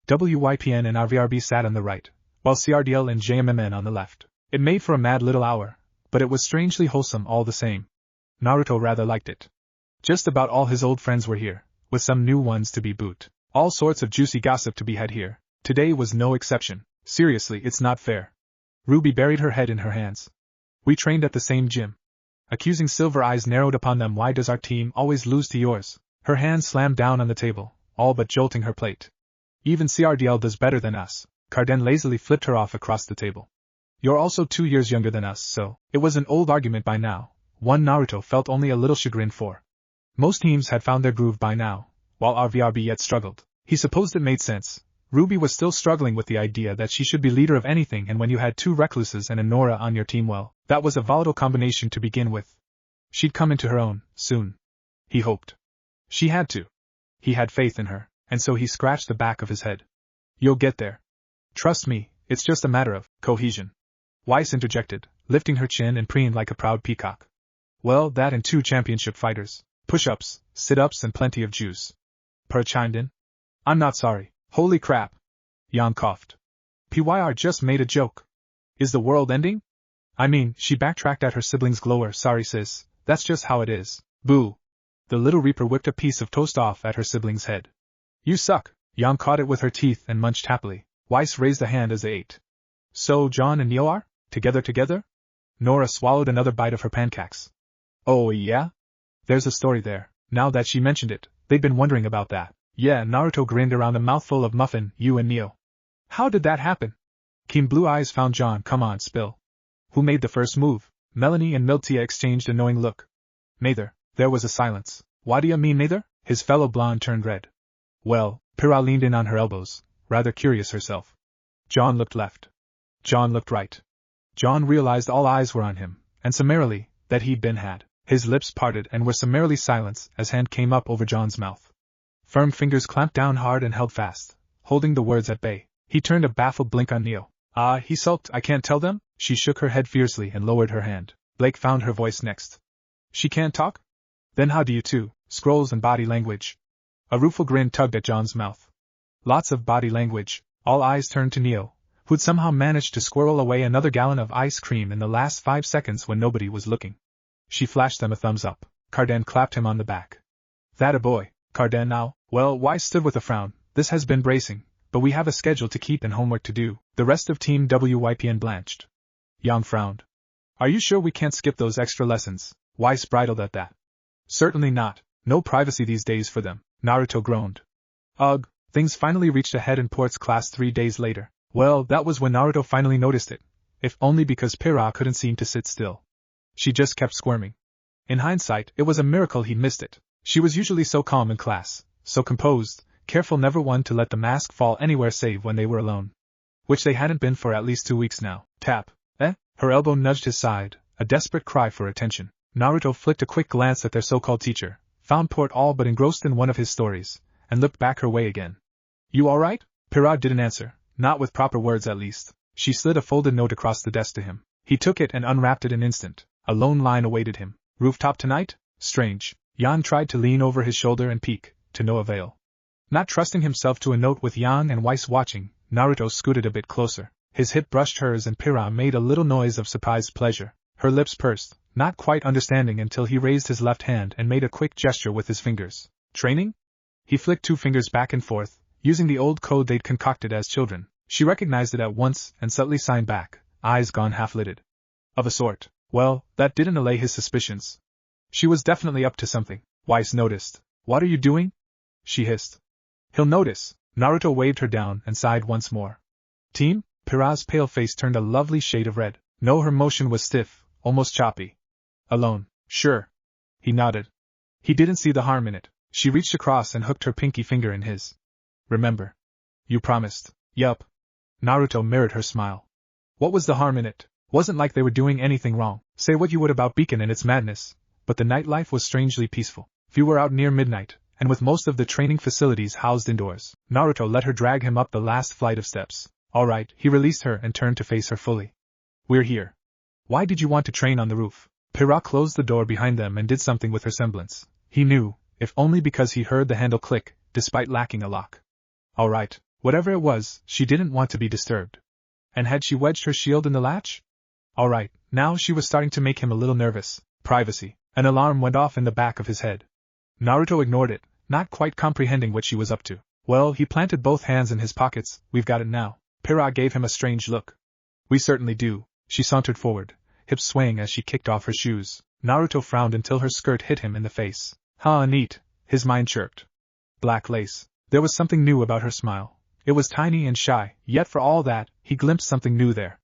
WYPN and RVRB sat on the right, while CRDL and JMMN on the left. It made for a mad little hour, but it was strangely wholesome all the same. Naruto rather liked it. Just about all his old friends were here, with some new ones to be boot. All sorts of juicy gossip to be had here. Today was no exception. Seriously, it's not fair. Ruby buried her head in her hands. We trained at the same gym. Accusing silver eyes narrowed upon them. Why does our team always lose to yours? Her hand slammed down on the table, all but jolting her plate. Even CRDL does better than us. Carden lazily flipped her off across the table. You're also 2 years younger than us, so. It was an old argument by now, one Naruto felt only a little chagrin for. Most teams had found their groove by now, while RVRB yet struggled. He supposed it made sense. Ruby was still struggling with the idea that she should be leader of anything, and when you had 2 recluses and a Nora on your team, well, that was a volatile combination to begin with. She'd come into her own, soon. He hoped. She had to. He had faith in her, and so he scratched the back of his head. You'll get there. Trust me, it's just a matter of cohesion. Weiss interjected, lifting her chin and preened like a proud peacock. Well, that and 2 championship fighters, push-ups, sit-ups and plenty of juice. Pyrrha chimed in. I'm not sorry. Holy crap. Jan coughed. PYR just made a joke. Is the world ending? I mean, she backtracked at her sibling's glower. Sorry sis, that's just how it is. Boo. The little Reaper whipped a piece of toast off at her sibling's head. You suck. Jan caught it with her teeth and munched happily. Weiss raised a hand as they ate. So Jon and Neo are? Together? Nora swallowed another bite of her pancakes. Oh yeah? There's a story there. Now that she mentioned it, they'd been wondering about that. Yeah, Naruto grinned around a mouthful of muffin. You and Neo. How did that happen? Keen blue eyes found Jon. Come on, spill. Who made the first move? Melanie and Miltia exchanged a knowing look. Neither. There was a silence. Why do you mean neither? His fellow blonde turned red. Well, Pyrrha leaned in on her elbows, rather curious herself. Jon looked left. Jon looked right. Jon realized all eyes were on him, and summarily, that he'd been had. His lips parted and were summarily silenced as hand came up over Jon's mouth. Firm fingers clamped down hard and held fast, holding the words at bay. He turned a baffled blink on Neo. He sulked. I can't tell them? She shook her head fiercely and lowered her hand. Blake found her voice next. She can't talk? Then how do you two? Scrolls and body language. A rueful grin tugged at Jon's mouth. Lots of body language. All eyes turned to Neo, who'd somehow managed to squirrel away another gallon of ice cream in the last 5 seconds when nobody was looking. She flashed them a thumbs up. Cardan clapped him on the back. That a boy, Cardan now? Well, Weiss stood with a frown. This has been bracing, but we have a schedule to keep and homework to do. The rest of Team WYPN blanched. Yang frowned. Are you sure we can't skip those extra lessons? Weiss bridled at that. Certainly not. No privacy these days for them. Naruto groaned. Ugh, things finally reached a head in Port's class 3 days later. Well, that was when Naruto finally noticed it, if only because Pyrrha couldn't seem to sit still. She just kept squirming. In hindsight, it was a miracle he'd missed it. She was usually so calm in class, so composed, careful, never one to let the mask fall anywhere save when they were alone. Which they hadn't been for at least 2 weeks now. Tap. Her elbow nudged his side, a desperate cry for attention. Naruto flicked a quick glance at their so-called teacher, found Port all but engrossed in one of his stories, and looked back her way again. You alright? Pyrrha didn't answer, not with proper words at least. She slid a folded note across the desk to him. He took it and unwrapped it an instant. A lone line awaited him. Rooftop tonight? Strange. Yang tried to lean over his shoulder and peek, to no avail. Not trusting himself to a note with Yang and Weiss watching, Naruto scooted a bit closer. His hip brushed hers and Pyrrha made a little noise of surprised pleasure. Her lips pursed, not quite understanding until he raised his left hand and made a quick gesture with his fingers. Training? He flicked 2 fingers back and forth, using the old code they'd concocted as children. She recognized it at once and subtly signed back, eyes gone half-lidded. Of a sort. Well, that didn't allay his suspicions. She was definitely up to something. Weiss noticed. What are you doing? She hissed. He'll notice. Naruto waved her down and sighed once more. Team? Pyrrha's pale face turned a lovely shade of red. No, her motion was stiff, almost choppy. Alone. Sure. He nodded. He didn't see the harm in it. She reached across and hooked her pinky finger in his. Remember. You promised. Yup. Naruto mirrored her smile. What was the harm in it? Wasn't like they were doing anything wrong. Say what you would about Beacon and its madness, but the nightlife was strangely peaceful. Few were out near midnight, and with most of the training facilities housed indoors. Naruto let her drag him up the last flight of steps. Alright, he released her and turned to face her fully. We're here. Why did you want to train on the roof? Pyrrha closed the door behind them and did something with her semblance. He knew, if only because he heard the handle click, despite lacking a lock. Alright, whatever it was, she didn't want to be disturbed. And had she wedged her shield in the latch? Alright, now she was starting to make him a little nervous. Privacy. An alarm went off in the back of his head. Naruto ignored it, not quite comprehending what she was up to. Well, he planted both hands in his pockets. We've got it now. Pyrrha gave him a strange look. We certainly do. She sauntered forward, hips swaying as she kicked off her shoes. Naruto frowned until her skirt hit him in the face. Neat, his mind chirped. Black lace. There was something new about her smile. It was tiny and shy, yet for all that, he glimpsed something new there.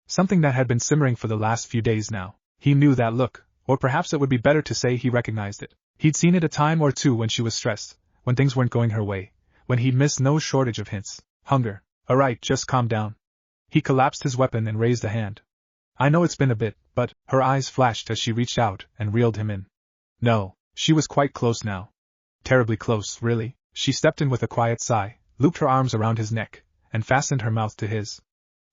Something that had been simmering for the last few days now. He knew that look, or perhaps it would be better to say he recognized it. He'd seen it a time or two when she was stressed, when things weren't going her way, when he'd missed no shortage of hints. Hunger. Alright, just calm down. He collapsed his weapon and raised a hand. I know it's been a bit, but, her eyes flashed as she reached out and reeled him in. No, she was quite close now. Terribly close, really. She stepped in with a quiet sigh, looped her arms around his neck, and fastened her mouth to his.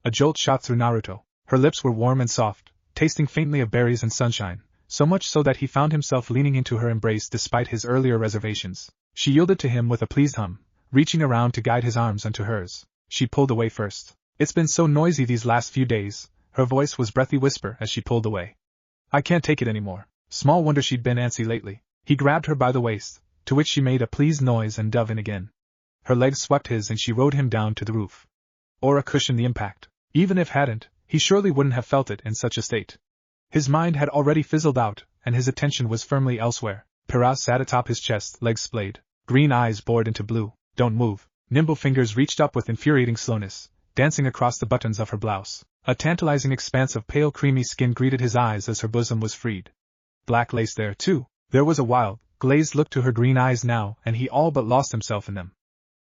A jolt shot through Naruto. Her lips were warm and soft, tasting faintly of berries and sunshine, so much so that he found himself leaning into her embrace despite his earlier reservations. She yielded to him with a pleased hum, reaching around to guide his arms onto hers. She pulled away first. It's been so noisy these last few days. Her voice was breathy whisper as she pulled away. I can't take it anymore. Small wonder she'd been antsy lately. He grabbed her by the waist, to which she made a pleased noise and dove in again. Her legs swept his and she rode him down to the roof. Aura cushioned the impact. Even if hadn't, he surely wouldn't have felt it in such a state. His mind had already fizzled out, and his attention was firmly elsewhere. Pyrrha sat atop his chest, legs splayed. Green eyes bored into blue. Don't move. Nimble fingers reached up with infuriating slowness, dancing across the buttons of her blouse. A tantalizing expanse of pale creamy skin greeted his eyes as her bosom was freed. Black lace there, too. There was a wild, glazed look to her green eyes now, and he all but lost himself in them.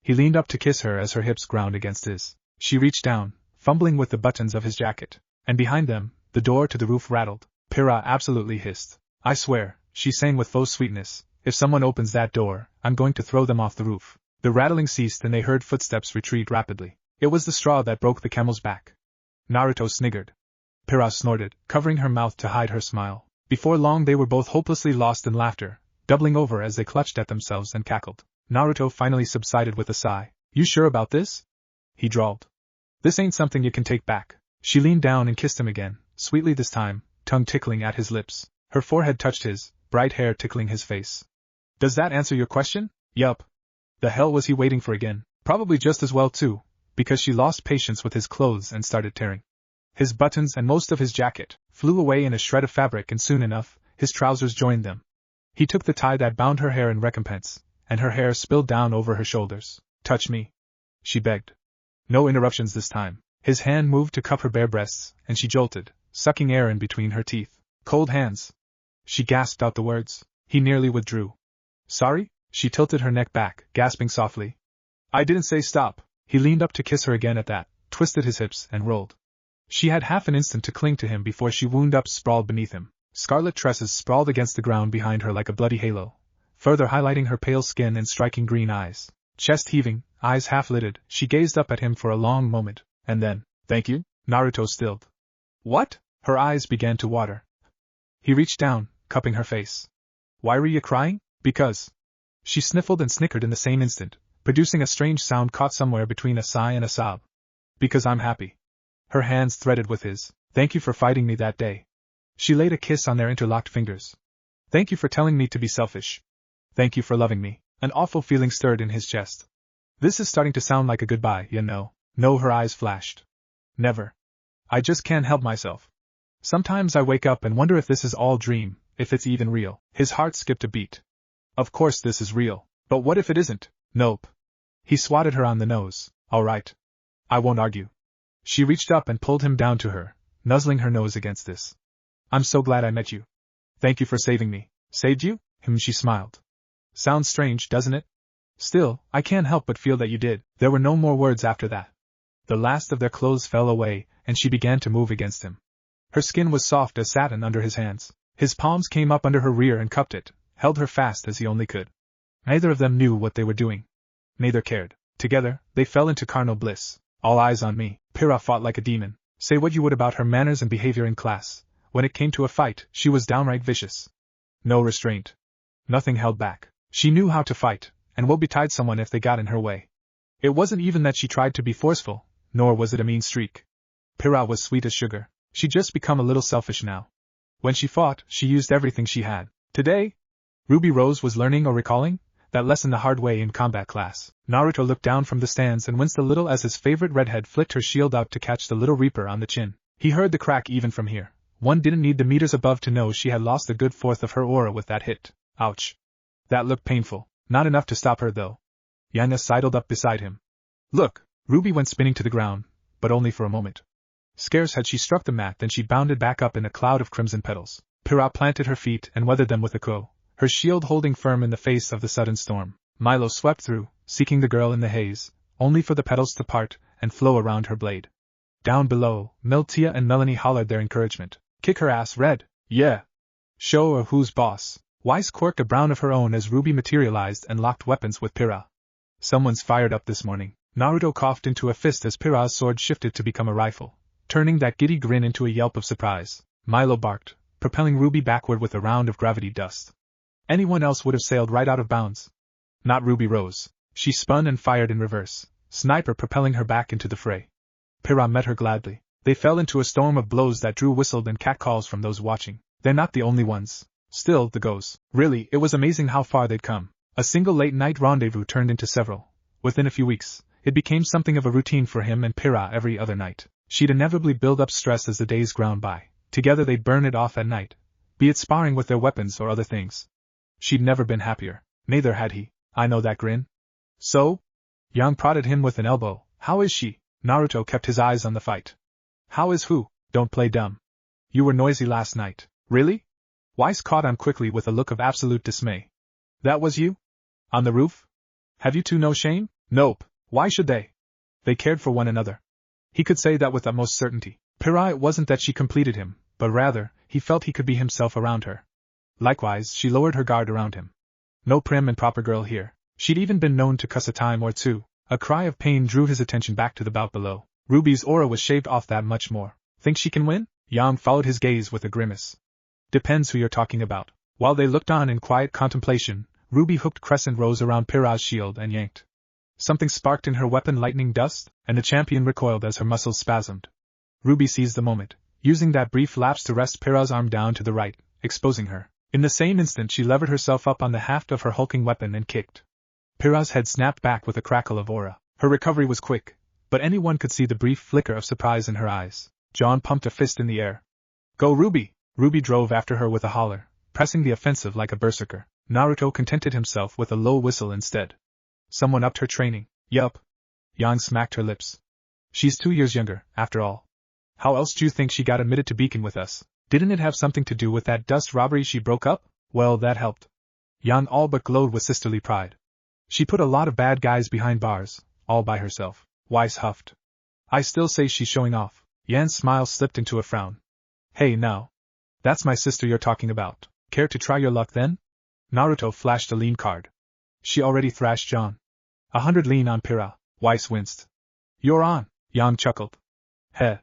He leaned up to kiss her as her hips ground against his. She reached down, fumbling with the buttons of his jacket, and behind them, the door to the roof rattled. Pyrrha absolutely hissed. I swear, she sang with faux sweetness, if someone opens that door, I'm going to throw them off the roof. The rattling ceased and they heard footsteps retreat rapidly. It was the straw that broke the camel's back. Naruto sniggered. Pyrrha snorted, covering her mouth to hide her smile. Before long they were both hopelessly lost in laughter, doubling over as they clutched at themselves and cackled. Naruto finally subsided with a sigh. You sure about this? He drawled. This ain't something you can take back. She leaned down and kissed him again, sweetly this time, tongue tickling at his lips. Her forehead touched his, bright hair tickling his face. Does that answer your question? Yup. The hell was he waiting for again? Probably just as well too, because she lost patience with his clothes and started tearing. His buttons and most of his jacket flew away in a shred of fabric, and soon enough, his trousers joined them. He took the tie that bound her hair in recompense, and her hair spilled down over her shoulders. Touch me, she begged. No interruptions this time. His hand moved to cup her bare breasts, and she jolted, sucking air in between her teeth. Cold hands. She gasped out the words. He nearly withdrew. Sorry? She tilted her neck back, gasping softly. I didn't say stop. He leaned up to kiss her again at that, twisted his hips, and rolled. She had half an instant to cling to him before she wound up sprawled beneath him. Scarlet tresses sprawled against the ground behind her like a bloody halo, further highlighting her pale skin and striking green eyes. Chest heaving, eyes half-lidded, she gazed up at him for a long moment, and then, thank you? Naruto stilled. What? Her eyes began to water. He reached down, cupping her face. Why were you crying? Because. She sniffled and snickered in the same instant, producing a strange sound caught somewhere between a sigh and a sob. Because I'm happy. Her hands threaded with his. Thank you for fighting me that day. She laid a kiss on their interlocked fingers. Thank you for telling me to be selfish. Thank you for loving me. An awful feeling stirred in his chest. This is starting to sound like a goodbye, you know. No, her eyes flashed. Never. I just can't help myself. Sometimes I wake up and wonder if this is all dream, if it's even real. His heart skipped a beat. Of course this is real, but what if it isn't? Nope. He swatted her on the nose. All right. I won't argue. She reached up and pulled him down to her, nuzzling her nose against this. I'm so glad I met you. Thank you for saving me. Saved you? She smiled. Sounds strange, doesn't it? Still, I can't help but feel that you did. There were no more words after that. The last of their clothes fell away, and she began to move against him. Her skin was soft as satin under his hands. His palms came up under her rear and cupped it, held her fast as he only could. Neither of them knew what they were doing. Neither cared. Together, they fell into carnal bliss. All eyes on me. Pyrrha fought like a demon. Say what you would about her manners and behavior in class. When it came to a fight, she was downright vicious. No restraint. Nothing held back. She knew how to fight, and woe betide someone if they got in her way. It wasn't even that she tried to be forceful, nor was it a mean streak. Pyrrha was sweet as sugar. She'd just become a little selfish now. When she fought, she used everything she had. Today, Ruby Rose was learning or recalling that lesson the hard way in combat class. Naruto looked down from the stands and winced a little as his favorite redhead flicked her shield out to catch the little reaper on the chin. He heard the crack even from here. One didn't need the meters above to know she had lost a good fourth of her aura with that hit. Ouch. That looked painful. Not enough to stop her though. Yana sidled up beside him. Look. Ruby went spinning to the ground, but only for a moment. Scarce had she struck the mat than she bounded back up in a cloud of crimson petals. Pyrrha planted her feet and weathered them with a ko, her shield holding firm in the face of the sudden storm. Milo swept through, seeking the girl in the haze, only for the petals to part and flow around her blade. Down below, Miltia and Melanie hollered their encouragement. Kick her ass, Red. Yeah. Show her who's boss. Weiss quirked a brown of her own as Ruby materialized and locked weapons with Pyrrha. Someone's fired up this morning. Naruto coughed into a fist as Pyrrha's sword shifted to become a rifle, turning that giddy grin into a yelp of surprise. Milo barked, propelling Ruby backward with a round of gravity dust. Anyone else would have sailed right out of bounds. Not Ruby Rose. She spun and fired in reverse, Sniper propelling her back into the fray. Pyrrha met her gladly. They fell into a storm of blows that drew whistled and catcalls from those watching. They're not the only ones. Still, the goes. Really, it was amazing how far they'd come. A single late-night rendezvous turned into several. Within a few weeks, it became something of a routine for him and Pyrrha every other night. She'd inevitably build up stress as the days ground by. Together they'd burn it off at night, be it sparring with their weapons or other things. She'd never been happier. Neither had he. I know that grin. So? Yang prodded him with an elbow. How is she? Naruto kept his eyes on the fight. How is who? Don't play dumb. You were noisy last night. Really? Weiss caught on quickly with a look of absolute dismay. That was you? On the roof? Have you two no shame? Nope. Why should they? They cared for one another. He could say that with utmost certainty. Pyrrha, it wasn't that she completed him, but rather, he felt he could be himself around her. Likewise, she lowered her guard around him. No prim and proper girl here. She'd even been known to cuss a time or two. A cry of pain drew his attention back to the bout below. Ruby's aura was shaved off that much more. Think she can win? Yang followed his gaze with a grimace. Depends who you're talking about. While they looked on in quiet contemplation, Ruby hooked crescent rows around Pyrrha's shield and yanked. Something sparked in her weapon, lightning dust, and the champion recoiled as her muscles spasmed. Ruby seized the moment, using that brief lapse to wrest Pyrrha's arm down to the right, exposing her. In the same instant she levered herself up on the haft of her hulking weapon and kicked. Pyrrha's head snapped back with a crackle of aura. Her recovery was quick, but anyone could see the brief flicker of surprise in her eyes. Jon pumped a fist in the air. Go Ruby! Ruby drove after her with a holler, pressing the offensive like a berserker. Naruto contented himself with a low whistle instead. Someone upped her training. Yup. Yang smacked her lips. She's 2 years younger, after all. How else do you think she got admitted to Beacon with us? Didn't it have something to do with that dust robbery she broke up? Well, that helped. Yang all but glowed with sisterly pride. She put a lot of bad guys behind bars, all by herself. Weiss huffed. I still say she's showing off. Yan's smile slipped into a frown. Hey now. That's my sister you're talking about. Care to try your luck then? Naruto flashed a lean card. She already thrashed Jon. 100 lean on Pyrrha. Weiss winced. You're on, Yang chuckled. Heh.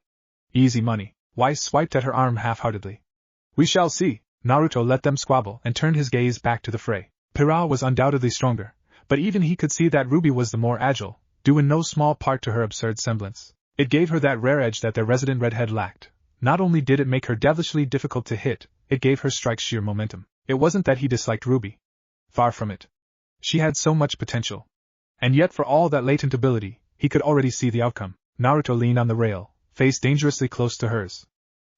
Easy money. Weiss swiped at her arm half-heartedly. We shall see. Naruto let them squabble and turned his gaze back to the fray. Pyrrha was undoubtedly stronger, but even he could see that Ruby was the more agile, due in no small part to her absurd semblance. It gave her that rare edge that their resident redhead lacked. Not only did it make her devilishly difficult to hit, it gave her strikes sheer momentum. It wasn't that he disliked Ruby. Far from it. She had so much potential. And yet for all that latent ability, he could already see the outcome. Naruto leaned on the rail, face dangerously close to hers.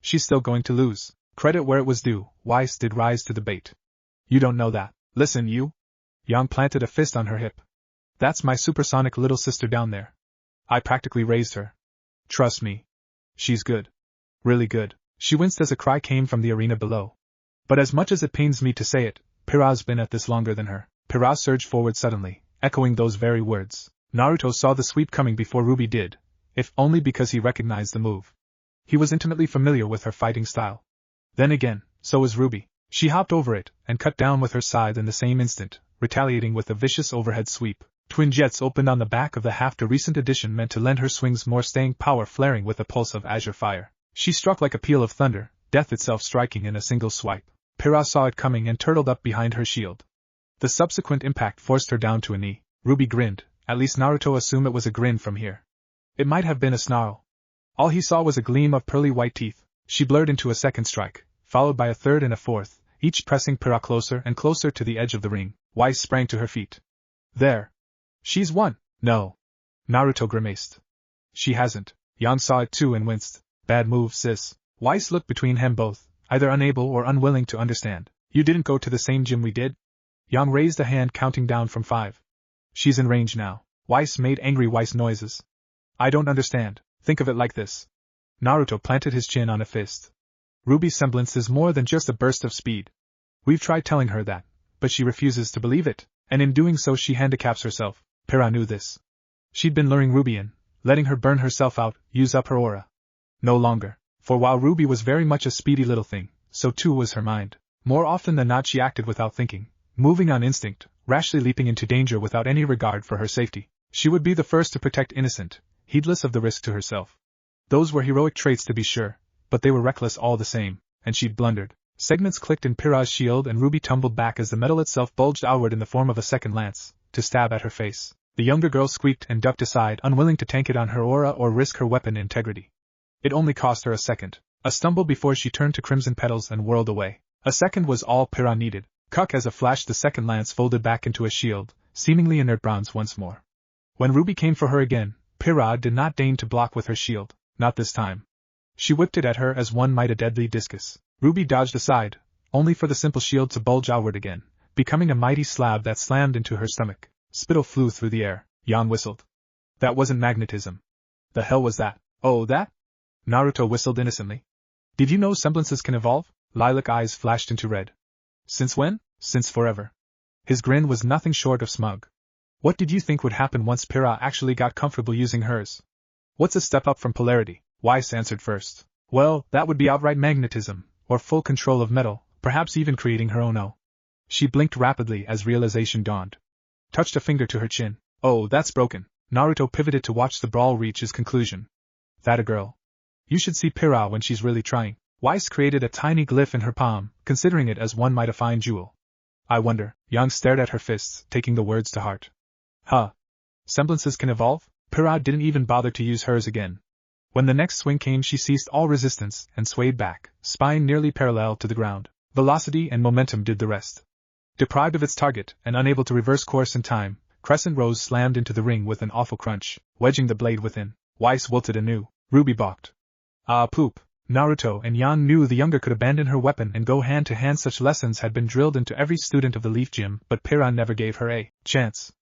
She's still going to lose. Credit where it was due, Weiss did rise to the bait. You don't know that. Listen, you. Yang planted a fist on her hip. That's my supersonic little sister down there. I practically raised her. Trust me. She's good. Really good. She winced as a cry came from the arena below. But as much as it pains me to say it, Pyrrha's been at this longer than her. Pyrrha surged forward suddenly, echoing those very words. Naruto saw the sweep coming before Ruby did, if only because he recognized the move. He was intimately familiar with her fighting style. Then again, so was Ruby. She hopped over it, and cut down with her scythe in the same instant, retaliating with a vicious overhead sweep. Twin jets opened on the back of the haft, a recent addition meant to lend her swings more staying power, flaring with a pulse of azure fire. She struck like a peal of thunder, death itself striking in a single swipe. Pyrrha saw it coming and turtled up behind her shield. The subsequent impact forced her down to a knee. Ruby grinned, at least Naruto assumed it was a grin from here. It might have been a snarl. All he saw was a gleam of pearly white teeth. She blurred into a second strike, followed by a third and a fourth, each pressing Pyrrha closer and closer to the edge of the ring. Weiss sprang to her feet. There. She's won. No. Naruto grimaced. She hasn't. Yang saw it too and winced. Bad move, sis. Weiss looked between them both, either unable or unwilling to understand. You didn't go to the same gym we did? Yang raised a hand counting down from 5. She's in range now. Weiss made angry Weiss noises. I don't understand. Think of it like this. Naruto planted his chin on a fist. Ruby's semblance is more than just a burst of speed. We've tried telling her that, but she refuses to believe it, and in doing so she handicaps herself. Pyrrha knew this. She'd been luring Ruby in, letting her burn herself out, use up her aura. No longer, for while Ruby was very much a speedy little thing, so too was her mind. More often than not she acted without thinking, moving on instinct, rashly leaping into danger without any regard for her safety. She would be the first to protect innocent, heedless of the risk to herself. Those were heroic traits to be sure, but they were reckless all the same, and she'd blundered. Segments clicked in Pyrrha's shield and Ruby tumbled back as the metal itself bulged outward in the form of a second lance, to stab at her face. The younger girl squeaked and ducked aside, unwilling to tank it on her aura or risk her weapon integrity. It only cost her a second, a stumble before she turned to crimson petals and whirled away. A second was all Pyrrha needed. Cuck as a flash the second lance folded back into a shield, seemingly inert bronze once more. When Ruby came for her again, Pyrrha did not deign to block with her shield, not this time. She whipped it at her as one might a deadly discus. Ruby dodged aside, only for the simple shield to bulge outward again, becoming a mighty slab that slammed into her stomach. Spittle flew through the air. Yang whistled. That wasn't magnetism. The hell was that? Oh, that? Naruto whistled innocently. Did you know semblances can evolve? Lilac eyes flashed into red. Since when? Since forever. His grin was nothing short of smug. What did you think would happen once Pyrrha actually got comfortable using hers? What's a step up from polarity? Weiss answered first. Well, that would be outright magnetism, or full control of metal, perhaps even creating her own O. She blinked rapidly as realization dawned. Touched a finger to her chin. Oh, that's broken. Naruto pivoted to watch the brawl reach its conclusion. That a girl? You should see Pyrrha when she's really trying. Weiss created a tiny glyph in her palm, considering it as one might a fine jewel. I wonder. Yang stared at her fists, taking the words to heart. Huh. Semblances can evolve? Pyrrha didn't even bother to use hers again. When the next swing came, she ceased all resistance and swayed back, spine nearly parallel to the ground. Velocity and momentum did the rest. Deprived of its target and unable to reverse course in time, Crescent Rose slammed into the ring with an awful crunch, wedging the blade within. Weiss wilted anew. Ruby balked. Ah, poop. Naruto and Yang knew the younger could abandon her weapon and go hand to hand. Such lessons had been drilled into every student of the Leaf Gym, but Pyrrha never gave her a chance.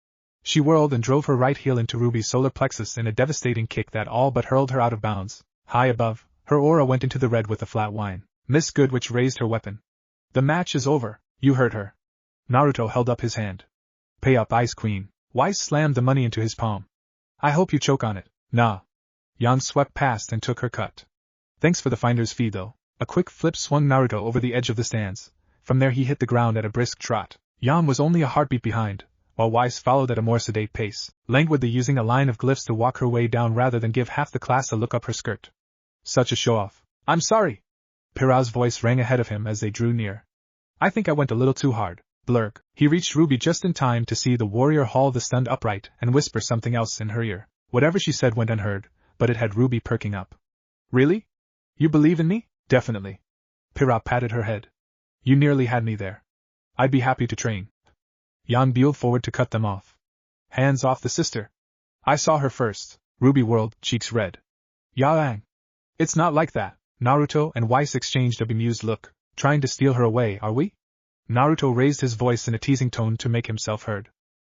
She whirled and drove her right heel into Ruby's solar plexus in a devastating kick that all but hurled her out of bounds. High above, her aura went into the red with a flat whine. Miss Goodwitch raised her weapon. The match is over. You heard her. Naruto held up his hand. Pay up, Ice Queen. Weiss slammed the money into his palm. I hope you choke on it. Nah. Yang swept past and took her cut. Thanks for the finder's fee though. A quick flip swung Naruto over the edge of the stands. From there he hit the ground at a brisk trot. Yang was only a heartbeat behind, while Weiss followed at a more sedate pace, languidly using a line of glyphs to walk her way down rather than give half the class a look up her skirt. Such a show-off. I'm sorry. Pyrrha's voice rang ahead of him as they drew near. I think I went a little too hard. Blurg. He reached Ruby just in time to see the warrior haul the stunned upright and whisper something else in her ear. Whatever she said went unheard, but it had Ruby perking up. Really? You believe in me? Definitely. Pyrrha patted her head. You nearly had me there. I'd be happy to train. Yang beeled forward to cut them off. Hands off the sister. I saw her first. Ruby whirled, cheeks red. Yang. It's not like that. Naruto and Weiss exchanged a bemused look. Trying to steal her away, are we? Naruto raised his voice in a teasing tone to make himself heard.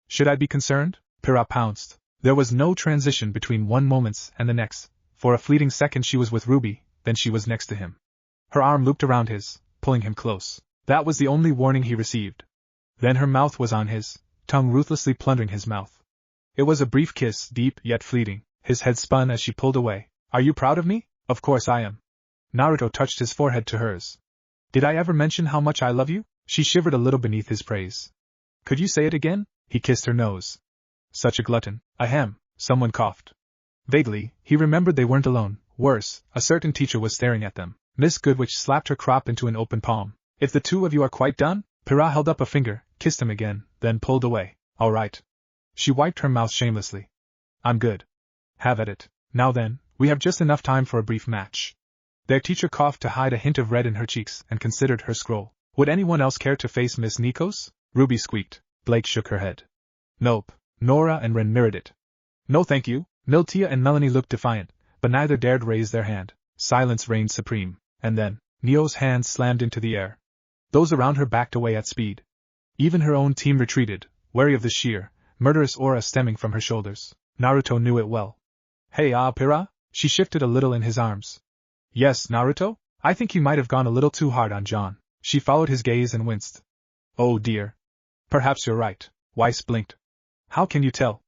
Should I be concerned? Pyrrha pounced. There was no transition between one moment and the next. For a fleeting second she was with Ruby, then she was next to him. Her arm looped around his, pulling him close. That was the only warning he received. Then her mouth was on his, tongue ruthlessly plundering his mouth. It was a brief kiss, deep yet fleeting. His head spun as she pulled away. Are you proud of me? Of course I am. Naruto touched his forehead to hers. Did I ever mention how much I love you? She shivered a little beneath his praise. Could you say it again? He kissed her nose. Such a glutton. Ahem. Someone coughed. Vaguely, he remembered they weren't alone. Worse, a certain teacher was staring at them. Miss Goodwitch slapped her crop into an open palm. If the two of you are quite done? Pyrrha held up a finger, kissed him again, then pulled away. All right. She wiped her mouth shamelessly. I'm good. Have at it. Now then, we have just enough time for a brief match. Their teacher coughed to hide a hint of red in her cheeks and considered her scroll. Would anyone else care to face Miss Nikos? Ruby squeaked. Blake shook her head. Nope. Nora and Ren mirrored it. No thank you. Miltia and Melanie looked defiant, but neither dared raise their hand. Silence reigned supreme, and then, Neo's hand slammed into the air. Those around her backed away at speed. Even her own team retreated, wary of the sheer, murderous aura stemming from her shoulders. Naruto knew it well. Hey, Pyrrha? She shifted a little in his arms. Yes, Naruto? I think you might have gone a little too hard on Jon. She followed his gaze and winced. Oh dear. Perhaps you're right. Weiss blinked. How can you tell?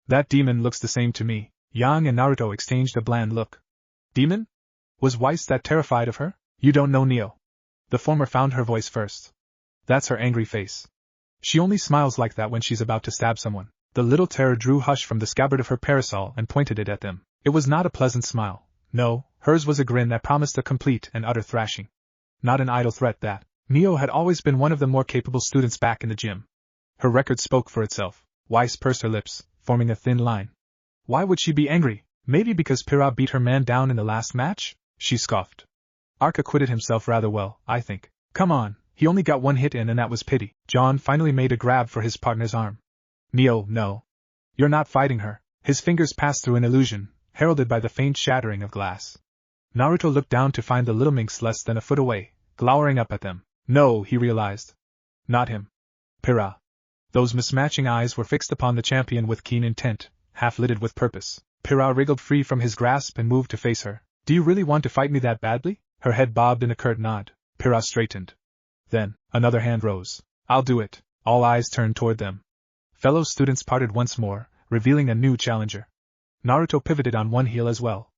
That demon looks the same to me. Yang and Naruto exchanged a bland look. Demon? Was Weiss that terrified of her? You don't know Neo. The former found her voice first. That's her angry face. She only smiles like that when she's about to stab someone. The little terror drew hush from the scabbard of her parasol and pointed it at them. It was not a pleasant smile. No, hers was a grin that promised a complete and utter thrashing. Not an idle threat that. Neo had always been one of the more capable students back in the gym. Her record spoke for itself. Weiss pursed her lips, forming a thin line. Why would she be angry? Maybe because Pyrrha beat her man down in the last match? She scoffed. Ark acquitted himself rather well, I think. Come on, he only got one hit in and that was pity. Jon finally made a grab for his partner's arm. Neo, no. You're not fighting her. His fingers passed through an illusion, heralded by the faint shattering of glass. Naruto looked down to find the little minx less than a foot away, glowering up at them. No, he realized. Not him. Pyrrha. Those mismatching eyes were fixed upon the champion with keen intent, half-lidded with purpose. Pyrrha wriggled free from his grasp and moved to face her, Do you really want to fight me that badly? Her head bobbed in a curt nod. Pyrrha straightened. Then, another hand rose. I'll do it. All eyes turned toward them. Fellow students parted once more, revealing a new challenger. Naruto pivoted on one heel as well.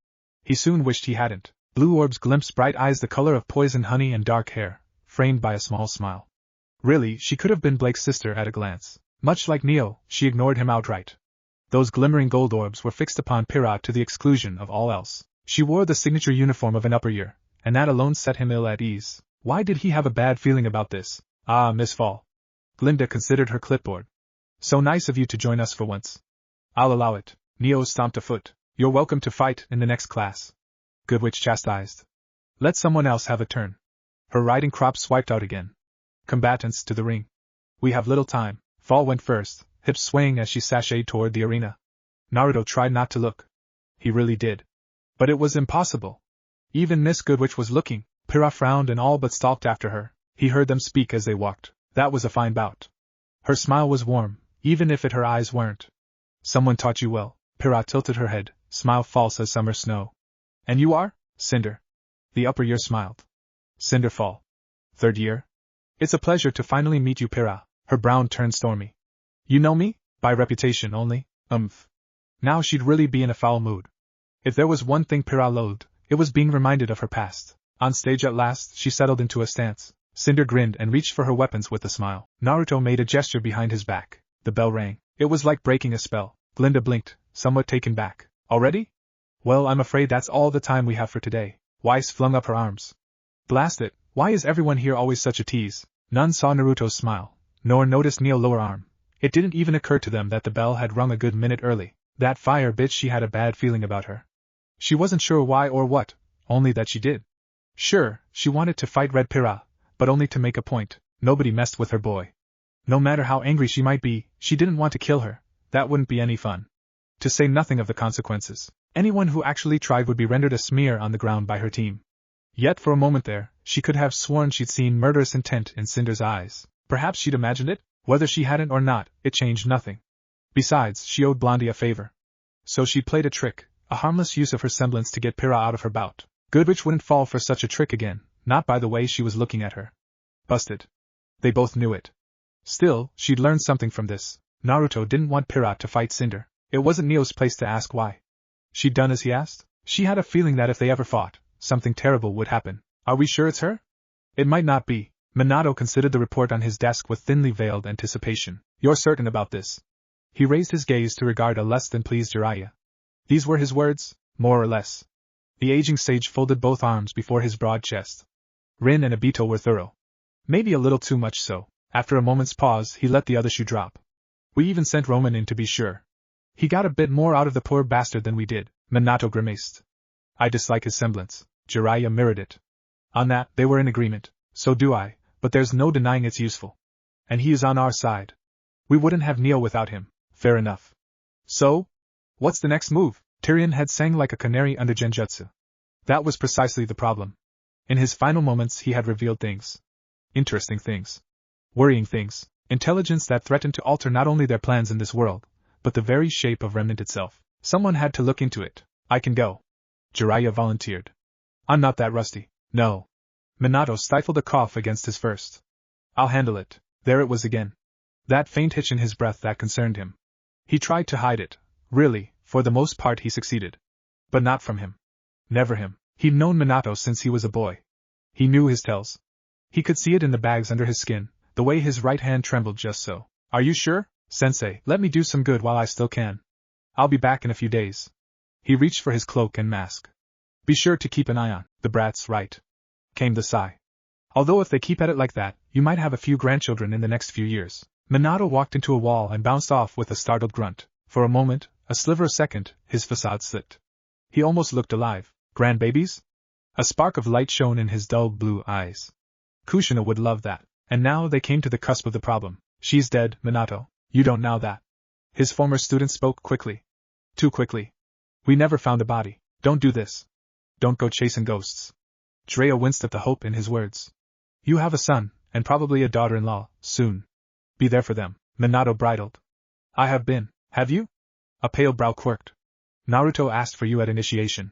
He soon wished he hadn't. Blue orbs glimpsed bright eyes the color of poison honey and dark hair, framed by a small smile. Really, she could have been Blake's sister at a glance. Much like Neo, she ignored him outright. Those glimmering gold orbs were fixed upon Pyrrha to the exclusion of all else. She wore the signature uniform of an upper year, and that alone set him ill at ease. Why did he have a bad feeling about this? Ah, Miss Fall. Glinda considered her clipboard. So nice of you to join us for once. I'll allow it. Neo stomped a foot. You're welcome to fight in the next class. Goodwitch chastised. Let someone else have a turn. Her riding crop swiped out again. Combatants to the ring. We have little time. Fall went first, hips swaying as she sashayed toward the arena. Naruto tried not to look. He really did. But it was impossible. Even Miss Goodwitch was looking. Pyrrha frowned and all but stalked after her. He heard them speak as they walked. That was a fine bout. Her smile was warm, even if her eyes weren't. Someone taught you well. Pyrrha tilted her head, smile false as summer snow. And you are? Cinder. The upper year smiled. Cinder Fall. Third year? It's a pleasure to finally meet you, Pyrrha. Her brow turned stormy. You know me? By reputation only, Now she'd really be in a foul mood. If there was one thing Pyrrha loathed, it was being reminded of her past. On stage at last, she settled into a stance. Cinder grinned and reached for her weapons with a smile. Naruto made a gesture behind his back. The bell rang. It was like breaking a spell. Glinda blinked, somewhat taken back. Already? Well, I'm afraid that's all the time we have for today. Weiss flung up her arms. Blast it, why is everyone here always such a tease? None saw Naruto's smile, nor noticed Neo's lower arm. It didn't even occur to them that the bell had rung a good minute early. That fire bitch, she had a bad feeling about her. She wasn't sure why or what, only that she did. Sure, she wanted to fight Red Pyrrha, but only to make a point. Nobody messed with her boy. No matter how angry she might be, she didn't want to kill her. That wouldn't be any fun. To say nothing of the consequences. Anyone who actually tried would be rendered a smear on the ground by her team. Yet for a moment there, she could have sworn she'd seen murderous intent in Cinder's eyes. Perhaps she'd imagined it? Whether she hadn't or not, it changed nothing. Besides, she owed Blondie a favor. So she played a trick, a harmless use of her semblance to get Pyrrha out of her bout. Goodwitch wouldn't fall for such a trick again, not by the way she was looking at her. Busted. They both knew it. Still, she'd learned something from this. Naruto didn't want Pyrrha to fight Cinder. It wasn't Neo's place to ask why. She'd done as he asked? She had a feeling that if they ever fought, something terrible would happen. Are we sure it's her? It might not be. Minato considered the report on his desk with thinly veiled anticipation. You're certain about this? He raised his gaze to regard a less than pleased Jiraiya. These were his words, more or less. The aging sage folded both arms before his broad chest. Rin and Obito were thorough. Maybe a little too much so. After a moment's pause, he let the other shoe drop. We even sent Roman in to be sure. He got a bit more out of the poor bastard than we did. Minato grimaced. I dislike his semblance. Jiraiya mirrored it. On that, they were in agreement. So do I, but there's no denying it's useful. And he is on our side. We wouldn't have Neo without him. Fair enough. So? What's the next move? Tyrion had sang like a canary under genjutsu. That was precisely the problem. In his final moments he had revealed things. Interesting things. Worrying things. Intelligence that threatened to alter not only their plans in this world, but the very shape of Remnant itself. Someone had to look into it. I can go. Jiraiya volunteered. I'm not that rusty. No. Minato stifled a cough against his first. I'll handle it. There it was again. That faint hitch in his breath that concerned him. He tried to hide it. Really, for the most part he succeeded. But not from him. Never him. He'd known Minato since he was a boy. He knew his tells. He could see it in the bags under his skin, the way his right hand trembled just so. Are you sure, Sensei? Let me do some good while I still can. I'll be back in a few days. He reached for his cloak and mask. Be sure to keep an eye on the brats, right? Came the sigh. Although if they keep at it like that, you might have a few grandchildren in the next few years. Minato walked into a wall and bounced off with a startled grunt. For a moment, a sliver of second, his facade slipped. He almost looked alive. Grandbabies? A spark of light shone in his dull blue eyes. Kushina would love that. And now they came to the cusp of the problem. She's dead, Minato. You don't know that. His former student spoke quickly. Too quickly. We never found a body. Don't do this. Don't go chasing ghosts. Jiraiya winced at the hope in his words. You have a son, and probably a daughter-in-law, soon. Be there for them. Minato bridled. I have been. Have you? A pale brow quirked. Naruto asked for you at initiation.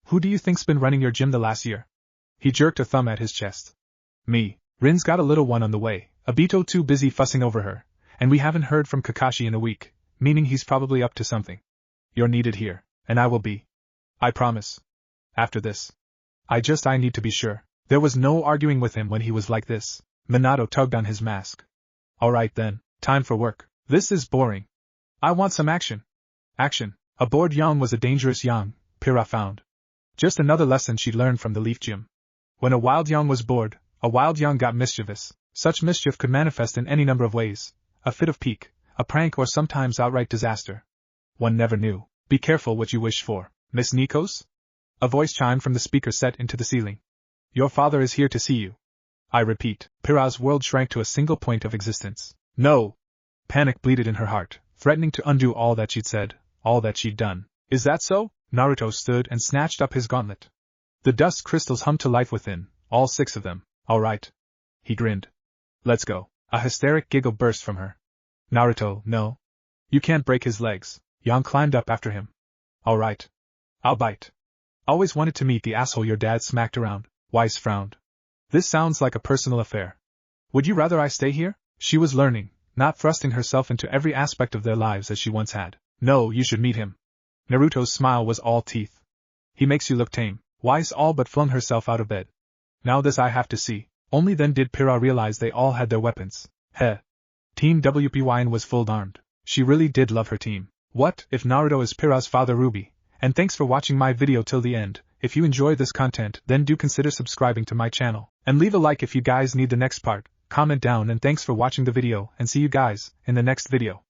Who do you think's been running your gym the last year? He jerked a thumb at his chest. Me. Rin's got a little one on the way, Obito too busy fussing over her, and we haven't heard from Kakashi in a week, meaning he's probably up to something. You're needed here, and I will be. I promise. After this. I need to be sure. There was no arguing with him when he was like this. Minato tugged on his mask. Alright then, time for work. This is boring. I want some action. Action. A bored yang was a dangerous yang, Pyrrha found. Just another lesson she'd learned from the Leaf Gym. When a wild yang was bored, a wild yang got mischievous. Such mischief could manifest in any number of ways. A fit of pique, a prank, or sometimes outright disaster. One never knew. Be careful what you wish for, Miss Nikos? A voice chimed from the speaker set into the ceiling. Your father is here to see you. I repeat, Pyrrha's world shrank to a single point of existence. No! Panic bleated in her heart, threatening to undo all that she'd said, all that she'd done. Is that so? Naruto stood and snatched up his gauntlet. The dust crystals hummed to life within, all 6 of them. All right. He grinned. Let's go. A hysteric giggle burst from her. Naruto, no. You can't break his legs. Yang climbed up after him. All right. I'll bite. Always wanted to meet the asshole your dad smacked around. Weiss frowned. This sounds like a personal affair. Would you rather I stay here? She was learning, not thrusting herself into every aspect of their lives as she once had. No, you should meet him. Naruto's smile was all teeth. He makes you look tame. Weiss all but flung herself out of bed. Now this I have to see. Only then did Pyrrha realize they all had their weapons. Heh. Team WPYN was full-armed. She really did love her team. What if Naruto is Pyrrha's father Ruby? And thanks for watching my video till the end. If you enjoy this content, then do consider subscribing to my channel. And leave a like if you guys need the next part. Comment down, and thanks for watching the video, and see you guys in the next video.